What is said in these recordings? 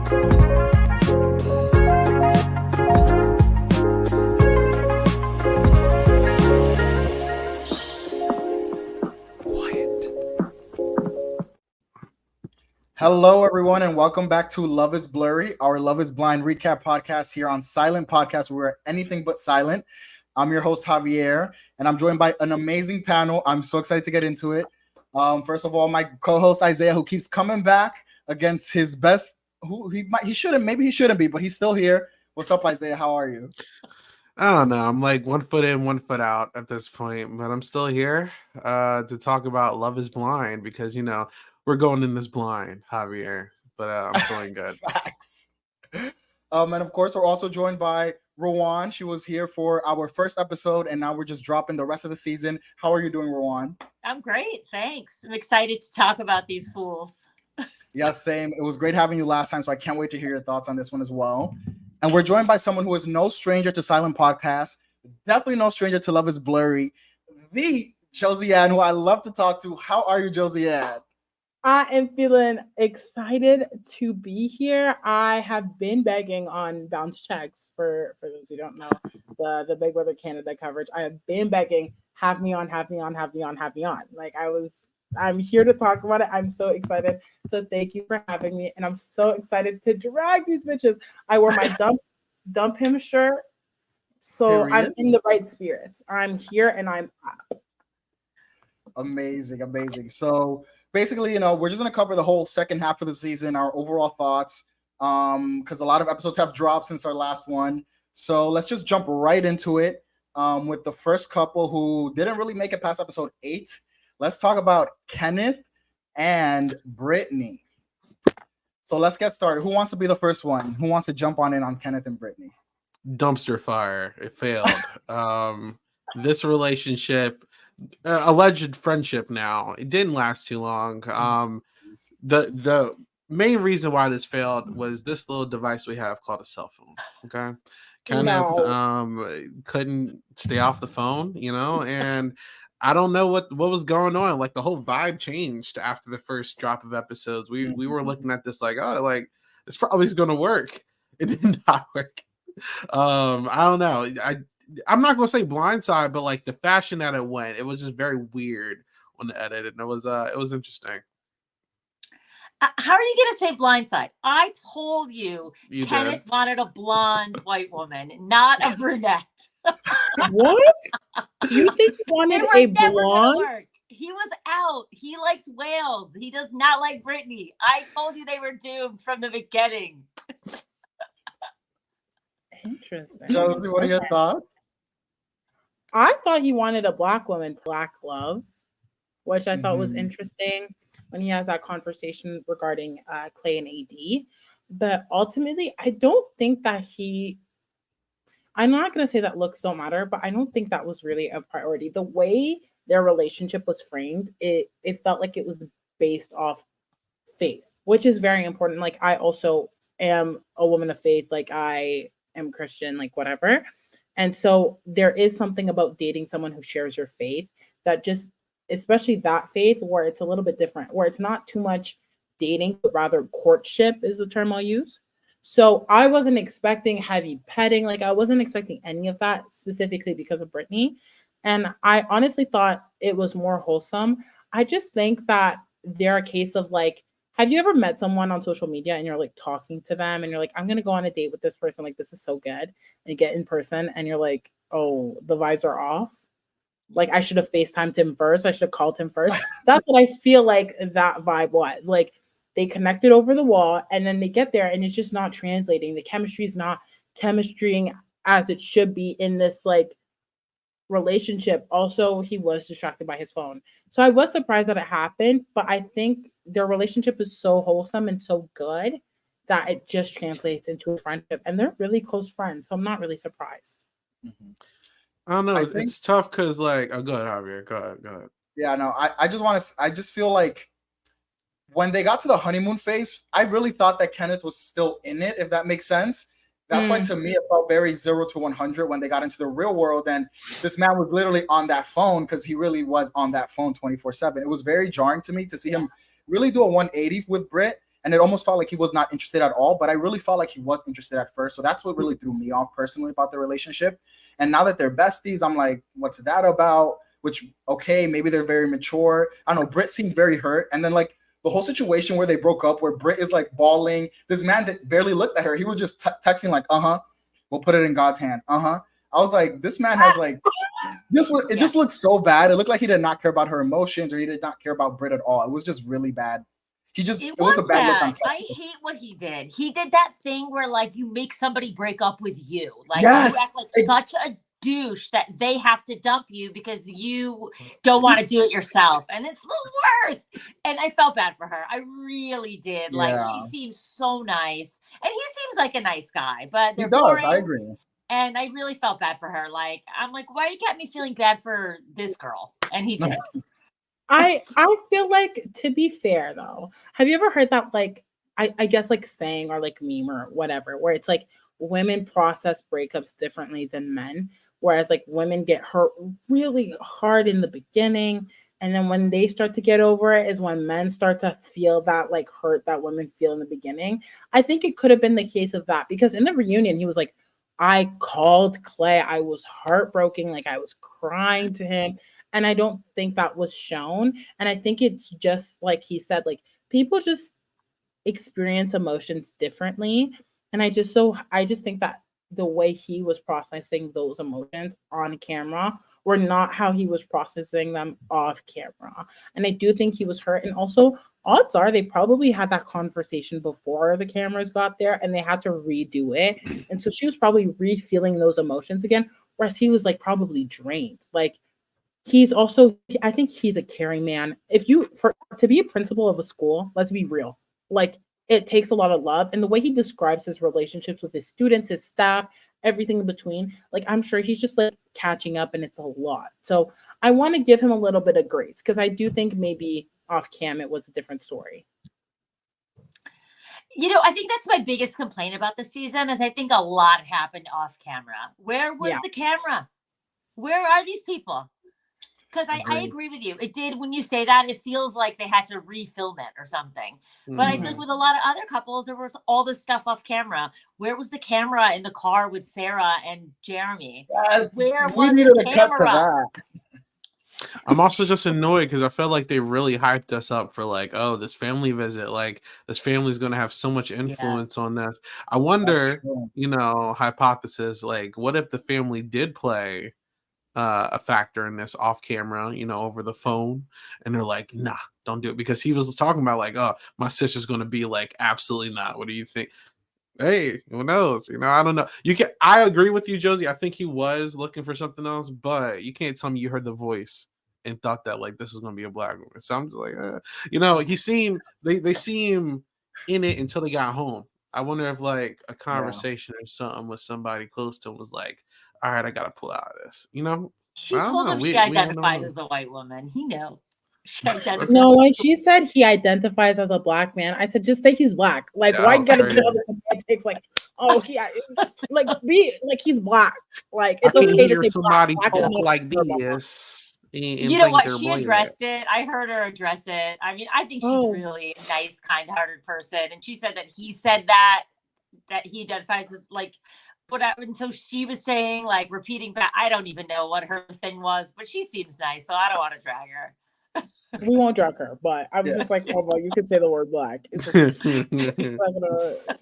Hello, everyone, and welcome back to Love is Blurry, our Love is Blind recap podcast here on Silent Podcast, where we're anything but silent. I'm your host, Javier, and I'm joined by an amazing panel. I'm so excited to get into it. First of all, my co-host, Isaiah, who keeps coming back against his best, he shouldn't, maybe he shouldn't be, but he's still here. What's up, Isaiah? How are you? I don't know. I'm like 1 foot in, 1 foot out at this point, but I'm still here to talk about Love is Blind because, we're going in this blind, Javier, but I'm feeling good. Facts. And of course, we're also joined by Rawan. She was here for our first episode, and now we're just dropping the rest of the season. How are you doing, Rawan? I'm great, thanks. I'm excited to talk about these fools. Yeah, same. It was great having you last time, so I can't wait to hear your thoughts on this one as well. And we're joined by someone who is no stranger to Silent Podcasts, definitely no stranger to Love is Blurry, the Josiane, who I love to talk to. How are you, Josiane? I am feeling excited to be here. I have been begging on bounce checks for those who don't know the Big Brother Canada coverage. I have been begging, have me on. Like I'm here to talk about it. I'm so excited. So thank you for having me. And I'm so excited to drag these bitches. I wore my dump him shirt. So I'm in the right spirits. I'm here and I'm up. Amazing. So basically, we're just going to cover the whole second half of the season, our overall thoughts, because a lot of episodes have dropped since our last one. So let's just jump right into it with the first couple who didn't really make it past episode 8. Let's talk about Kenneth and Brittany. So let's get started. Who wants to be the first one? Who wants to jump on in on Kenneth and Brittany? Dumpster fire. It failed. This relationship, alleged friendship now, it didn't last too long. The main reason why this failed was this little device we have called a cell phone. Okay. Kenneth couldn't stay off the phone, and I don't know what was going on. Like the whole vibe changed after the first drop of episodes. We were looking at this like, oh, like it's probably going to work. It did not work. I don't know. I'm not going to say blindside, but like the fashion that it went, it was just very weird on the edit, and it was interesting. How are you going to say blindside? I told you Kenneth wanted a blonde white woman, not a brunette. What? You think he wanted a blonde? He was out. He likes Wales. He does not like Brittany. I told you they were doomed from the beginning. Interesting. Josie, what are your thoughts? I thought he wanted a black woman, black love, which I thought was interesting when he has that conversation regarding Clay and AD. But ultimately, I don't think that I'm not going to say that looks don't matter, but I don't think that was really a priority. The way their relationship was framed, it felt like it was based off faith, which is very important. Like, I also am a woman of faith. Like, I am Christian, like whatever. And so there is something about dating someone who shares your faith that just, especially that faith, where it's a little bit different, where it's not too much dating, but rather courtship is the term I'll use. So I wasn't expecting heavy petting. Like I wasn't expecting any of that specifically because of Brittany. And I honestly thought it was more wholesome. I just think that they're a case of like, have you ever met someone on social media and you're like talking to them and you're like, I'm going to go on a date with this person. Like, this is so good. And you get in person and you're like, oh, the vibes are off. Like, I should have FaceTimed him first. I should have called him first. That's what I feel like that vibe was. Like, they connected over the wall and then they get there and it's just not translating. The chemistry is not chemistrying as it should be in this like relationship. Also, he was distracted by his phone. So I was surprised that it happened, but I think their relationship is so wholesome and so good that it just translates into a friendship. And they're really close friends. So I'm not really surprised. I don't know. It's tough because like, oh, go ahead, Javier. Go ahead. Yeah, no, I just feel like when they got to the honeymoon phase, I really thought that Kenneth was still in it, if that makes sense. That's why to me it felt very 0 to 100 when they got into the real world. And this man was literally on that phone because he really was on that phone 24/7. It was very jarring to me to see him really do a 180 with Britt. and it almost felt like he was not interested at all. But I really felt like he was interested at first. So that's what really threw me off personally about the relationship. And now that they're besties, I'm like, what's that about? Which, okay, maybe they're very mature. I don't know. Britt seemed very hurt. And then like the whole situation where they broke up, where Britt is like bawling, this man that barely looked at her, he was just texting like, we'll put it in God's hands. I was like, this man has like, it just looked so bad. It looked like he did not care about her emotions, or he did not care about Britt at all. It was just really bad. It was a bad look on Kevin. I hate what he did. He did that thing where like you make somebody break up with you. Like yes. you act like such a douche that they have to dump you because you don't want to do it yourself. And it's the worst. And I felt bad for her. I really did. Like she seems so nice. And he seems like a nice guy, but they're boring. I agree. And I really felt bad for her. Like, I'm like, why you got me feeling bad for this girl? And he did. I feel like, to be fair though, have you ever heard that like I guess like saying or like meme or whatever, where it's like women process breakups differently than men, whereas like women get hurt really hard in the beginning, and then when they start to get over it is when men start to feel that like hurt that women feel in the beginning. I think it could have been the case of that, because in the reunion he was like, I called Clay, I was heartbroken, like I was crying to him. And I don't think that was shown. And I think it's just like he said, like people just experience emotions differently. And I just think that the way he was processing those emotions on camera were not how he was processing them off camera. And I do think he was hurt. And also, odds are they probably had that conversation before the cameras got there and they had to redo it. And so she was probably re-feeling those emotions again, whereas he was like probably drained. Like, I think he's a caring man. To be a principal of a school, let's be real, like it takes a lot of love. And the way he describes his relationships with his students, his staff, everything in between, like I'm sure he's just like catching up, and it's a lot. So I want to give him a little bit of grace, because I do think maybe off cam it was a different story. I think that's my biggest complaint about the season is I think a lot happened off camera. Where was the camera? Where are these people? Because I agree with you. It did, when you say that, it feels like they had to refilm it or something. But I think with a lot of other couples, there was all this stuff off camera. Where was the camera in the car with Sarah and Jeremy? Yes, where was the camera? I'm also just annoyed because I felt like they really hyped us up for like, oh, this family visit. Like this family's going to have so much influence on this. I wonder, hypothesis, like what if the family did play a factor in this off camera, over the phone, and they're like, nah, don't do it, because he was talking about like, oh, my sister's going to be like, absolutely not. What do you think? Hey, who knows? I don't know. I agree with you, Josie. I think he was looking for something else, but you can't tell me you heard the voice and thought that like this is going to be a black woman. So I'm just like, he seemed, they seem in it until they got home. I wonder if like a conversation or something with somebody close to him was like, all right, I gotta pull out of this. She told him she identifies as a white woman. He knew. No, when she said he identifies as a black man, I said just say he's black. Like, why you gotta get all the semantics? Like, oh, he's black. Like, it's okay to say somebody black. talk like this. You know what? She addressed it. I heard her address it. I mean, I think she's really a nice, kind-hearted person. And she said that he said that he identifies as like. And so she was saying, like, repeating back. I don't even know what her thing was, but she seems nice, so I don't want to drag her. We won't drag her, but I'm just like, oh, well, you could say the word black.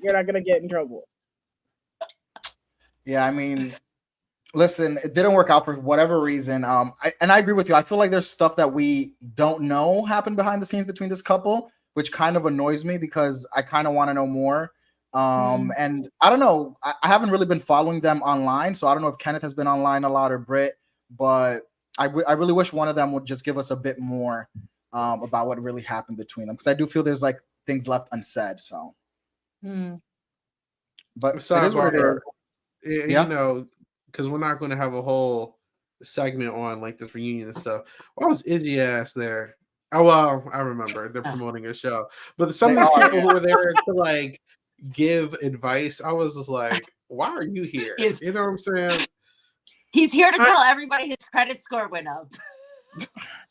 You're not gonna get in trouble. Yeah, I mean, listen, it didn't work out for whatever reason. I agree with you. I feel like there's stuff that we don't know happened behind the scenes between this couple, which kind of annoys me because I kind of want to know more. And I don't know, I haven't really been following them online, so I don't know if Kenneth has been online a lot or Britt, but I really wish one of them would just give us a bit more about what really happened between them, because I do feel there's like things left unsaid. So, but it is what it is. Because we're not going to have a whole segment on like this reunion and stuff. Why was Izzy ass there? Oh well, I remember they're promoting a show, but some of these people who were there to like give advice, I was just like, why are you here? You know what I'm saying? He's here to tell everybody his credit score went up.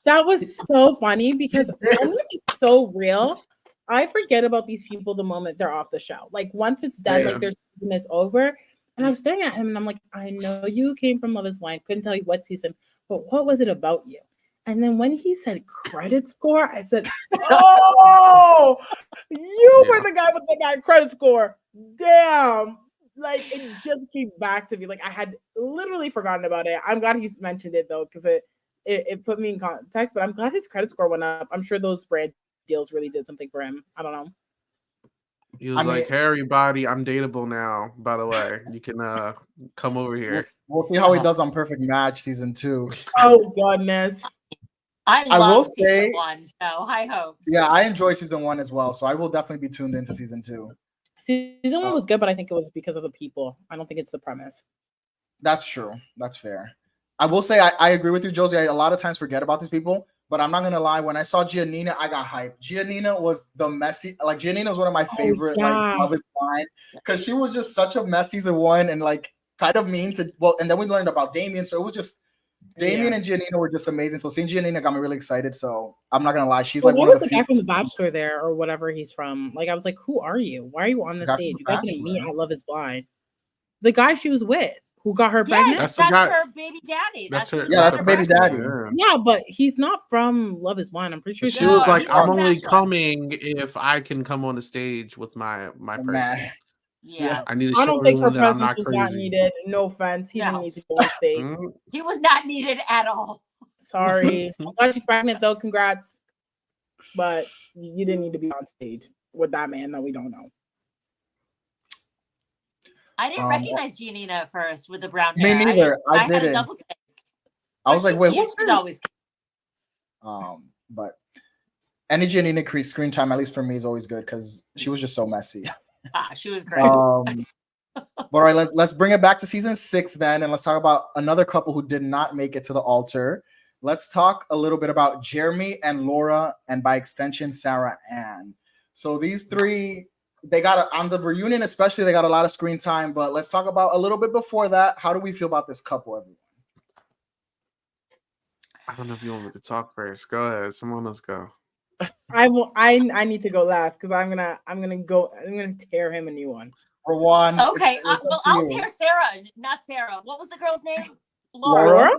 That was so funny because it's so real. I forget about these people the moment they're off the show. Like once it's done, like their season is over. And I was staring at him and I'm like, I know you came from Love is Blind. Couldn't tell you what season, but what was it about you? And then when he said credit score, I said, oh, you were the guy with the bad credit score. Damn. Like it just came back to me. Like I had literally forgotten about it. I'm glad he's mentioned it though, because it put me in context, but I'm glad his credit score went up. I'm sure those brand deals really did something for him. I don't know. He was like, hey, everybody, I'm dateable now, by the way. You can come over here. We'll see how he does on Perfect Match season 2. Oh, goodness. I will season say, 1, so high hopes. Yeah, I enjoy season 1 as well, so I will definitely be tuned into season 2. Season 1 was good, but I think it was because of the people. I don't think it's the premise. That's true. That's fair. I will say I agree with you, Josie. I a lot of times forget about these people, but I'm not gonna lie. When I saw Giannina, I got hyped. Giannina was the messy. Like Giannina was one of my favorite. Like Love is Blind, because she was just such a mess season 1 and like kind of mean to. Well, and then we learned about Damien, so it was just Damien and Giannina were just amazing. So seeing Giannina got me really excited. So I'm not gonna lie, she's like one of the guy from The Bachelor there or whatever he's from. Like I was like, who are you? Why are you on the stage? You guys didn't meet on Love is Blind. The guy she was with. Who got her pregnant? That's her baby daddy. That's her baby daddy. Yeah, but he's not from Love is Blind. I'm pretty sure she was like, I'm only coming if I can come on the stage with my person. Yeah. I need to I don't think her that I'm presence not was not needed. No offense. He didn't need to go on stage. He was not needed at all. Sorry. I'm glad she's pregnant though. Congrats. But you didn't need to be on stage with that man that we don't know. I didn't recognize Giannina at first with the brown hair. Me neither. I didn't. Had a double take. I was like, wait, what's this? Always but any Giannina screen time, at least for me, is always good because she was just so messy. She was great. All right, let's bring it back to season 6 then, and let's talk about another couple who did not make it to the altar. Let's talk a little bit about Jeremy and Laura, and by extension, Sarah Ann. So these three, they got on the reunion, especially, they got a lot of screen time. But let's talk about a little bit before that. How do we feel about this couple, everyone? I don't know if you want me to talk first. Go ahead. Someone else go. I need to go last because I'm gonna tear him a new one. Rawan. Okay, I'll tear Sarah, not Sarah. What was the girl's name? Laura.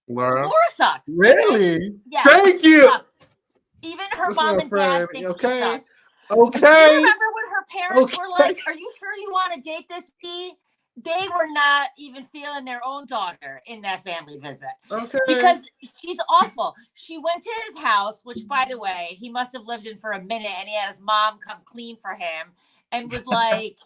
Laura sucks. Really? Yeah. Thank you. Sucks. Even her mom and dad think she sucks. Okay. You remember when her parents were like, "Are you sure you want to date this bee?" They were not even feeling their own daughter in that family visit. Okay. Because she's awful. She went to his house, which, by the way, he must have lived in for a minute, and he had his mom come clean for him and was like,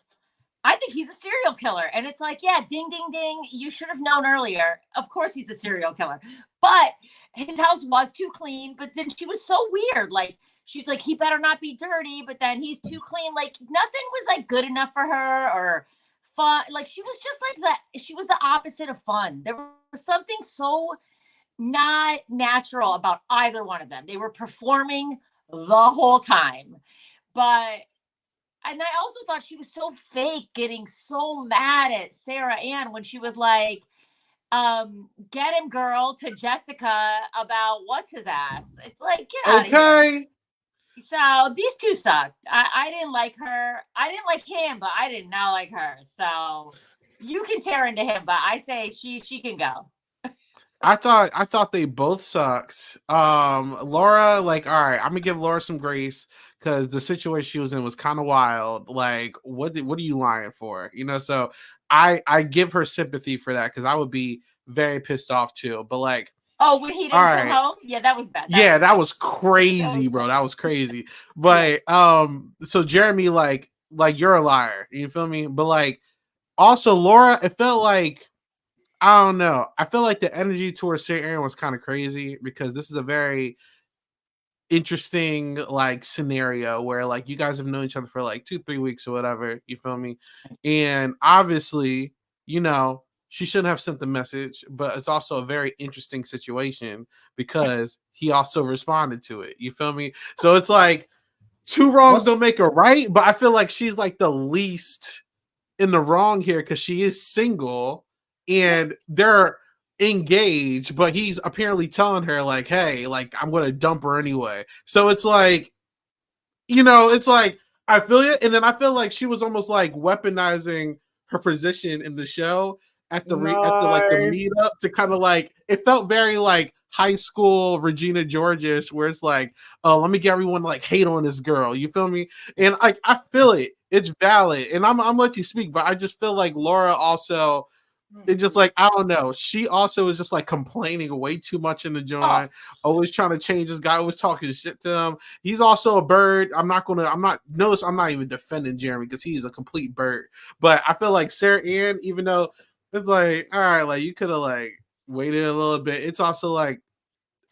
I think he's a serial killer. And it's like, yeah, ding, ding, ding. You should have known earlier. Of course he's a serial killer. But his house was too clean. But then she was so weird. Like, she's like, he better not be dirty, but then he's too clean. Like, nothing was, like, good enough for her or fun. Like, she was just like that. She was the opposite of fun. There was something so not natural about either one of them. They were performing the whole time. And I also thought she was so fake, getting so mad at Sarah Ann when she was like, get him, girl, to Jessica about what's his ass. It's like, get out of here. So these two sucked. I didn't like her. I didn't like him, but I did not like her. So you can tear into him, but I say she can go. I thought they both sucked. Laura, like, all right, I'm gonna give Laura some grace because the situation she was in was kind of wild. Like, what are you lying for? You know, so I give her sympathy for that because I would be very pissed off too. But like, oh, when he didn't come home, yeah, that was bad. That was crazy, bro. That was crazy. But so Jeremy, like you're a liar. You feel me? But like, also Laura, it felt like, I don't know. I feel like the energy towards Sarah Ann was kind of crazy because this is a very interesting like scenario where like you guys have known each other for like 2-3 weeks or whatever. You feel me? And obviously, you know, she shouldn't have sent the message, but it's also a very interesting situation because he also responded to it. You feel me? So it's like two wrongs don't make a right, but I feel like she's like the least in the wrong here because she is single. And they're engaged, but he's apparently telling her like, hey, like, I'm going to dump her anyway. So it's like, it's like I feel it, and then I feel like she was almost like weaponizing her position in the show at the like the meetup to kind of like it felt very like high school Regina George-ish, where it's like, oh, let me get everyone to like hate on this girl. You feel me? And I feel it. It's valid, and I'm let you speak, but I just feel like Laura also. It's just like, I don't know. She also is just like complaining way too much in the joint, always trying to change this guy, always talking shit to him. He's also a bird. I'm not even defending Jeremy because he's a complete bird. But I feel like Sarah Ann, even though it's like, all right, like you could have like waited a little bit. It's also like,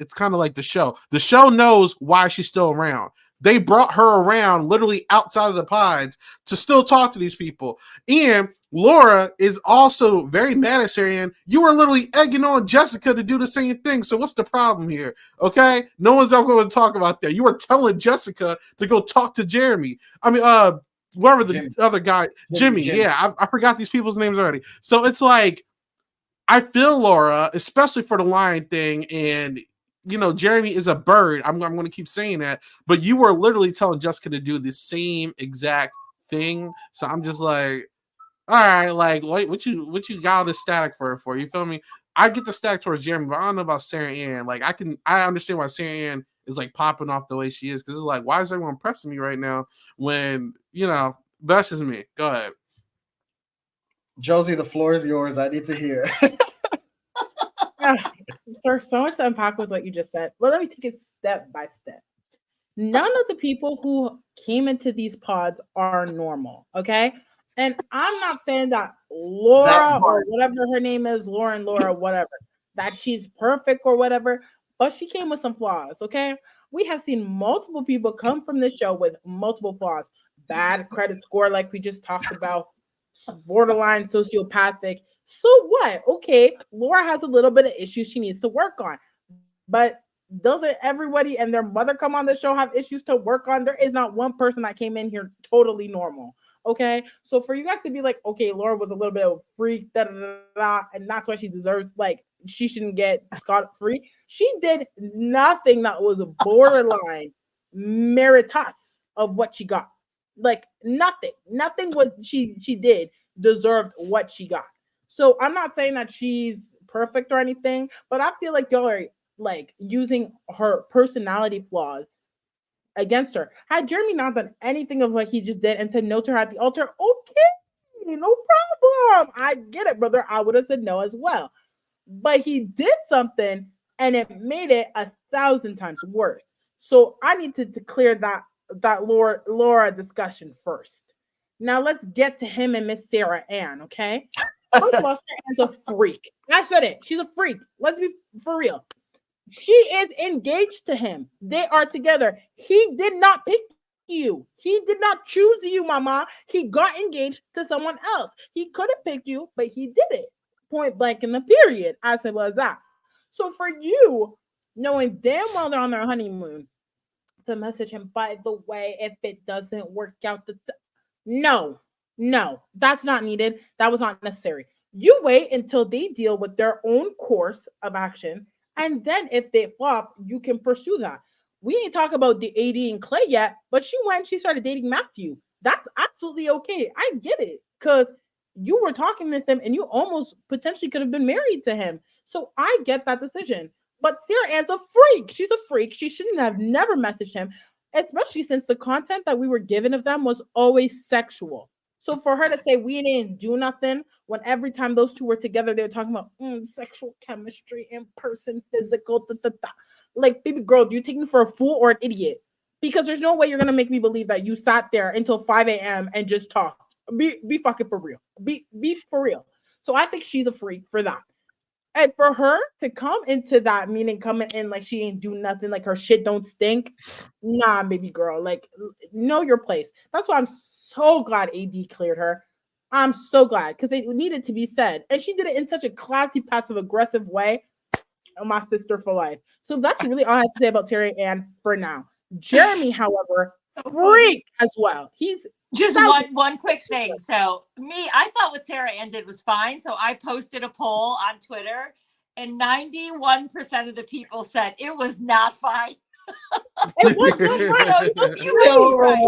it's kind of like the show. The show knows why she's still around. They brought her around literally outside of the pods to still talk to these people. And Laura is also very mad at Sarah Ann. You were literally egging on Jessica to do the same thing. So what's the problem here? Okay? No one's ever going to talk about that. You were telling Jessica to go talk to Jeremy. I mean, whoever the other guy, Jimmy. Yeah, I forgot these people's names already. So it's like, I feel Laura, especially for the Lion thing, and Jeremy is a bird. I'm going to keep saying that, but you were literally telling Jessica to do the same exact thing. So I'm just like, all right, like, wait, what you got all this static for? You feel me? I get the static towards Jeremy, but I don't know about Sarah Ann. Like, I understand why Sarah Ann is like popping off the way she is, because it's like, why is everyone pressing me right now when that's just me. Go ahead, Josie. The floor is yours. I need to hear. There's so much to unpack with what you just said. Well, let me take it step by step. None of the people who came into these pods are normal, okay? And I'm not saying that Laura or whatever her name is, Laura, whatever, that she's perfect or whatever, but she came with some flaws, okay? We have seen multiple people come from this show with multiple flaws. Bad credit score, like we just talked about, borderline sociopathic. So what? Okay, Laura has a little bit of issues she needs to work on. But doesn't everybody and their mother come on the show have issues to work on? There is not one person that came in here totally normal. Okay, so for you guys to be like, okay, Laura was a little bit of a freak, and that's why she deserves, like, she shouldn't get scot-free. She did nothing that was borderline meritus of what she got. Like, nothing what she did deserved what she got. So I'm not saying that she's perfect or anything, but I feel like y'all are like using her personality flaws against her. Had Jeremy not done anything of what he just did and said no to her at the altar, okay, no problem. I get it, brother. I would have said no as well. But he did something and it made it 1,000 times worse. So I need to clear that Laura discussion first. Now let's get to him and Miss Sarah Ann, okay? First of all, Sarah Ann's a freak. I said it. She's a freak. Let's be for real. She is engaged to him. They are together. He did not pick you. He did not choose you, mama. He got engaged to someone else. He could have picked you, but he did it. Point blank in the period. As simple as that. So for you, knowing damn well they're on their honeymoon, to message him, by the way, if it doesn't work out, no, that's not needed. That was not necessary. You wait until they deal with their own course of action, and then if they flop, you can pursue that. We ain't talk about the AD and Clay yet, but she started dating Matthew. That's absolutely okay. I get it, because you were talking with him and you almost potentially could have been married to him. So I get that decision. But Sarah Ann's a freak. She's a freak. She shouldn't have never messaged him, especially since the content that we were given of them was always sexual. So for her to say we didn't do nothing when every time those two were together, they were talking about sexual chemistry, in person, physical, like, baby girl, do you take me for a fool or an idiot? Because there's no way you're gonna make me believe that you sat there until 5 a.m. and just talked. Be fucking for real. Be for real. So I think she's a freak for that. And for her to come into that meeting, coming in like she ain't do nothing, like her shit don't stink. Nah, baby girl, like, know your place. That's why I'm so glad AD cleared her. I'm so glad, because it needed to be said. And she did it in such a classy, passive-aggressive way. My sister for life. So that's really all I have to say about Sarah Ann for now. Jeremy, however, freak as well. He's just one quick thing. So I thought what Sarah Ann did was fine. So I posted a poll on Twitter, and 91% of the people said it was not fine. It was so right.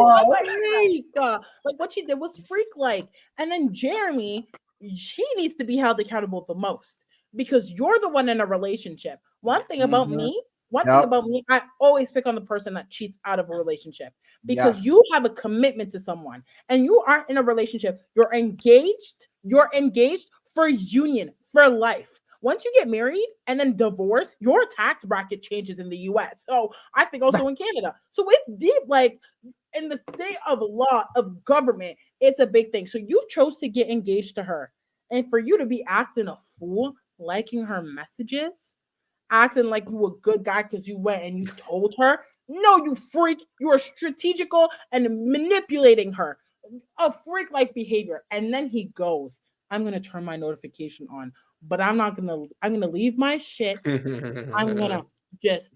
Like what she did was freak-like. And then Jeremy, she needs to be held accountable the most because you're the one in a relationship. One thing about me, I always pick on the person that cheats out of a relationship because you have a commitment to someone and you aren't in a relationship. You're engaged for union, for life. Once you get married and then divorce, your tax bracket changes in the US. So I think also in Canada. So it's deep, like in the state of law of government, it's a big thing. So you chose to get engaged to her. And for you to be acting a fool, liking her messages, acting like you a good guy because you went and you told her. No, you freak. You are strategical and manipulating her. A freak-like behavior. And then he goes, I'm going to turn my notification on. But I'm gonna leave my shit. I'm gonna just,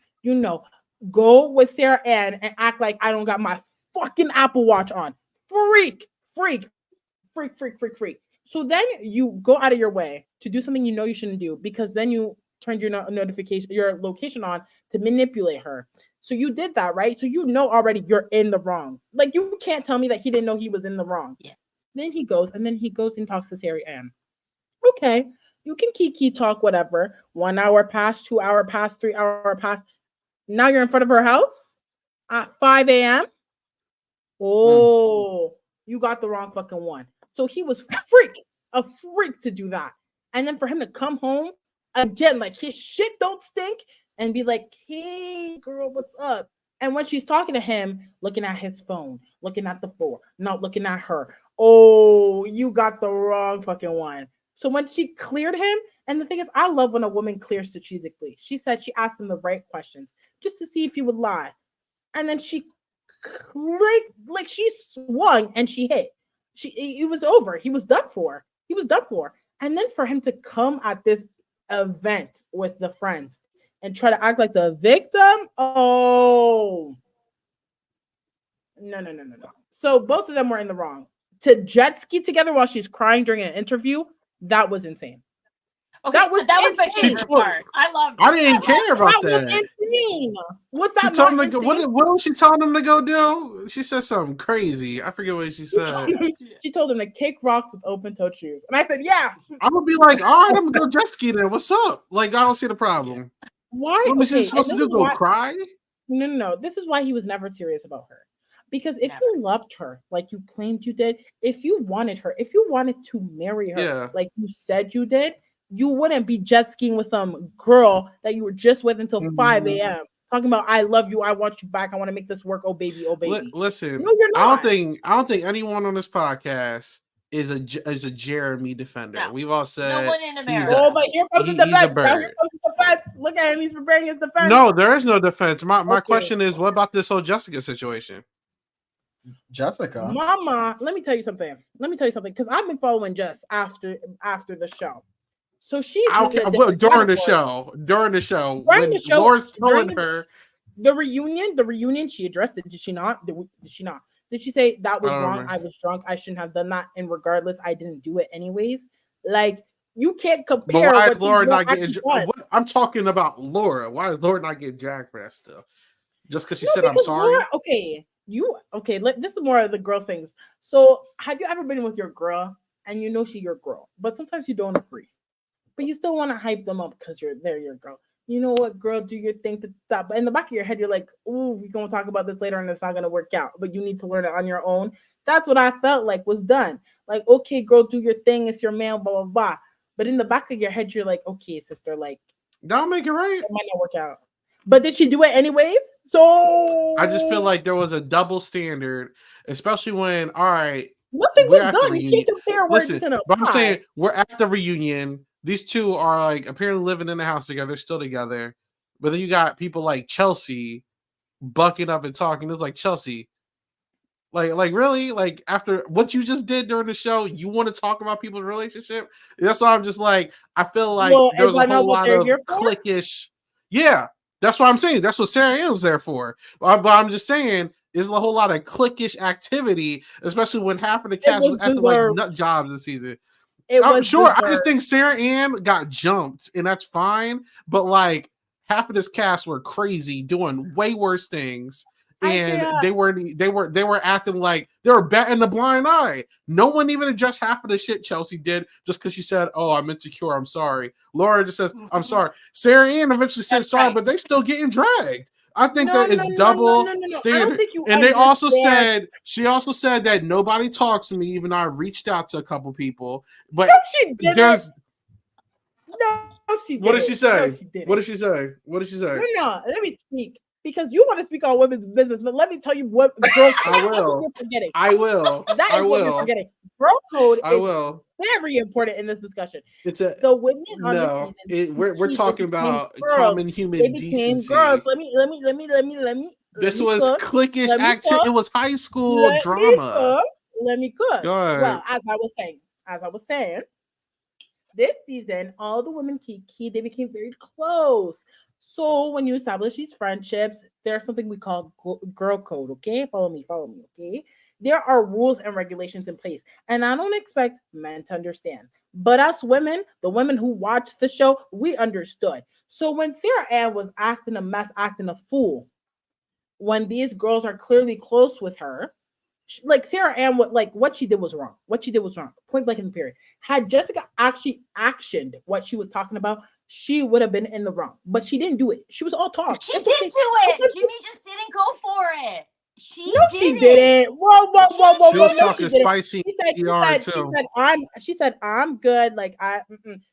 go with Sarah Ann and act like I don't got my fucking Apple Watch on. Freak. So then you go out of your way to do something you know you shouldn't do because then you turned your your location on to manipulate her. So you did that, right? So you know already you're in the wrong. Like you can't tell me that he didn't know he was in the wrong. Yeah. Then he goes and talks to Sarah Ann. Okay. You can kiki talk, whatever. 1 hour passed, 2 hour passed, 3 hour passed. Now you're in front of her house at 5 a.m. Oh, you got the wrong fucking one. So he was a freak to do that. And then for him to come home again, like his shit don't stink and be like, hey, girl, what's up? And when she's talking to him, looking at his phone, looking at the floor, not looking at her. Oh, you got the wrong fucking one. So when she cleared him, and the thing is, I love when a woman clears strategically. She said she asked him the right questions just to see if he would lie. And then she like she swung and she hit. It was over. He was done for. And then for him to come at this event with the friends and try to act like the victim. Oh, no. So both of them were in the wrong. To jet ski together while she's crying during an interview. That was insane. Okay, that was my favorite part. I loved it. I didn't care about that. Was insane. What's that? She told him to go, what was she telling him to go do? She said something crazy. I forget what she said. She told him to kick rocks with open-toed shoes. And I said, yeah. I'm going to be like, all right, I'm going to go jet ski then. What's up? Like, I don't see the problem. Why? What was she supposed to do? Go cry? No. This is why he was never serious about her. Because if you loved her, like you claimed you did, if you wanted her, if you wanted to marry her, like you said you did, you wouldn't be jet skiing with some girl that you were just with until 5 a.m. talking about, I love you, I want you back, I want to make this work, oh baby. Listen, no, you're not. I don't think anyone on this podcast is a Jeremy defender. No. We've all said no one in America. But here comes the defense. Look at him, he's preparing his defense. No, there is no defense. My question is, what about this whole Jessica situation? Jessica, Mama, let me tell you something because I've been following Jess after the show. So she's during the show when Laura's telling her the reunion she addressed it. Did she not? Did she say that was wrong? Remember. I was drunk. I shouldn't have done that. And regardless, I didn't do it anyways. Like you can't compare. But why is Laura not getting? I'm talking about Laura. Why is Laura not getting jacked for that stuff? Just because she said I'm sorry. Laura, this is more of the girl things. So have you ever been with your girl and you know she's your girl, but sometimes you don't agree, but you still want to hype them up because they're your girl. You know what, girl, do your thing to stop. But in the back of your head, you're like, ooh, we're going to talk about this later and it's not going to work out, but you need to learn it on your own. That's what I felt like was done. Like, okay, girl, do your thing. It's your man, blah, blah, blah. But in the back of your head, you're like, okay, sister, like, don't make it right. It might not work out. But did she do it anyways? So I just feel like there was a double standard, especially when, all right, nothing was done. You can't compare words. But I'm saying we're at the reunion. These two are like apparently living in the house together, still together. But then you got people like Chelsea bucking up and talking. It's like, Chelsea, like really? Like after what you just did during the show, you want to talk about people's relationship? That's why I'm just like, I feel like there's a whole lot of cliquish. Yeah. That's what I'm saying. That's what Sarah Ann was there for. But I'm just saying, there's a whole lot of cliquish activity, especially when half of the cast was acting like nut jobs this season. I'm sure. I just think Sarah Ann got jumped, and that's fine. But like, half of this cast were crazy, doing way worse things. I And can't. they were acting like they were batting a blind eye. No one even addressed half of the shit Chelsea did just because she said, "Oh, I'm insecure. I'm sorry." Laura just says, "I'm sorry." Sarah Ann eventually said That's sorry, right. but they still getting dragged. I think No, that is no, double no. I don't standard. think you And they also understand. she also said that nobody talks to me, even though I reached out to a couple people. But No, she didn't. there's No, she didn't. what did she say? No, she didn't. What did she say? What did she say? No, let me speak. Because you want to speak on women's business, but let me tell you what girl code. I will. You're forgetting. I will. That I is what you're will. forgetting. Girl code I is will. very important in this discussion. It's a The women on no. this season, We're they talking became about girls. common They human became decency. girls. Let me. This let me was cook. cliquish Let me activity. cook. It was high school Let me drama. cook. Let me cook. Go ahead. Well, as I was saying, this season, all the women they became very close. So when you establish these friendships, there's something we call girl code. Okay, follow me. Okay, there are rules and regulations in place, and I don't expect men to understand. But us women, the women who watched the show, we understood. So when Sarah Ann was acting a mess, acting a fool, when these girls are clearly close with her, like Sarah Ann, what she did was wrong. What she did was wrong. Point blank in the period. Had Jessica actually actioned what she was talking about, she would have been in the wrong. But she didn't do it. She was all talk. She It's did okay. do it. It's okay. Jimmy just didn't go for it. She No, did she it. didn't. Whoa. She was No, talking she didn't. spicy ER too. She said I'm good. Like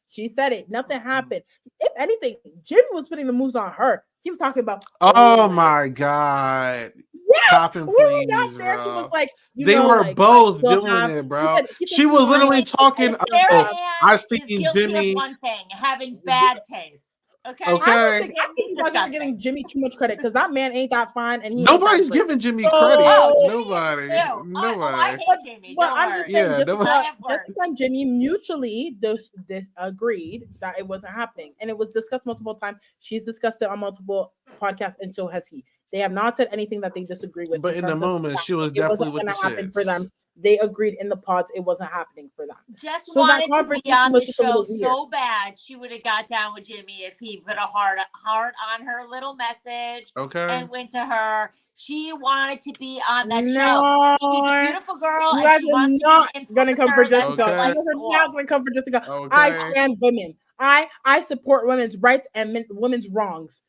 she said it. Nothing happened. If anything, Jimmy was putting the moves on her. He was talking about, Oh my god. yeah, Copping, we were please, out there. He was bro. like, They were like, both still doing have. it, bro. He She said was you wanna, literally like, talking. Sarah Oh, Ann I was is thinking guilty Jimmy. of one thing: having bad taste. Okay. I Okay. think you guys are giving Jimmy too much credit because that man ain't that fine and he Nobody's ain't that great. giving Jimmy So- credit. Oh, Jimmy Nobody. is too. Oh, I Nobody. hate Jimmy. Well, Don't I'm worry. just saying, Yeah, that was- Jessica and Jimmy mutually agreed that it wasn't happening, and it was discussed multiple times. She's discussed it on multiple podcasts, and so has he. They have not said anything that they disagree with. But in the terms of moment, she was it definitely wasn't with the gonna happen for them. shits. They agreed in the pods it wasn't happening for them. Just So that wanted to be conversation on was the just a little show weird. so bad. She would have got down with Jimmy if he put a heart on her little message Okay. and went to her. She wanted to be on that show. No, She's a beautiful girl you and guys she are wants to not be an gonna come for influencer that Jessica. Okay. You likes guys are school. not gonna come for Jessica. Okay. I stand women. I support women's rights and women's wrongs.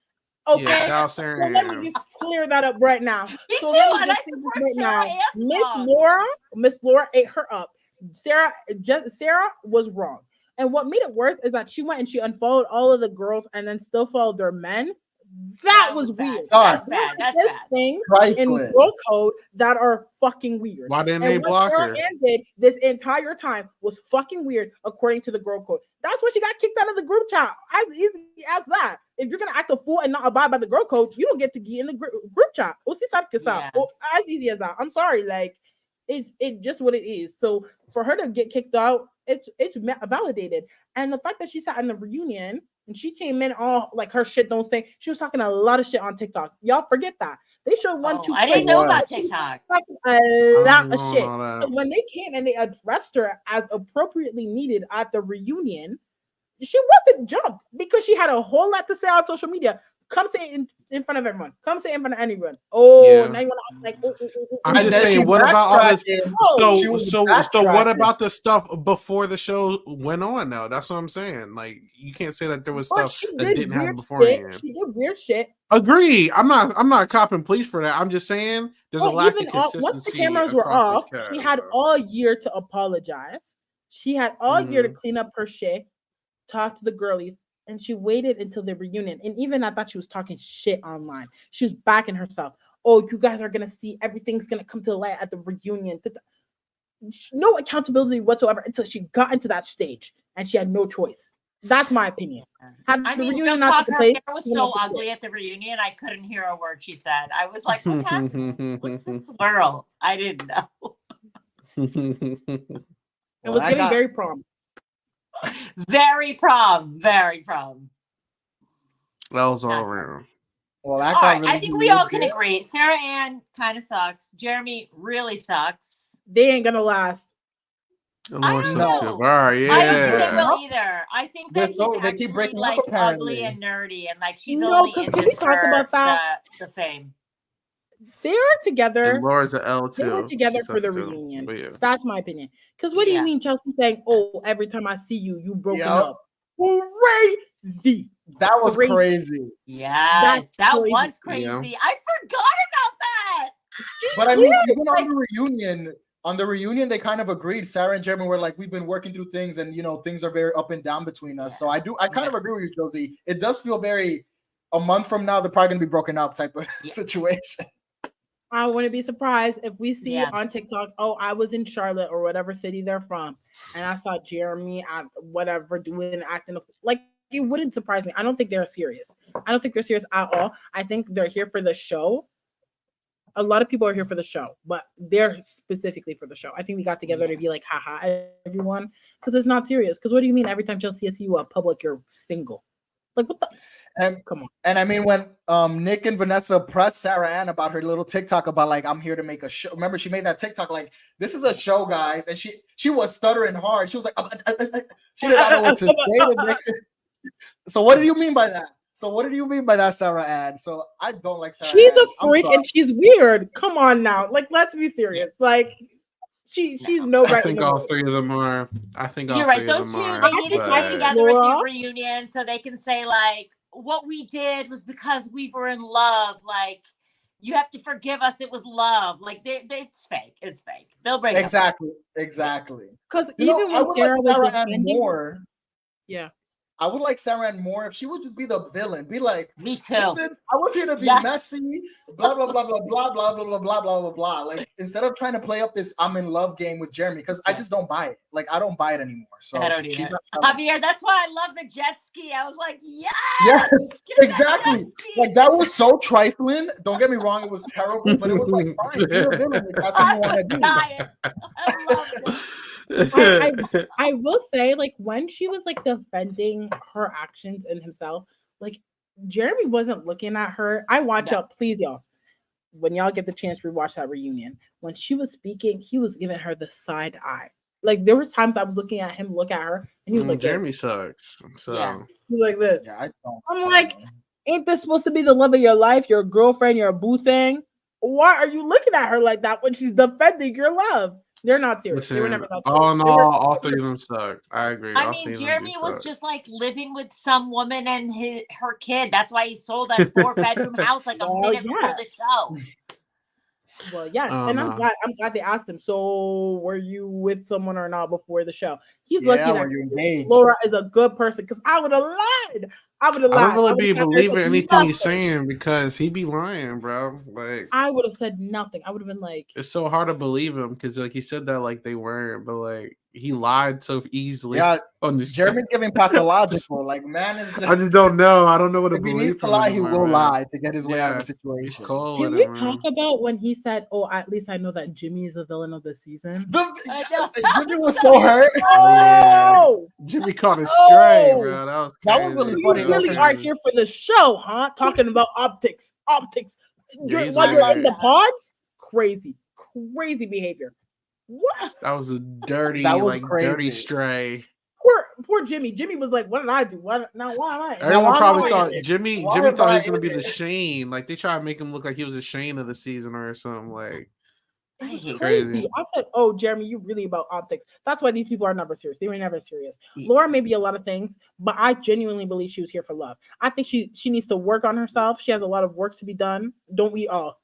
Okay, Yeah, so let me just clear that up right now. Me So too, let me and I just say this support right Sarah now. Ann's Miss Laura ate her up. Sarah was wrong. And what made it worse is that she went and she unfollowed all of the girls and then still followed their men. That was bad. weird. That's Sus. bad. That's There's bad. things in Trifling. girl code that are fucking weird. Why didn't they And what block Sarah her? Ann did this entire time was fucking weird according to the girl code. That's why she got kicked out of the group chat. As easy as that. If you're gonna act a fool and not abide by the girl code, you don't get to get in the group chat. Yeah. As easy as that. I'm sorry, like it's just what it is. So for her to get kicked out, it's validated. And the fact that she sat in the reunion and she came in all like her shit don't stink. She was talking a lot of shit on TikTok. Y'all forget that. They showed one, Oh, two. I didn't clips. know about What? TikTok. Talking a lot of know shit. all that. So when they came and they addressed her as appropriately needed at the reunion, she wasn't jumped because she had a whole lot to say on social media. Come say it in front of everyone. Come say it in front of anyone. Oh, Yeah. now you want to act like I'm And just then saying, she what about all this? backtracked. She was So what backtracking. about the stuff before the show went on? Though that's what I'm saying. Like you can't say that there was But stuff she that did didn't happen weird beforehand. shit. She did weird shit. Agree. I'm not copping pleas for that. I'm just saying there's a But lack of even consistency once the cameras were across off, this cast. she had all year to apologize. She had all year to clean up her shit, talk to the girlies, and she waited until the reunion. And even I thought she was talking shit online. She was backing herself. Oh, you guys are gonna see everything's gonna come to the light at the reunion. No accountability whatsoever until she got into that stage and she had no choice. That's my opinion. Had I the mean, reunion real not talk, taken her place, hair was you so know, ugly at the reunion. I couldn't hear a word she said. I was like, what's happening? What's the swirl? I didn't know. it was getting very prom. Very prom. Very prom. That was all Not around. Well, that All got right, really I think we all can weird. agree. Sarah Ann kind of sucks. Jeremy really sucks. They ain't gonna last. Laura don't sucks know. too. All right, yeah. I don't think they will either. I think that They're he's they keep actually breaking up, like ugly apparently. and nerdy, and like she's No, only 'cause in can we this talk for about that? the fame. They are together. And Laura's an L They were too. together She for the sucks too. reunion. But yeah. That's my opinion. Because what do you Yeah. mean Chelsea saying, "Oh, every time I see you, you broken Yep. up"? Crazy. That was crazy. Yes, that crazy. was crazy. Yeah. I forgot about that. But I mean, even on the reunion, they kind of agreed. Sarah and Jeremy were like, "We've been working through things, and things are very up and down between us." So I kind of agree with you, Josie. It does feel very a month from now they're probably gonna be broken up type of situation. I wouldn't be surprised if we see Yeah. on TikTok, "Oh, I was in Charlotte or whatever city they're from, and I saw Jeremy at whatever doing acting like." It wouldn't surprise me. I don't think they're serious. I don't think they're serious at all. I think they're here for the show. A lot of people are here for the show, but they're specifically for the show. I think we got together to be like, haha, everyone, because it's not serious. Because what do you mean every time Chelsea sees you public, you're single? Like, what the? Come on. And I mean, when Nick and Vanessa pressed Sarah Ann about her little TikTok about like, I'm here to make a show. Remember, she made that TikTok like, this is a show, guys. And she was stuttering hard. She was like, she did not know what to say. So what do you mean by that? Sarah Ann? So I don't like Sarah She's Ann. a freak and she's weird. Come on now. Like, let's be serious. Like, she's no right. I think all three of them are. I think all You're right. three Those of two, them are. they needed to but- get together at Laura? the reunion so they can say like, what we did was because we were in love. Like, you have to forgive us. It was love. Like, it's fake. It's fake. They'll break up. Exactly. Because You know, even I when would Sarah like was Sarah Ann defending, more. yeah, I would like Sarah Ann more if she would just be the villain. Be like, Me too. listen, I was here to be Yes. messy, blah, blah, blah, blah, blah, blah, blah, blah, blah, blah, blah, blah. Like, instead of trying to play up this I'm in love game with Jeremy, because I just don't buy it. Like, I don't buy it anymore. So I don't she's either. not- Javier, that's why I love the jet ski. I was like, yes, Yes, get that exactly. jet ski. Like, that was so trifling. Don't get me wrong, it was terrible, but it was like, fine, be a villain if that's what I you want was to do. dying. I love it. I will say, like, when she was like defending her actions and himself, like Jeremy wasn't looking at her. I watch out, please, y'all. When y'all get the chance to rewatch that reunion, when she was speaking, he was giving her the side eye. Like, there was times I was looking at him, look at her, and he was like, Jeremy this. sucks. So Yeah. He was like this. Yeah, I'm like, ain't this supposed to be the love of your life, your girlfriend, your boo thing? Why are you looking at her like that when she's defending your love? They're not serious. They were listen, never that all in serious. They were- all three of them suck. I agree. I All mean, three of them Jeremy do was suck. just like living with some woman and her kid. That's why he sold that 4-bedroom house like a Well, minute before yeah. the show. Well, yes, Oh, and no. I'm glad they asked him. So, were you with someone or not before the show? He's Yeah, lucky were that you engaged? Laura is a good person because I would have lied. I would have lied. I don't really would've be sat there and believing said anything he's nothing. saying because he be lying, bro. Like, I would have said nothing. I would have been like, it's so hard to believe him because like he said that like they weren't, but like he lied so easily. Yeah, on the show. Jeremy's giving pathological. Like, man is just, I just don't know. I don't know what to if he believe. needs to from lie, him he anymore, will man. lie to get his way out of the He's situation. cold can with we it, talk man. about when he said, "Oh, at least I know that Jimmy is the villain of the season"? I know. Jimmy was so hurt. Yeah. Oh, Jimmy caught a stray, Oh! bro. That was really you funny, though, really are here for the show, huh? Talking about optics. Yeah, he's While you're weird. in the pods, crazy behavior. What? That was a dirty, That was like crazy. dirty stray. Poor Jimmy. Jimmy was like, "What did I do? Why am I?" Everyone why probably not? thought Jimmy Why thought he was not? gonna be the Shane. Like they tried to make him look like he was the Shane of the season or something. Like I It was hate crazy. Crazy. I said, "Oh, Jeremy, you really about optics." That's why these people are never serious. They were never serious. Yeah. Laura may be a lot of things, but I genuinely believe she was here for love. I think she needs to work on herself. She has a lot of work to be done. Don't we all?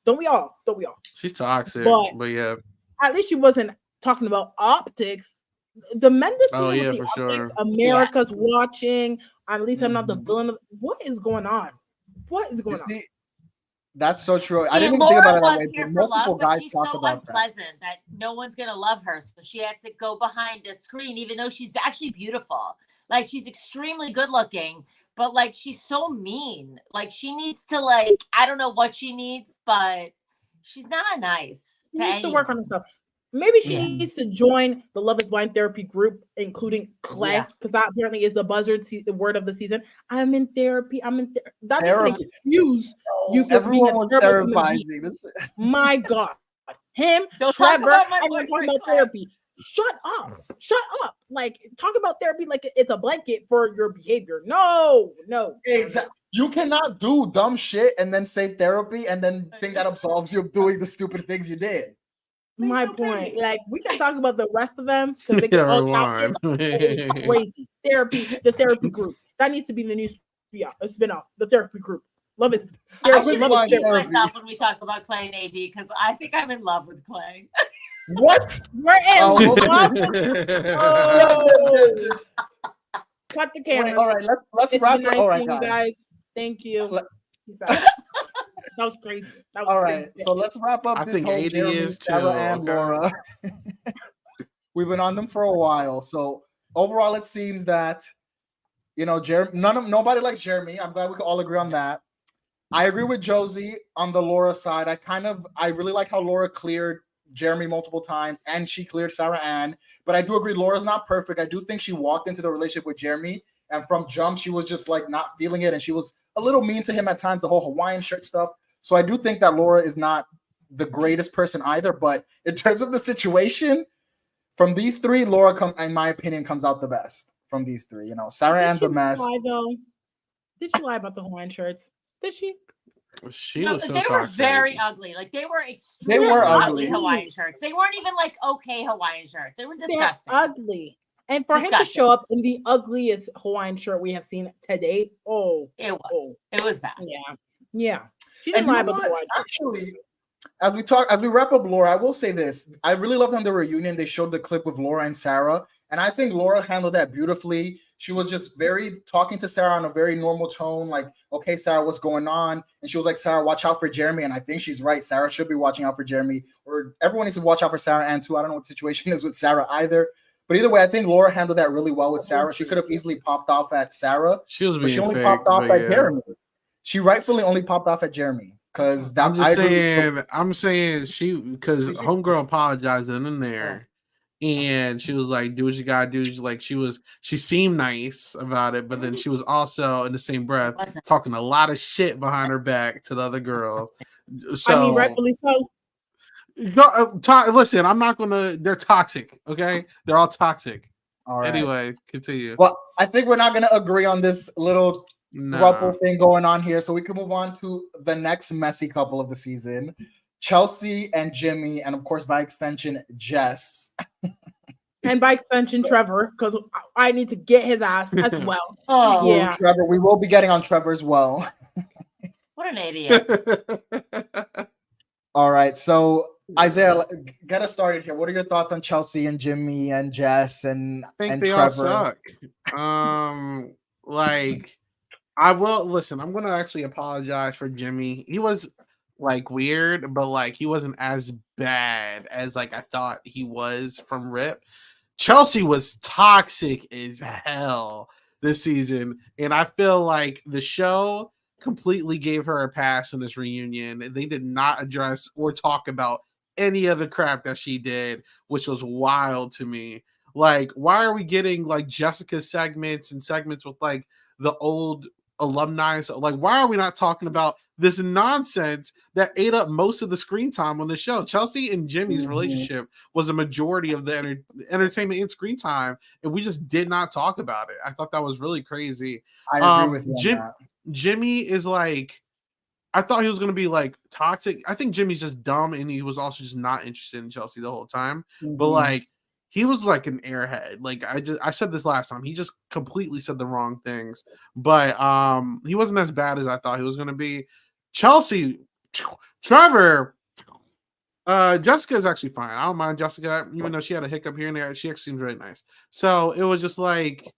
she's toxic, But- but yeah. At least she wasn't talking about optics. The men this Oh, season yeah, with the for optics, sure. America's watching. At least I'm not the Mhm. villain of. What is going on? What is You going on? see, that's so true. I See, didn't even Laura think about it that was way, here but for multiple love, but guys she's talk so about that. unpleasant that no one's gonna love her. So she had to go behind a screen, even though she's actually beautiful. Like she's extremely good looking, but like she's so mean. Like she needs to I don't know what she needs, but she's not nice. She to needs to work anyone. on herself. Maybe she Yeah. needs to join the Love is Blind therapy group, including Clay, Yeah. because that apparently is the the word of the season. I'm in therapy. That Therapy. doesn't excuse you for being Everyone a was terrible human being. therapizing. My God. Him, Don't talk Trevor, about my everyone talking boyfriend, about Clay. therapy. shut up. Like, talk about therapy like it's a blanket for your behavior. No. Exactly. You cannot do dumb shit and then say therapy and then think that absolves you of doing the stupid things you did. My so point. crazy. Like, we can talk about the rest of them because they can all count it. It's crazy. Therapy, the therapy group. That needs to be the new spin-off. The therapy group. Love it. I Therapy, should love it. excuse therapy. myself when we talk about Clay and AD because I think I'm in love with Clay. What? We're in. Oh. Oh. Cut the camera. Wait, all right, let's It's wrap been it. nice All right, seeing you guys. guys. Thank you. Let- Peace out. That was crazy. That was All crazy. right, so let's wrap up I this think whole 80 Jeremy, is too, Sarah, and okay? Laura. We've been on them for a while, so overall, it seems that nobody likes Jeremy. I'm glad we can all agree on that. I agree with Josie on the Laura side. I really like how Laura cleared Jeremy multiple times, and she cleared Sarah Ann. But I do agree, Laura's not perfect. I do think she walked into the relationship with Jeremy, and from jump, she was just like not feeling it, and she was a little mean to him at times. The whole Hawaiian shirt stuff. So I do think that Laura is not the greatest person either. But in terms of the situation, from these three, Laura, in my opinion, comes out the best from these three. Sarah Ann's a mess. Did she lie about the Hawaiian shirts? Did she? She No, was so they were toxic. very ugly. Like they were extremely ugly Hawaiian shirts. They weren't even like okay Hawaiian shirts. They were disgusting. They're ugly. And for him to show up in the ugliest Hawaiian shirt we have seen to date, it was bad. Yeah. She didn't lie about the Hawaiian shirt. Actually, as we wrap up Laura, I will say this. I really loved on the reunion. They showed the clip with Laura and Sarah, and I think Laura handled that beautifully. She was just very talking to Sarah on a very normal tone, like, okay, Sarah, what's going on? And she was like, Sarah, watch out for Jeremy. And I think she's right. Sarah should be watching out for Jeremy, or everyone needs to watch out for Sarah Ann too. I don't know what the situation is with Sarah either. But either way, I think Laura handled that really well with Sarah. She could have easily popped off at Sarah. She was but she only fake, popped off at yeah. Jeremy. She rightfully only popped off at Jeremy. Because I'm saying because homegirl apologized in there, and she was like, "Do what you gotta do." She seemed nice about it, but then she was also in the same breath talking a lot of shit behind her back to the other girl. So I mean, rightfully so. Listen, I'm not gonna. They're toxic. Okay, they're all toxic. All right. Anyway, continue. Well, I think we're not gonna agree on this little throuple thing going on here, so we can move on to the next messy couple of the season, Chelsea and Jimmy, and of course by extension Jess, and by extension Trevor, because I need to get his ass as well. Oh yeah, Trevor. We will be getting on Trevor as well. What an idiot! All right, so Isaiah, get us started here. What are your thoughts on Chelsea and Jimmy and Jess and I think and they Trevor? all suck. I will listen. I'm gonna actually apologize for Jimmy. He was like weird, but like he wasn't as bad as like I thought he was from Rip. Chelsea was toxic as hell this season, and I feel like the show completely gave her a pass in this reunion. They did not address or talk about any of the crap that she did, which was wild to me. Like, why are we getting like Jessica's segments and segments with like the old alumni? So, like, why are we not talking about this nonsense that ate up most of the screen time on the show? Chelsea and Jimmy's relationship was a majority of the entertainment and screen time, and we just did not talk about it. I thought that was really crazy. I agree with you on that. Jimmy is like, I thought he was going to be like toxic. I think Jimmy's just dumb, and he was also just not interested in Chelsea the whole time. But like, he was like an airhead. Like I said this last time. He just completely said the wrong things. But he wasn't as bad as I thought he was going to be. Chelsea, Trevor, Jessica is actually fine. I don't mind Jessica, even though she had a hiccup here and there. She actually seems very nice. So it was just like,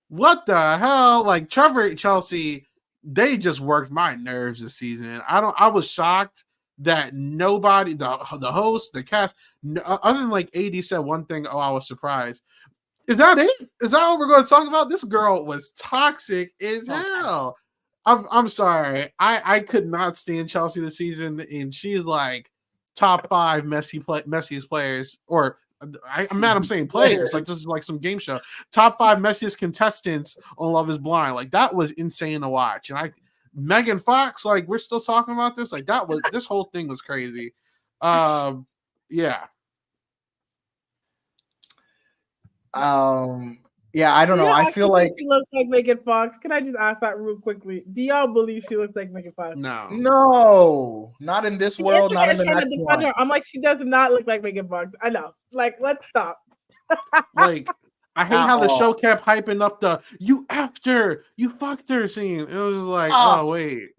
what the hell? Like Trevor, Chelsea, they just worked my nerves this season. I was shocked that nobody, the host, the cast, other than like AD said one thing. Oh, I was surprised. Is that it? Is that what we're going to talk about? This girl was toxic as hell. I'm sorry. I could not stand Chelsea this season, and she's like top 5 messiest players, or I'm mad I'm saying players, like this is like some game show. Top 5 messiest contestants on Love is Blind. Like that was insane to watch. And Megan Fox, like we're still talking about this. Like that was, this whole thing was crazy. Yeah. Yeah, I don't know. I feel like she looks like Megan Fox. Can I just ask that real quickly? Do y'all believe she looks like Megan Fox? no, not in this world, not in the next one. Her. I'm like, she does not look like Megan Fox. I know. Like, let's stop. Like, I hate how the show kept hyping up the "you effed her, you fucked her" scene. It was like, oh wait,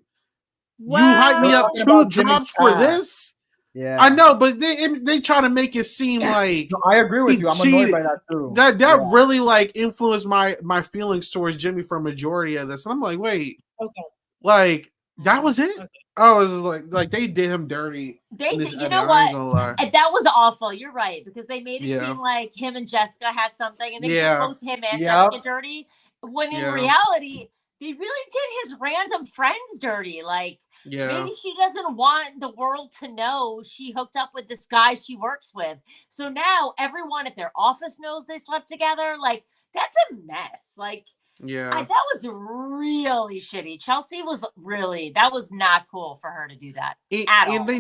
you hyped me up 2 drops for this. Yeah, I know, but they try to make it seem like no, I agree with you. I'm annoyed by that too. That really like influenced my feelings towards Jimmy for a majority of this. And I'm like, wait, okay, like that was it? Okay. I was like they did him dirty. They did, you know what? And that was awful. You're right, because they made it seem like him and Jessica had something, and they did both him and Jessica dirty. When in reality, they really did his random friends dirty. Like, maybe she doesn't want the world to know she hooked up with this guy she works with. So now everyone at their office knows they slept together. Like, that's a mess. Like, that was really shitty. Chelsea was that was not cool for her to do that at all. And they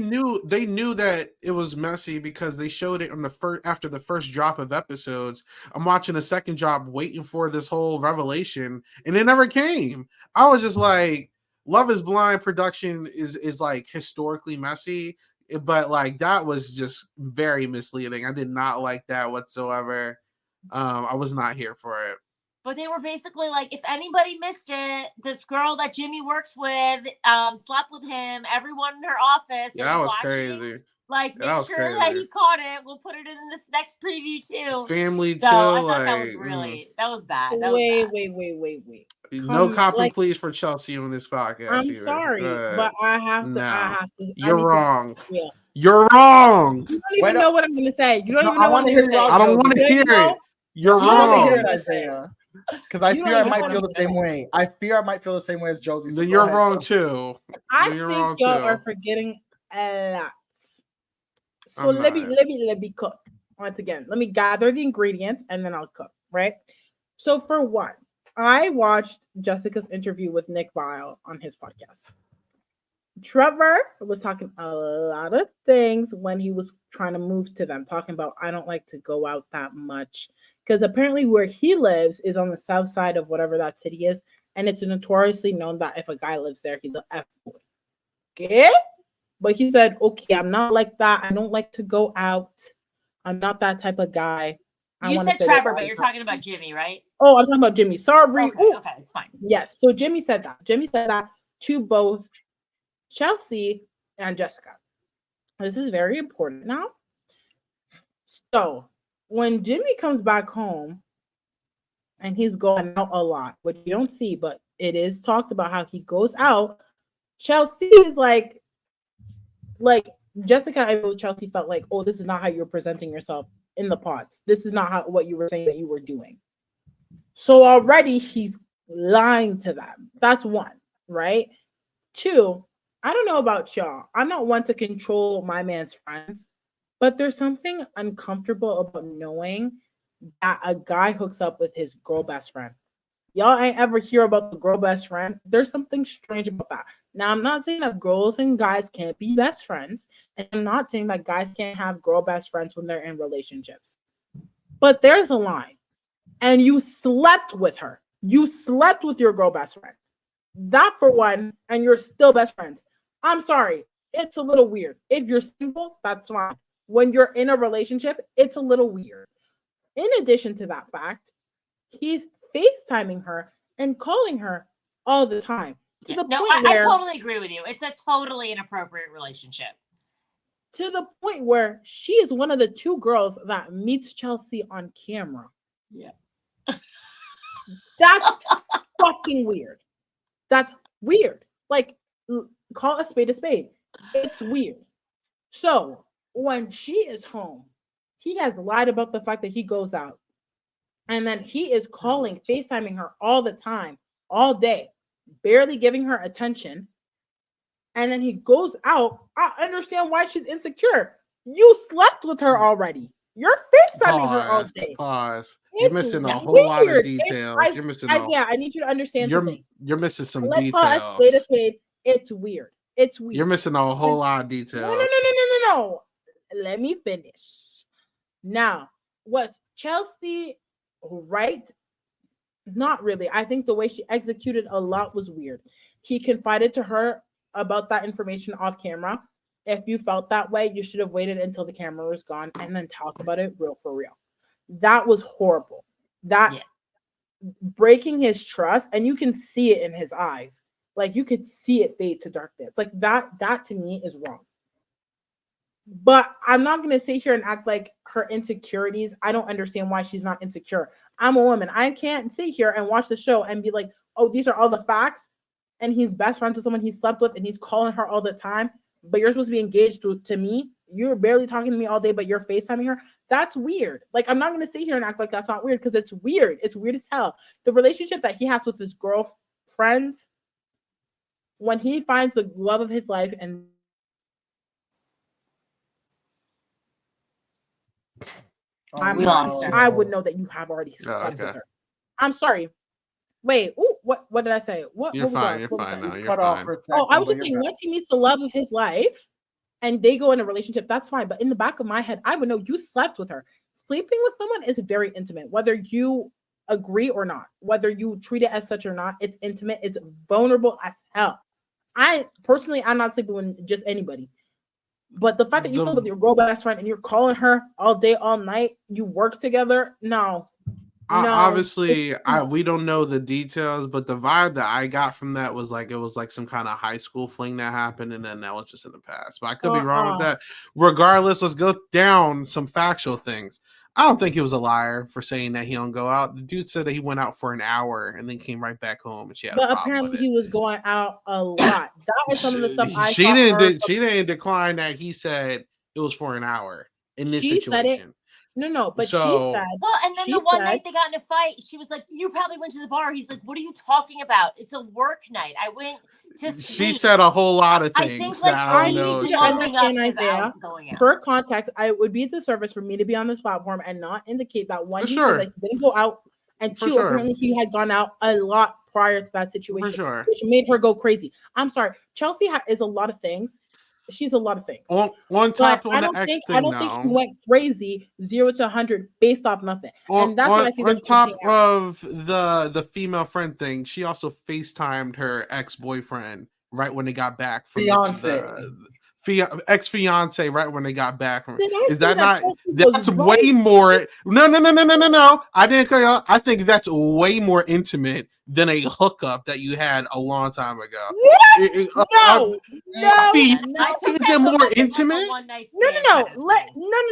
knew that it was messy because they showed it on after the first drop of episodes. I'm watching a second drop, waiting for this whole revelation, and it never came. I was just like, Love is Blind production is like historically messy, but like that was just very misleading. I did not like that whatsoever. I was not here for it. But they were basically like, if anybody missed it, this girl that Jimmy works with slept with him. Everyone in her office. Yeah, that was crazy. Like, make sure that he caught it. We'll put it in this next preview too. Family so too. I thought that was really that was bad. Wait. No copy, please, for Chelsea on this podcast. I'm sorry, but I have to. I have to. You're wrong. You're wrong. You don't even know what I'm going to say. You don't even know I want to hear what I'm you. I don't want to hear it. You're wrong. Isaiah. Because I fear I might feel the same way. I fear I might feel the same way as Josie. Then you're wrong too. I think y'all are forgetting a lot. So let me cook once again. Let me gather the ingredients and then I'll cook. Right. So for one, I watched Jessica's interview with Nick Vile on his podcast. Trevor was talking a lot of things when he was trying to move to them, talking about, I don't like to go out that much. Because apparently where he lives is on the south side of whatever that city is. And it's notoriously known that if a guy lives there, he's an F-boy. Okay? But he said, okay, I'm not like that. I don't like to go out. I'm not that type of guy. You said Trevor, but you're talking about Jimmy, right? Oh, I'm talking about Jimmy. Sorry. Okay, it's fine. Yes. So Jimmy said that. Jimmy said that to both Chelsea and Jessica. This is very important now. So when Jimmy comes back home and he's going out a lot, which you don't see, but it is talked about how he goes out, Chelsea is like Jessica and Chelsea felt like, oh, this is not how you're presenting yourself in the pods. This is not what you were saying that you were doing. So already he's lying to them. That's one, right? Two, I don't know about y'all. I'm not one to control my man's friends, but there's something uncomfortable about knowing that a guy hooks up with his girl best friend. Y'all ain't ever hear about the girl best friend. There's something strange about that. Now, I'm not saying that girls and guys can't be best friends, and I'm not saying that guys can't have girl best friends when they're in relationships. But there's a line, and you slept with her. You slept with your girl best friend. That for one, and you're still best friends. I'm sorry. It's a little weird. If you're single, that's fine. When you're in a relationship, it's a little weird. In addition to that fact, he's FaceTiming her and calling her all the time. I totally agree with you. It's a totally inappropriate relationship. To the point where she is one of the two girls that meets Chelsea on camera. Yeah. That's fucking weird. That's weird. Like, call a spade a spade. It's weird. So when she is home, he has lied about the fact that he goes out. And then he is calling, FaceTiming her all the time, all day, barely giving her attention. And then he goes out. I understand why she's insecure. You slept with her already. You're FaceTiming her all day. Pause. You're missing a whole lot of details. You're missing I need you to understand something. You're missing some Let's details. Call a spade a spade. It's weird. It's weird. You're missing a whole lot of details. No. Let me finish. Now, was Chelsea right? Not really. I think the way she executed a lot was weird. He confided to her about that information off camera. If you felt that way, you should have waited until the camera was gone and then talk about it real for real. That was horrible. That breaking his trust, and you can see it in his eyes. Like you could see it fade to darkness. Like that to me is wrong. But I'm not going to sit here and act like her insecurities. I don't understand why she's not insecure. I'm a woman. I can't sit here and watch the show and be like, oh, these are all the facts. And he's best friends with someone he slept with and he's calling her all the time. But you're supposed to be engaged to me. You're barely talking to me all day, but you're FaceTiming her. That's weird. Like, I'm not going to sit here and act like that's not weird because it's weird. It's weird as hell. The relationship that he has with his girlfriends, when he finds the love of his life and we lost her. I would know that you have already slept with her. I'm sorry. Wait, what did I say? You're fine. You're fine now. You're cut fine. off for a second. Oh, I was just saying, once he meets the love of his life and they go in a relationship, that's fine. But in the back of my head, I would know you slept with her. Sleeping with someone is very intimate, whether you agree or not, whether you treat it as such or not. It's intimate. It's vulnerable as hell. I'm not sleeping with just anybody. But the fact that you sleep with your girl best friend and you're calling her all day, all night, you work together, no. Obviously, we don't know the details, but the vibe that I got from that was like it was like some kind of high school fling that happened, and then that was just in the past. But I could be wrong with that. Regardless, let's go down some factual things. I don't think he was a liar for saying that he don't go out. The dude said that he went out for an hour and then came right back home, and she had a problem apparently with it. He was going out a lot. That is some of the stuff I she didn't decline that he said it was for an hour in this situation. No, but so, she said. Well, and then the one night they got in a fight, she was like, "You probably went to the bar." He's like, "What are you talking about? It's a work night. I went to sleep." She said a whole lot of things. I think like I don't know. Understand, Isaiah. For context, I would be a disservice for me to be on this platform and not indicate that one, he said that he didn't go out, and two, apparently he had gone out a lot prior to that situation, which made her go crazy. I'm sorry, Chelsea is a lot of things. She's a lot of things. On top of the X thing, I don't think she went crazy 0 to 100 based off nothing. And that's what I think. On top of the female friend thing, she also FaceTimed her ex-boyfriend right when they got back from ex-fiance right when they got back from is that not that's way more no I didn't call you. I think that's way more intimate than a hookup that you had a long time ago. No. Is it more intimate?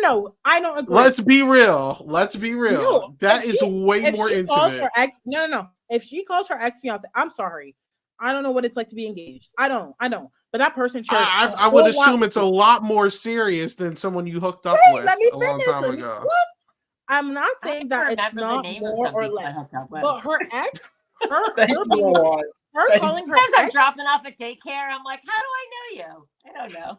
No. I don't agree. Let's be real. No, that is way more intimate. If she calls her ex-fiance, I'm sorry. I don't know what it's like to be engaged. I don't. But that person I would assume it's a lot more serious than someone you hooked up with a long time ago. I'm not saying that it's not more or less. But her ex, her calling her ex. I'm dropping off at daycare. I'm like, how do I know you? I don't know.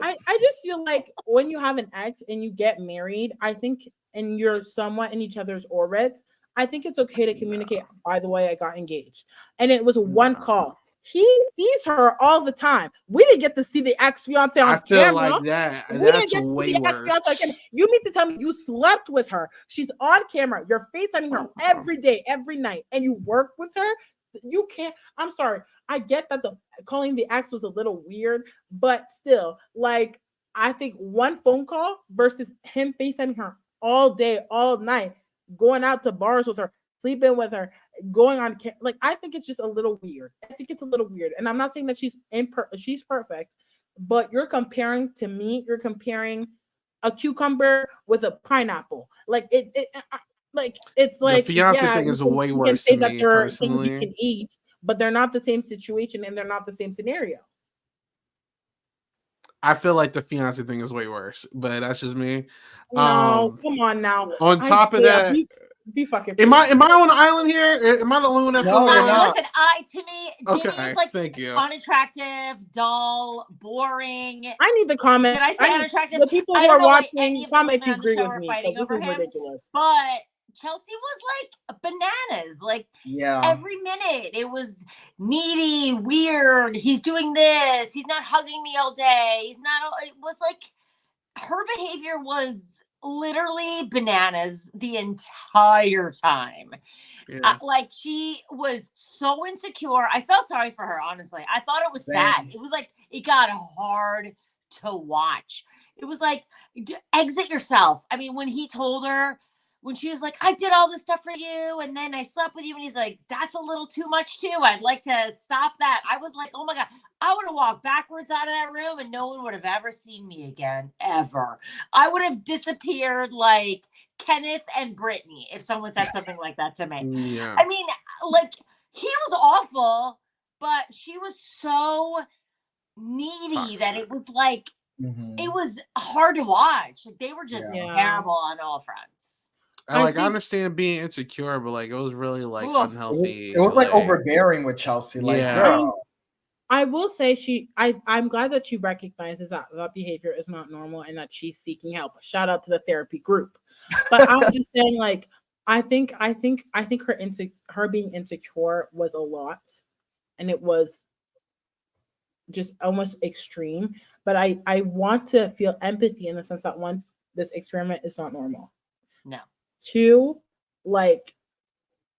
I just feel like when you have an ex and you get married, I think, and you're somewhat in each other's orbits, I think it's okay to communicate. By the way, I got engaged, and it was one call. He sees her all the time. We didn't get to see the ex-fiance on camera. I feel like that. That's way worse. You mean to tell me you slept with her? She's on camera. You're FaceTiming her every day, every night, and you work with her? You can't. I'm sorry. I get that calling the ex was a little weird, but still, like, I think one phone call versus him FaceTiming her all day, all night, going out to bars with her, sleeping with her, going on like, I think it's just a little weird. I think it's a little weird. And I'm not saying that she's perfect, but you're comparing a cucumber with a pineapple. Like it's like the fiance thing is way worse than me personally. Things you can eat, but they're not the same situation and they're not the same scenario. I feel like the fiance thing is way worse, but that's just me. No, come on now. On top of that, be fucking. Am I on an island here? Am I the only one that feels like listen, to me, Jamie is like thank you. Unattractive, dull, boring. I need the comment. Did I say unattractive? The people who are watching, comment if you agree with me. This is ridiculous. But Chelsea was like bananas. Like every minute it was needy, weird. He's doing this. He's not hugging me all day. It was like her behavior was literally bananas the entire time. Yeah. Like, she was so insecure. I felt sorry for her, honestly. I thought it was sad. It was like, it got hard to watch. It was like, exit yourself. I mean, when he told her, when she was like, I did all this stuff for you, and then I slept with you, and he's like, that's a little too much too. I'd like to stop that. I was like, oh my God, I would have walked backwards out of that room and no one would have ever seen me again, ever. I would have disappeared like Kenneth and Brittany if someone said something like that to me. Yeah. I mean, like, he was awful, but she was so needy that it was like, it was hard to watch. Like, they were just terrible on all fronts. I understand being insecure, but like it was really like unhealthy. It was like overbearing with Chelsea. Like, girl. I will say I'm glad that she recognizes that behavior is not normal and that she's seeking help. Shout out to the therapy group. But I'm just saying, like, I think her being insecure was a lot, and it was just almost extreme. But I want to feel empathy in the sense that, one, this experiment is not normal. No. Two, like,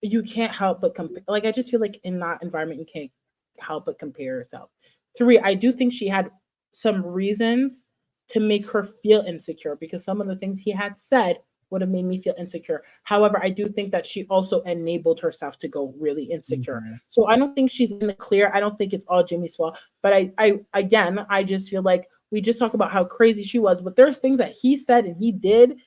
you can't help but compare. Like, I just feel like in that environment, you can't help but compare yourself. Three, I do think she had some reasons to make her feel insecure, because some of the things he had said would have made me feel insecure. However, I do think that she also enabled herself to go really insecure. So I don't think she's in the clear. I don't think it's all Jimmy's fault. But I just feel like we just talk about how crazy she was, but there's things that he said and he did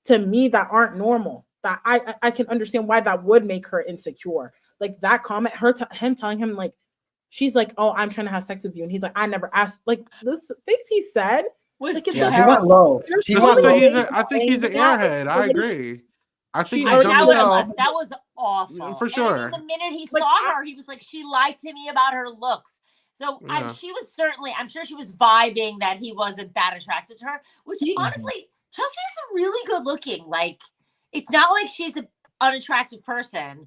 to me that aren't normal, that I can understand why that would make her insecure. Like, that comment, him telling him, like, she's like, oh, I'm trying to have sex with you, and he's like, I never asked. Like, the things he said was like, he went low. I think he's an airhead. I agree. I think that was awful. For sure. And the minute he saw her, he was like, she lied to me about her looks. So she was certainly, I'm sure she was vibing that he wasn't that attracted to her, which honestly, Chelsea's really good looking. Like, it's not like she's an unattractive person,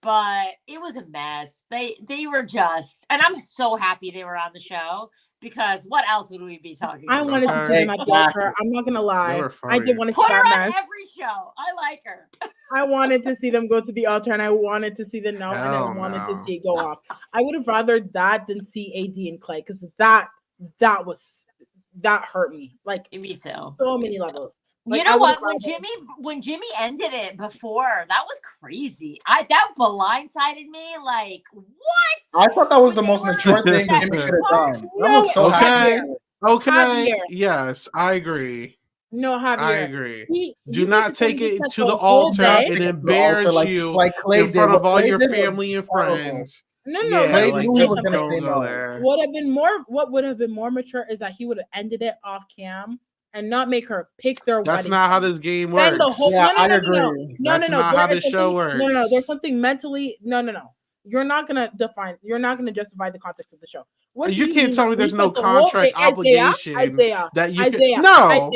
but it was a mess. They were just, and I'm so happy they were on the show, because what else would we be talking about? I wanted to see them at her. I'm not gonna lie. I did want to see her on every show. I like her. I wanted to see them go to the altar, and I wanted to see the and I wanted to see it go off. I would have rather that than see AD and Clay, because that hurt me. Like, me too. So many levels. Like, you know what? When Jimmy ended it before, that was crazy. That blindsided me. Like, what? I thought that was the most mature thing Jimmy could have done. I was so happy. Okay. Javier. Yes, I agree. No, Javier. I agree. Do not take it to the altar and embarrass you in front of all your family and friends. No. What would have been more mature is that he would have ended it off cam and not make her pick their That's wedding. not how this game works. I agree. That's not how this show works. No. There's something mentally. No. You're not gonna justify the context of the show. You can't tell me there's no contract obligation that you can. No.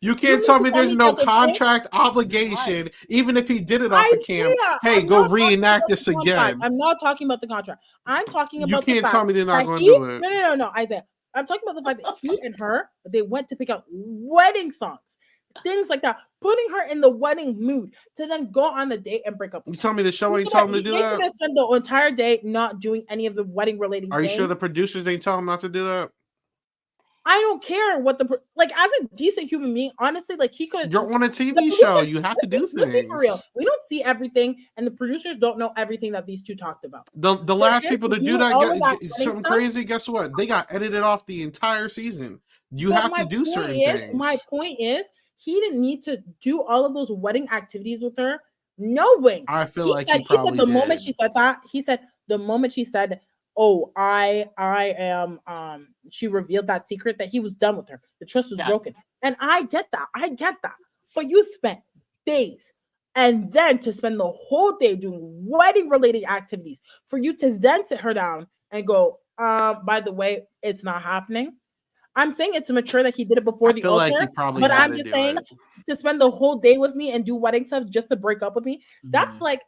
You can't tell me there's no contract obligation, even if he did it off the cam. Hey, go reenact this again. I'm not talking about the contract. I'm talking about. You can't tell me they're not going to do it. No, Isaiah. I'm talking about the fact that he and her, they went to pick out wedding songs, things like that, putting her in the wedding mood to then go on the date and break up. You tell me the show ain't telling them to do that? They spend the entire day not doing any of the wedding related. Are you sure the producers ain't telling them not to do that? I don't care what as a decent human being, honestly, like, he could. You're on a TV show. You have to do things. Let's be for real. We don't see everything, and the producers don't know everything that these two talked about. The last people to do that, something crazy. Guess what? They got edited off the entire season. You have to do certain things. My point is, he didn't need to do all of those wedding activities with her, knowing. I feel like he probably said the moment she said that, the moment she said, oh, I am, she revealed that secret, that he was done with her. The trust was broken. And I get that. But you spent days, and then to spend the whole day doing wedding related activities for you to then sit her down and go, by the way, it's not happening. I'm saying it's mature that he did it before the altar, but I'm just saying to spend the whole day with me and do wedding stuff just to break up with me. That's like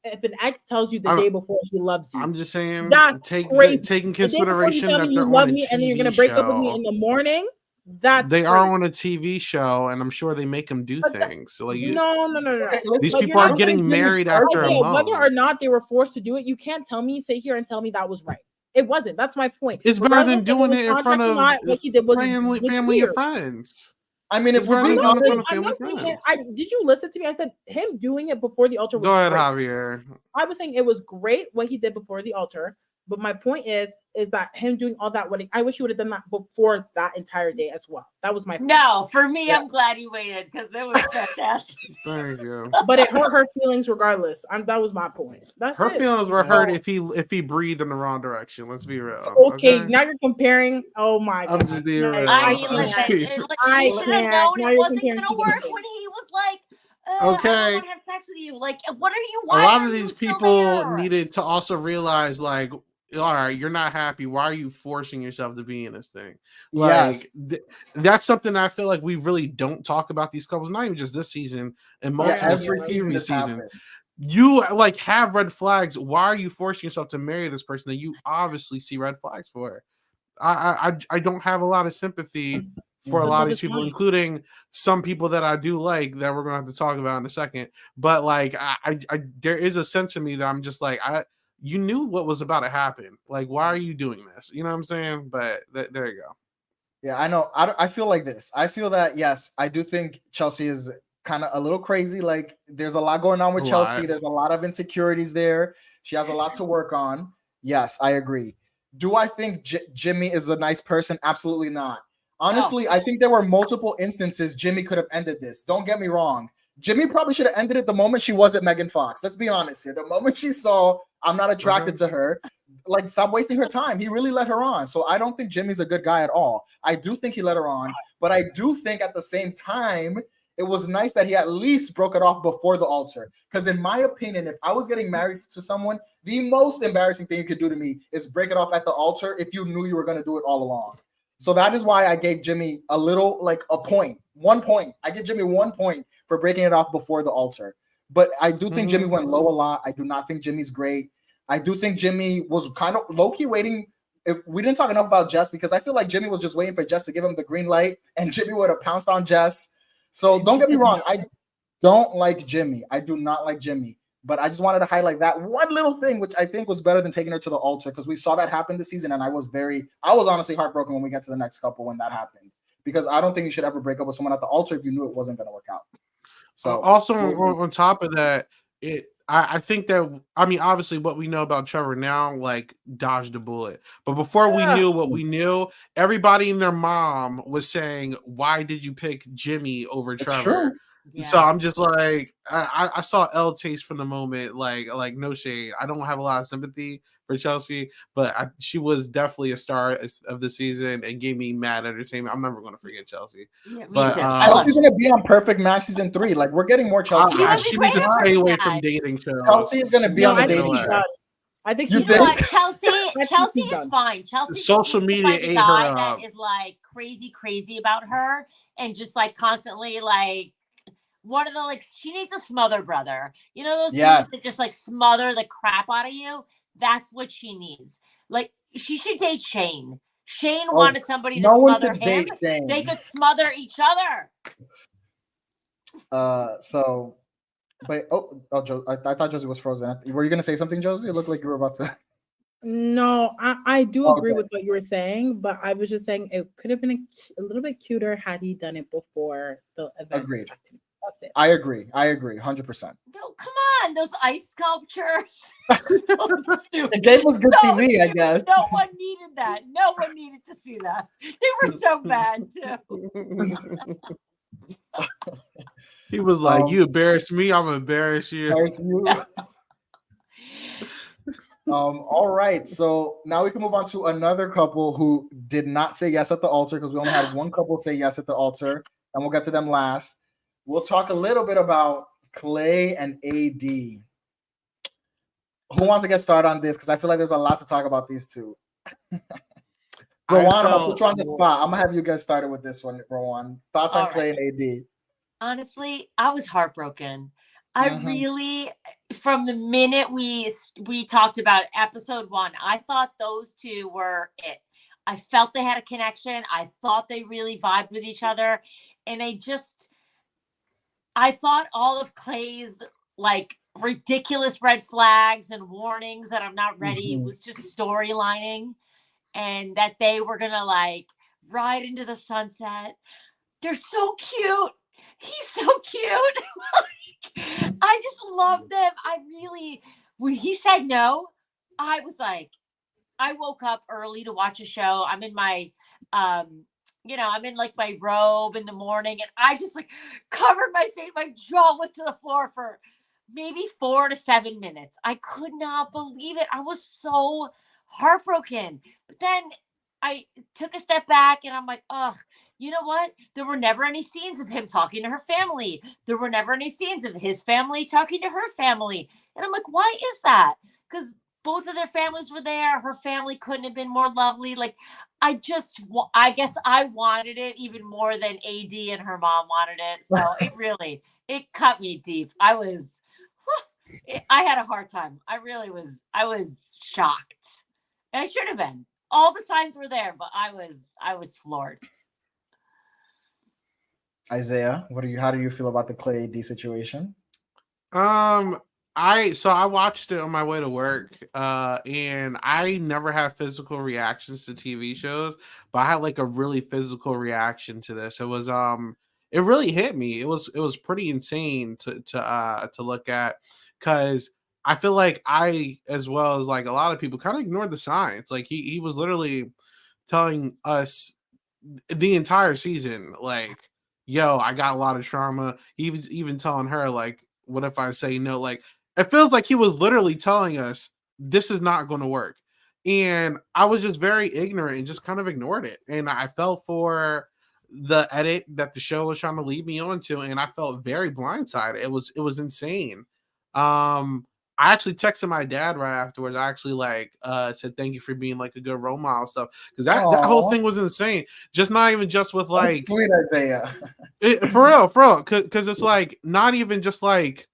if an ex tells you the day before he loves you. I'm just saying, taking consideration that they're on a TV and then you're gonna break up with me in the morning. they are on a TV show, and I'm sure they make them do things. So like, no. Okay, these listen, people are getting married after a month. Whether or not they were forced to do it, you can't sit here and tell me that was right. It wasn't. That's my point. It's better than doing it in front of what he did was family and friends. I mean, if we're being honest, did you listen to me? I said him doing it before the altar was Go ahead, great. Javier. I was saying it was great what he did before the altar, but my point is that him doing all that, I wish he would have done that before that entire day as well. That was my point. No, for me, I'm glad you waited because it was fantastic. Thank you. But it hurt her feelings regardless. That was my point. Her feelings were hurt if he breathed in the wrong direction. Let's be real. Okay, now you're comparing. Oh my God. I'm just being real. I mean, listen, he should have known it wasn't going to work when he was like, okay, I don't want to have sex with you. Like, what are you? A lot of these people needed to also realize, like, all right, you're not happy. Why are you forcing yourself to be in this thing? Like, that's something I feel like we really don't talk about these couples, not even just this season and multiple season. You like have red flags. Why are you forcing yourself to marry this person that you obviously see red flags for? I don't have a lot of sympathy for a lot of these people, including some people that I do like that we're gonna have to talk about in a second. But like, I there is a sense of me that I'm just like, you knew what was about to happen. Like, why are you doing this? You know what I'm saying? But there you go. Yeah, I know. I feel like this. I feel that, yes, I do think Chelsea is kind of a little crazy. Like, there's a lot going on with Chelsea. There's a lot of insecurities there. She has a lot to work on. Yes, I agree. Do I think Jimmy is a nice person? Absolutely not. Honestly, I think there were multiple instances Jimmy could have ended this. Don't get me wrong. Jimmy probably should have ended it the moment she was at Megan Fox. Let's be honest here. The moment she saw, I'm not attracted to her, like, stop wasting her time. He really led her on. So I don't think Jimmy's a good guy at all. I do think he led her on, but I do think at the same time, it was nice that he at least broke it off before the altar. Because in my opinion, if I was getting married to someone, the most embarrassing thing you could do to me is break it off at the altar if you knew you were going to do it all along. So that is why I gave Jimmy a little, like, a point. 1 point. I give Jimmy 1 point for breaking it off before the altar. But I do think Jimmy went low a lot. I do not think Jimmy's great. I do think Jimmy was kind of low-key waiting. If we didn't talk enough about Jess, because I feel like Jimmy was just waiting for Jess to give him the green light, and Jimmy would have pounced on Jess. So don't get me wrong. I don't like Jimmy. I do not like Jimmy. But I just wanted to highlight that one little thing, which I think was better than taking her to the altar, because we saw that happen this season, and I was honestly heartbroken when we get to the next couple when that happened, because I don't think you should ever break up with someone at the altar if you knew it wasn't going to work out. So also on top of that, I think that, I mean, obviously what we know about Trevor now, like, dodged a bullet. But before we knew what we knew, everybody and their mom was saying, why did you pick Jimmy over Trevor? True. Yeah. So I'm just like, I saw L taste from the moment, like no shade. I don't have a lot of sympathy for Chelsea, but she was definitely a star of the season and gave me mad entertainment. I'm never going to forget Chelsea. Yeah, but Chelsea's going to be on Perfect Match season 3. Like, we're getting more Chelsea. She needs to stay away from dating shows. Chelsea is going to be on the dating show. I think Chelsea is fine. Chelsea, social media ate her up. That is like crazy about her and just like constantly like. One of the, like, she needs a smother brother. You know those dudes that just like smother the crap out of you? That's what she needs. Like, she should date Shane. Shane wanted somebody to smother him. They could smother each other. So, but I thought Josie was frozen. Were you gonna say something, Josie? It looked like you were about to. No, I do agree with what you were saying, but I was just saying it could have been a little bit cuter had he done it before the event. Agreed. I agree. 100%. No, come on, those ice sculptures. So stupid. The game was good TV, I guess. No one needed that. No one needed to see that. They were so bad too. He was like, "You embarrassed me. I'm gonna embarrass you." All right. So now we can move on to another couple who did not say yes at the altar, because we only had one couple say yes at the altar, and we'll get to them last. We'll talk a little bit about Clay and AD. Who wants to get started on this? Because I feel like there's a lot to talk about these two. Rawan, I'll put you on the spot. I'm going to have you guys started with this one, Rawan. Thoughts on Clay and AD? Honestly, I was heartbroken. I really, from the minute we talked about episode 1, I thought those two were it. I felt they had a connection. I thought they really vibed with each other. And I thought all of Clay's like ridiculous red flags and warnings that I'm not ready was just storylining, and that they were going to like ride into the sunset. They're so cute. He's so cute. I just love them. When he said no, I was like, I woke up early to watch a show. I'm in my, I'm in like my robe in the morning, and I just like covered my face. My jaw was to the floor for maybe 4 to 7 minutes. I could not believe it. I was so heartbroken. But then I took a step back and I'm like, ugh, you know what? There were never any scenes of him talking to her family. There were never any scenes of his family talking to her family. And I'm like, why is that? Because both of their families were there. Her family couldn't have been more lovely. Like, I guess I wanted it even more than AD and her mom wanted it. So it cut me deep. I had a hard time. I was shocked. And I should have been. All the signs were there, but I was floored. Isaiah, how do you feel about the Clay AD situation? I watched it on my way to work, and I never have physical reactions to TV shows, but I had like a really physical reaction to this. It was it really hit me. It was pretty insane to look at, because I feel like I, as well as like a lot of people, kind of ignored the signs. Like he was literally telling us the entire season, like, yo, I got a lot of trauma. He was even telling her, like, what if I say no? Like, it feels like he was literally telling us this is not going to work. And I was just very ignorant and just kind of ignored it. And I fell for the edit that the show was trying to lead me onto, and I felt very blindsided. It was insane. I actually texted my dad right afterwards. I actually said thank you for being like a good role model and stuff, because that whole thing was insane. Just not even just with like, that's sweet, Isaiah. For real, because it's like not even just like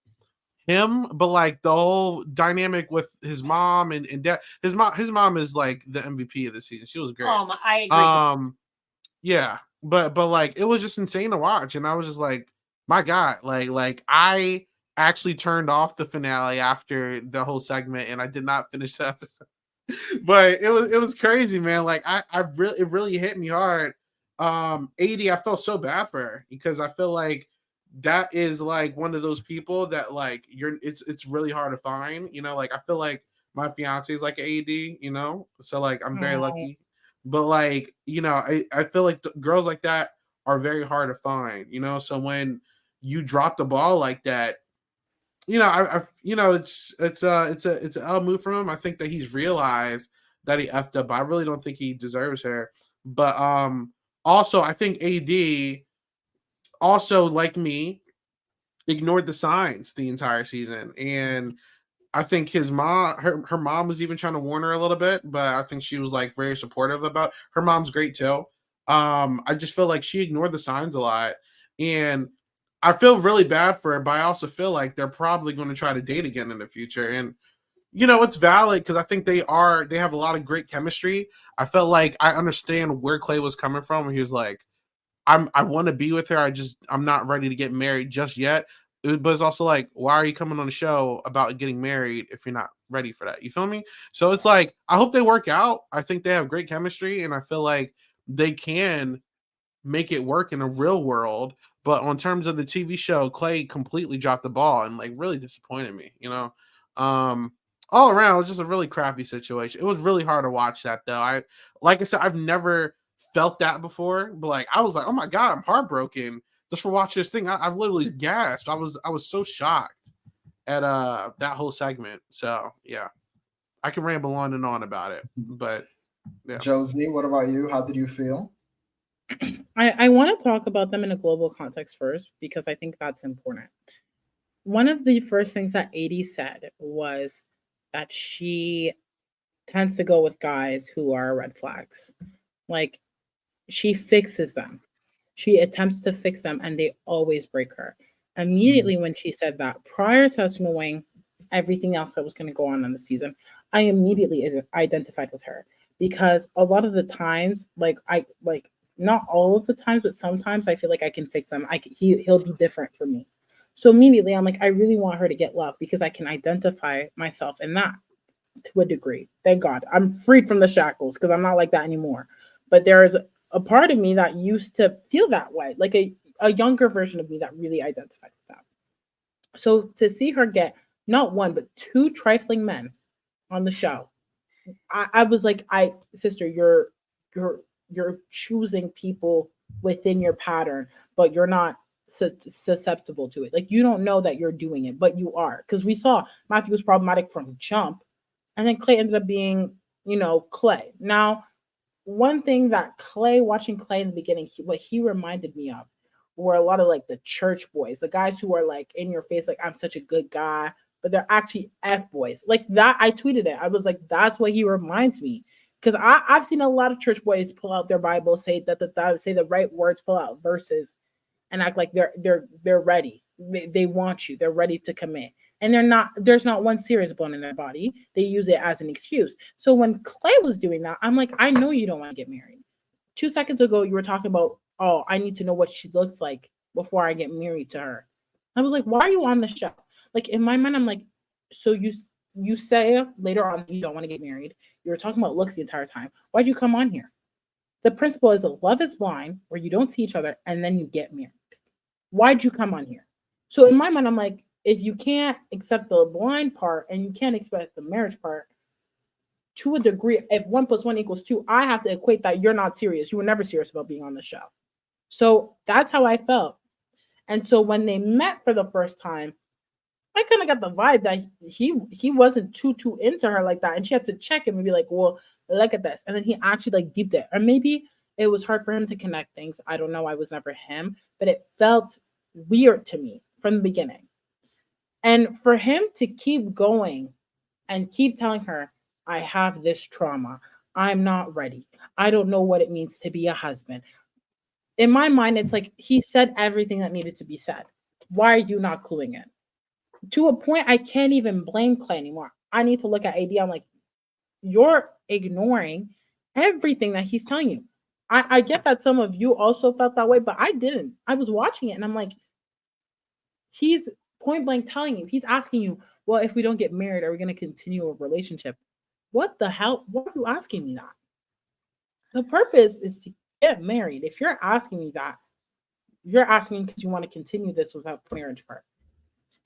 him, but like the whole dynamic with his mom and dad. His mom is like the MVP of the season. She was great. I agree. Yeah, but like it was just insane to watch, and I was just like, my God, like I actually turned off the finale after the whole segment, and I did not finish the episode. But it was crazy, man. Like it really hit me hard. AD, I felt so bad for her, because I feel like that is like one of those people that like it's really hard to find, like I feel like my fiance is like an AD, so like I'm very lucky, but like, I feel like girls like that are very hard to find, so when you drop the ball like that, it's an L move from him. I think that he's realized that he effed up, but I really don't think he deserves her. But also I think AD also, like me, ignored the signs the entire season. And I think his mom, her mom was even trying to warn her a little bit, but I think she was like very supportive about her mom's great too. I just feel like she ignored the signs a lot. And I feel really bad for her, but I also feel like they're probably going to try to date again in the future. And it's valid, because I think they have a lot of great chemistry. I felt like I understand where Clay was coming from, when he was like, I want to be with her. I'm not ready to get married just yet. But it's also like, why are you coming on a show about getting married if you're not ready for that? You feel me? So it's like, I hope they work out. I think they have great chemistry, and I feel like they can make it work in a real world. But on terms of the TV show, Clay completely dropped the ball and like really disappointed me, all around, it was just a really crappy situation. It was really hard to watch that though. Like I said, I've never felt that before, but like I was like, oh my God, I'm heartbroken just for watching this thing. I've literally gasped. I was so shocked at that whole segment. So yeah, I can ramble on and on about it, but yeah. Josie, what about you? How did you feel? I want to talk about them in a global context first, because I think that's important. One of the first things that AD said was that she tends to go with guys who are red flags. Like, she fixes them. She attempts to fix them, and they always break her. Immediately when she said that, prior to us knowing everything else that was going to go on in the season, I immediately identified with her, because a lot of the times, not all of the times, but sometimes I feel like I can fix them. He'll be different for me. So immediately I'm like, I really want her to get love because I can identify myself in that to a degree. Thank God. I'm freed from the shackles because I'm not like that anymore. But there is a part of me that used to feel that way, like a younger version of me that really identified with that. So to see her get not one, but two trifling men on the show, I was like, sister, you're choosing people within your pattern, but you're not susceptible to it. Like you don't know that you're doing it, but you are. Because we saw Matthew was problematic from jump, and then Clay ended up being, Clay. Now, one thing that watching Clay in the beginning, what he reminded me of were a lot of like the church boys, the guys who are like in your face, like I'm such a good guy, but they're actually F boys. Like that, I tweeted it. I was like, that's what he reminds me. Because I've seen a lot of church boys pull out their Bible, say say the right words, pull out verses, and act like they're ready. They want you. They're ready to commit. And they're not, there's not one serious bone in their body. They use it as an excuse. So when Clay was doing that, I'm like, I know you don't want to get married. 2 seconds ago, you were talking about, oh, I need to know what she looks like before I get married to her. I was like, why are you on the show? Like in my mind, I'm like, so you say later on you don't want to get married. You were talking about looks the entire time. Why'd you come on here? The principle is love is blind, where you don't see each other and then you get married. Why'd you come on here? So in my mind, I'm like, if you can't accept the blind part and you can't expect the marriage part, to a degree, if 1 + 1 = 2, I have to equate that you're not serious. You were never serious about being on the show. So that's how I felt. And so when they met for the first time, I kind of got the vibe that he wasn't too into her like that. And she had to check him and be like, well, look at this. And then he actually like deeped it. Or maybe it was hard for him to connect things. I don't know. I was never him. But it felt weird to me from the beginning. And for him to keep going and keep telling her, I have this trauma. I'm not ready. I don't know what it means to be a husband. In my mind, it's like he said everything that needed to be said. Why are you not cluing in? To a point, I can't even blame Clay anymore. I need to look at AD. I'm like, you're ignoring everything that he's telling you. I get that some of you also felt that way, but I didn't. I was watching it and I'm like, he's point blank telling you, he's asking you, well, if we don't get married, are we going to continue a relationship? What the hell? Why are you asking me that? The purpose is to get married. If you're asking me that, you're asking because you want to continue this without marriage part.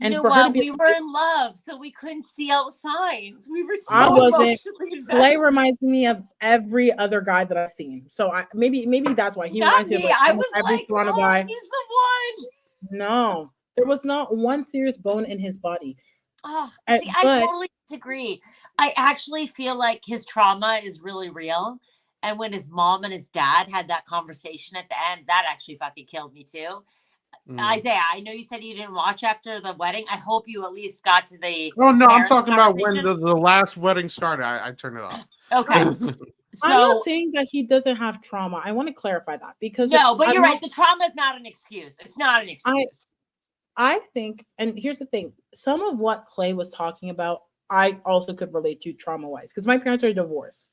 And you know what? We were in love, so we couldn't see out signs. We were so emotionally invested. Clay reminds me of every other guy that I've seen. So maybe that's why he reminds me of like, I was like, oh, guy. He's the one. No, there was not one serious bone in his body. Oh, see, I totally disagree. I actually feel like his trauma is really real. And when his mom and his dad had that conversation at the end, that actually fucking killed me too. Isaiah, I know you said you didn't watch after the wedding. I hope you at least got to the. Oh no, I'm talking about when the last wedding started. I turned it off. Okay. So, I'm not saying that he doesn't have trauma. I want to clarify that because but you're right. The trauma is not an excuse. It's not an excuse. I think, and here's the thing: some of what Clay was talking about, I also could relate to trauma-wise because my parents are divorced.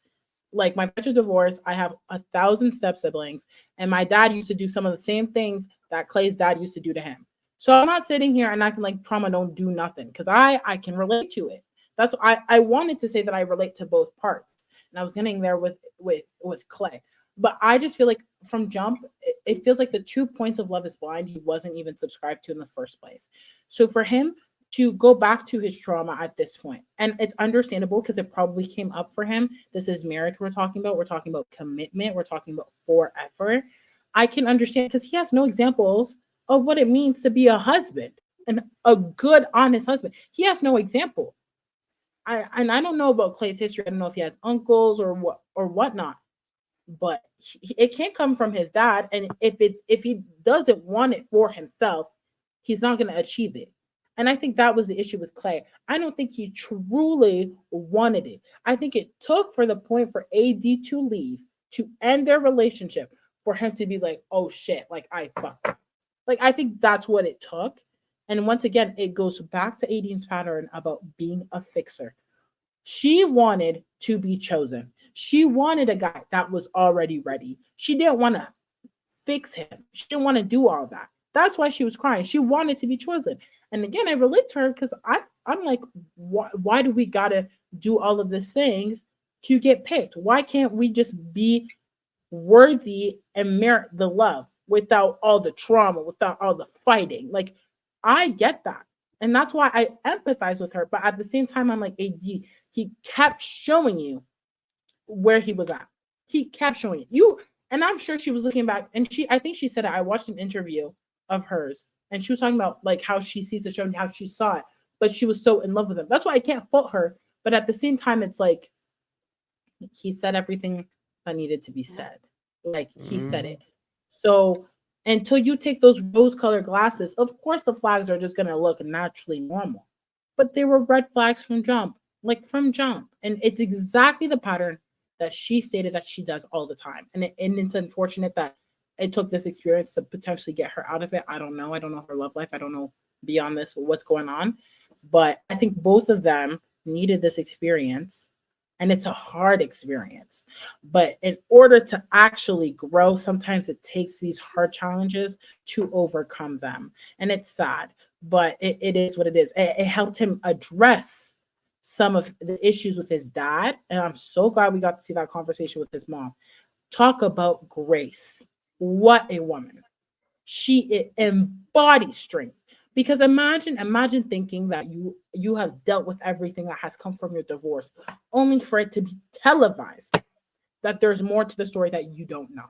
Like my parents are divorced. I have 1,000 step siblings, and my dad used to do some of the same things that Clay's dad used to do to him. So I'm not sitting here and acting like trauma don't do nothing because I can relate to it. That's I wanted to say that I relate to both parts, and I was getting there with Clay. But I just feel like from jump, it feels like the 2 points of Love is Blind he wasn't even subscribed to in the first place. So for him to go back to his trauma at this point, and it's understandable because it probably came up for him. This is marriage we're talking about. We're talking about commitment. We're talking about forever. I can understand because he has no examples of what it means to be a husband and a good, honest husband. He has no example. I don't know about Clay's history. I don't know if he has uncles or whatnot, but it can't come from his dad. And if he doesn't want it for himself, he's not going to achieve it. And I think that was the issue with Clay. I don't think he truly wanted it. I think it took for the point for AD to leave, to end their relationship, for him to be like, oh shit, like I fucked. Like I think that's what it took. And once again, it goes back to Aiden's pattern about being a fixer. She wanted to be chosen. She wanted a guy that was already ready. She didn't want to fix him. She didn't want to do all that. That's why she was crying. She wanted to be chosen. And again, I relate to her because I'm like, why do we gotta do all of these things to get picked? Why can't we just be worthy and merit the love without all the trauma, without all the fighting? Like, I get that. And that's why I empathize with her. But at the same time, I'm like, AD, he kept showing you where he was at. He kept showing you. And I'm sure she was looking back, and I think she said it. I watched an interview of hers, and she was talking about like how she sees the show and how she saw it, but she was so in love with him. That's why I can't fault her. But at the same time, it's like he said everything that needed to be said. Like he said it. So until you take those rose-colored glasses, of course the flags are just gonna look naturally normal. But they were red flags from jump. And it's exactly the pattern that she stated that she does all the time. And it's unfortunate that it took this experience to potentially get her out of it. I don't know. I don't know her love life. I don't know beyond this what's going on. But I think both of them needed this experience. And it's a hard experience. But in order to actually grow, sometimes it takes these hard challenges to overcome them. And it's sad, but it is what it is. It helped him address some of the issues with his dad. And I'm so glad we got to see that conversation with his mom. Talk about grace. What a woman. She embodies strength. Because imagine thinking that you have dealt with everything that has come from your divorce, only for it to be televised that there's more to the story that you don't know.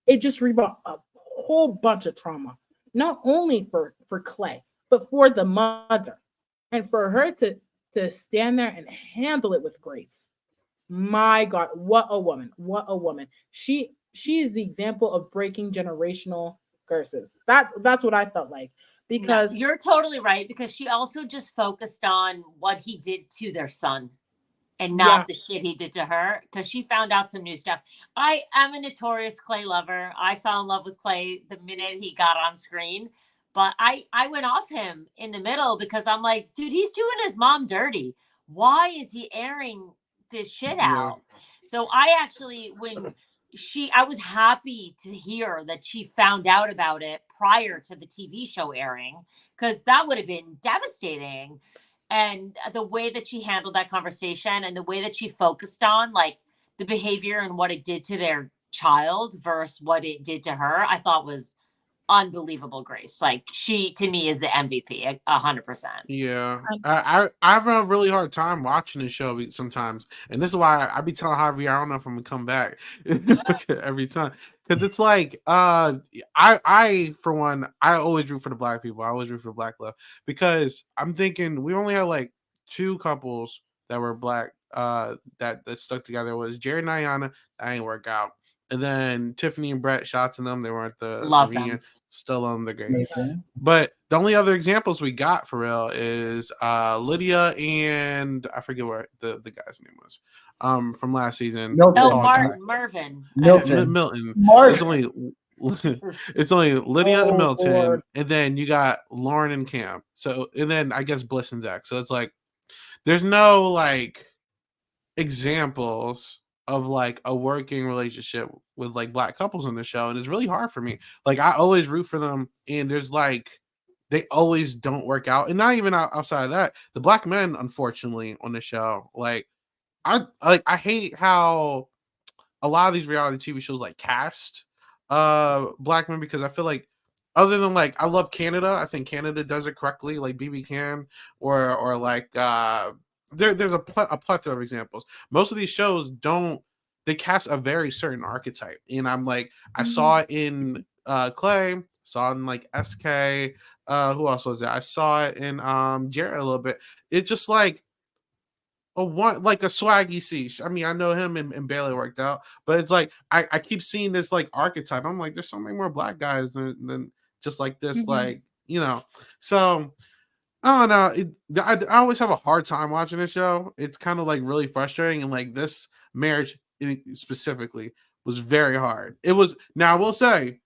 It just rebrought a whole bunch of trauma, not only for Clay, but for the mother. And for her to stand there and handle it with grace. My God, what a woman. What a woman. She is the example of breaking generational curses. That's what I felt like. Because no, you're totally right, because she also just focused on what he did to their son and not the shit he did to her, because she found out some new stuff. I am a notorious Clay lover. I fell in love with Clay the minute he got on screen. But I went off him in the middle because I'm like, dude, he's doing his mom dirty. Why is he airing this shit out? So I actually, I was happy to hear that she found out about it prior to the TV show airing, because that would have been devastating. And the way that she handled that conversation and the way that she focused on like the behavior and what it did to their child versus what it did to her, I thought was unbelievable grace. Like, she to me is the MVP 100%. Yeah, I have a really hard time watching the show sometimes, and this is why I be telling Javier I don't know if I'm gonna come back every time, because it's like I for one, I always root for the black people. I always root for black love, because I'm thinking we only had like 2 couples that were black that stuck together. Was Jerry and Ayana. That ain't work out. And then Tiffany and Brett, shot to them. They weren't the reunion. Still on the great. But the only other examples we got for real is Lydia and I forget what the guy's name was from last season. Marvin. Milton. It's only Lydia and Milton, Lord. And then you got Lauren and Cam. So, and then I guess Bliss and Zach. So it's like there's no like examples of like a working relationship with like black couples on the show, and it's really hard for me. Like, I always root for them, and there's like they always don't work out. And not even outside of that, the black men, unfortunately, on the show, like I hate how a lot of these reality TV shows like cast black men, because I feel like, other than like, I love Canada, I think Canada does it correctly, like BB Can or like there's a plethora of examples. Most of these shows they cast a very certain archetype, and I'm like, I saw it in Clay, saw it in like SK, who else was it? I saw it in Jared a little bit. It's just like a swaggy C. I mean, I know him and Bailey worked out, but it's like I keep seeing this like archetype. I'm like, there's so many more black guys than just like this, like, you know. So I don't know. I always have a hard time watching this show. It's kind of like really frustrating, and like this marriage specifically was very hard. It was. Now I will say,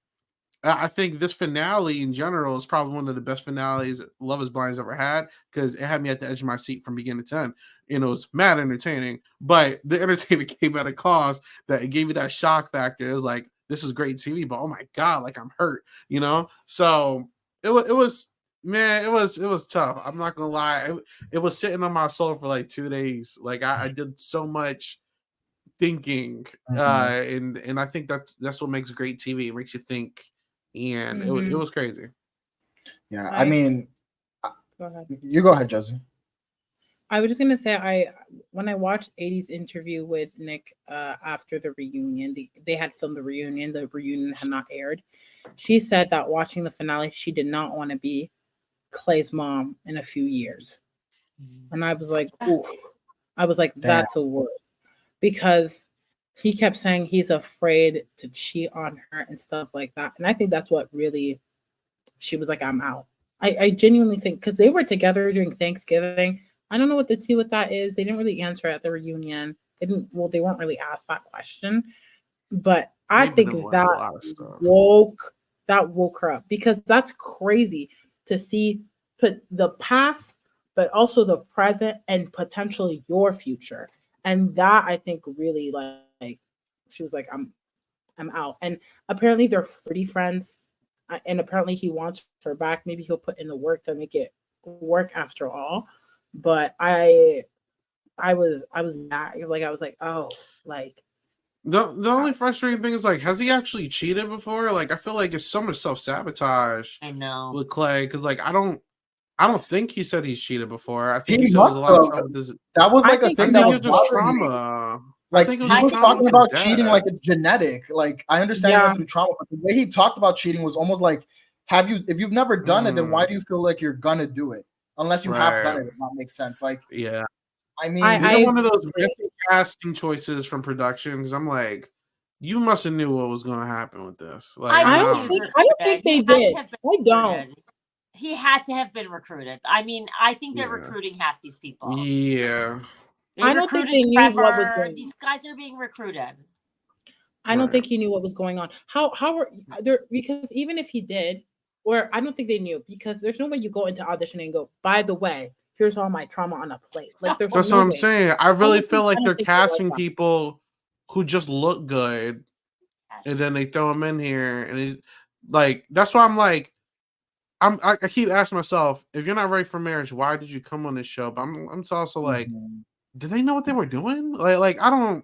I think this finale in general is probably one of the best finales Love Is Blind's ever had, because it had me at the edge of my seat from beginning to end. And it was mad entertaining, but the entertainment came at a cost that it gave you that shock factor. It was like, this is great TV, but oh my God, like I'm hurt, you know? So it was man, it was tough. I'm not gonna lie. It was sitting on my soul for like 2 days. Like I did so much thinking, and I think that's what makes great TV. It makes you think, and it was crazy. Yeah, I mean, go ahead. You go ahead, Josie. I was just gonna say, when I watched 80's interview with Nick after the reunion, they had filmed the reunion had not aired. She said that watching the finale, she did not want to be Clay's mom in a few years. And I was like, ooh. I was like, that's a word. Because he kept saying he's afraid to cheat on her and stuff like that. And I think that's what really, she was like, I'm out. I genuinely think, because they were together during Thanksgiving. I don't know what the tea with that is. They didn't really answer at the reunion. They weren't really asked that question. But I think that woke her up, because that's crazy to see put the past, but also the present and potentially your future. And that, I think, really like she was like, I'm out. And apparently they're 30 friends, and apparently he wants her back. Maybe he'll put in the work to make it work after all. But I was like, oh, like the only frustrating thing is, like, has he actually cheated before? Like, I feel like it's so much self-sabotage. I know with Clay, because like I don't think he said he's cheated before. I think he he said must a lot of have. trouble. That was like a thing that was just bothering me. trauma. Like, he was talking about cheating like it's genetic. Like, I understand he went through trauma, but the way he talked about cheating was almost like, if you've never done it, then why do you feel like you're gonna do it? Unless you have done it, if that makes sense. Like, yeah. I mean, these are one of those casting choices from productions. I'm like, you must have knew what was going to happen with this. Like, I don't think they did. I don't. He had to have been recruited. I mean, I think they're recruiting half these people. Yeah. I don't think they knew what was going on. These guys are being recruited. I don't think he knew what was going on. How were there? Because even if he did, or I don't think they knew, because there's no way you go into auditioning and go, by the way, here's all my trauma on a plate. Like, there's that's no what I'm way. saying. I really feel like they're casting people who just look good, and then they throw them in here, and like, that's why I'm like, I keep asking myself, if you're not ready for marriage, why did you come on this show? But I'm also like, did they know what they were doing? Like I don't.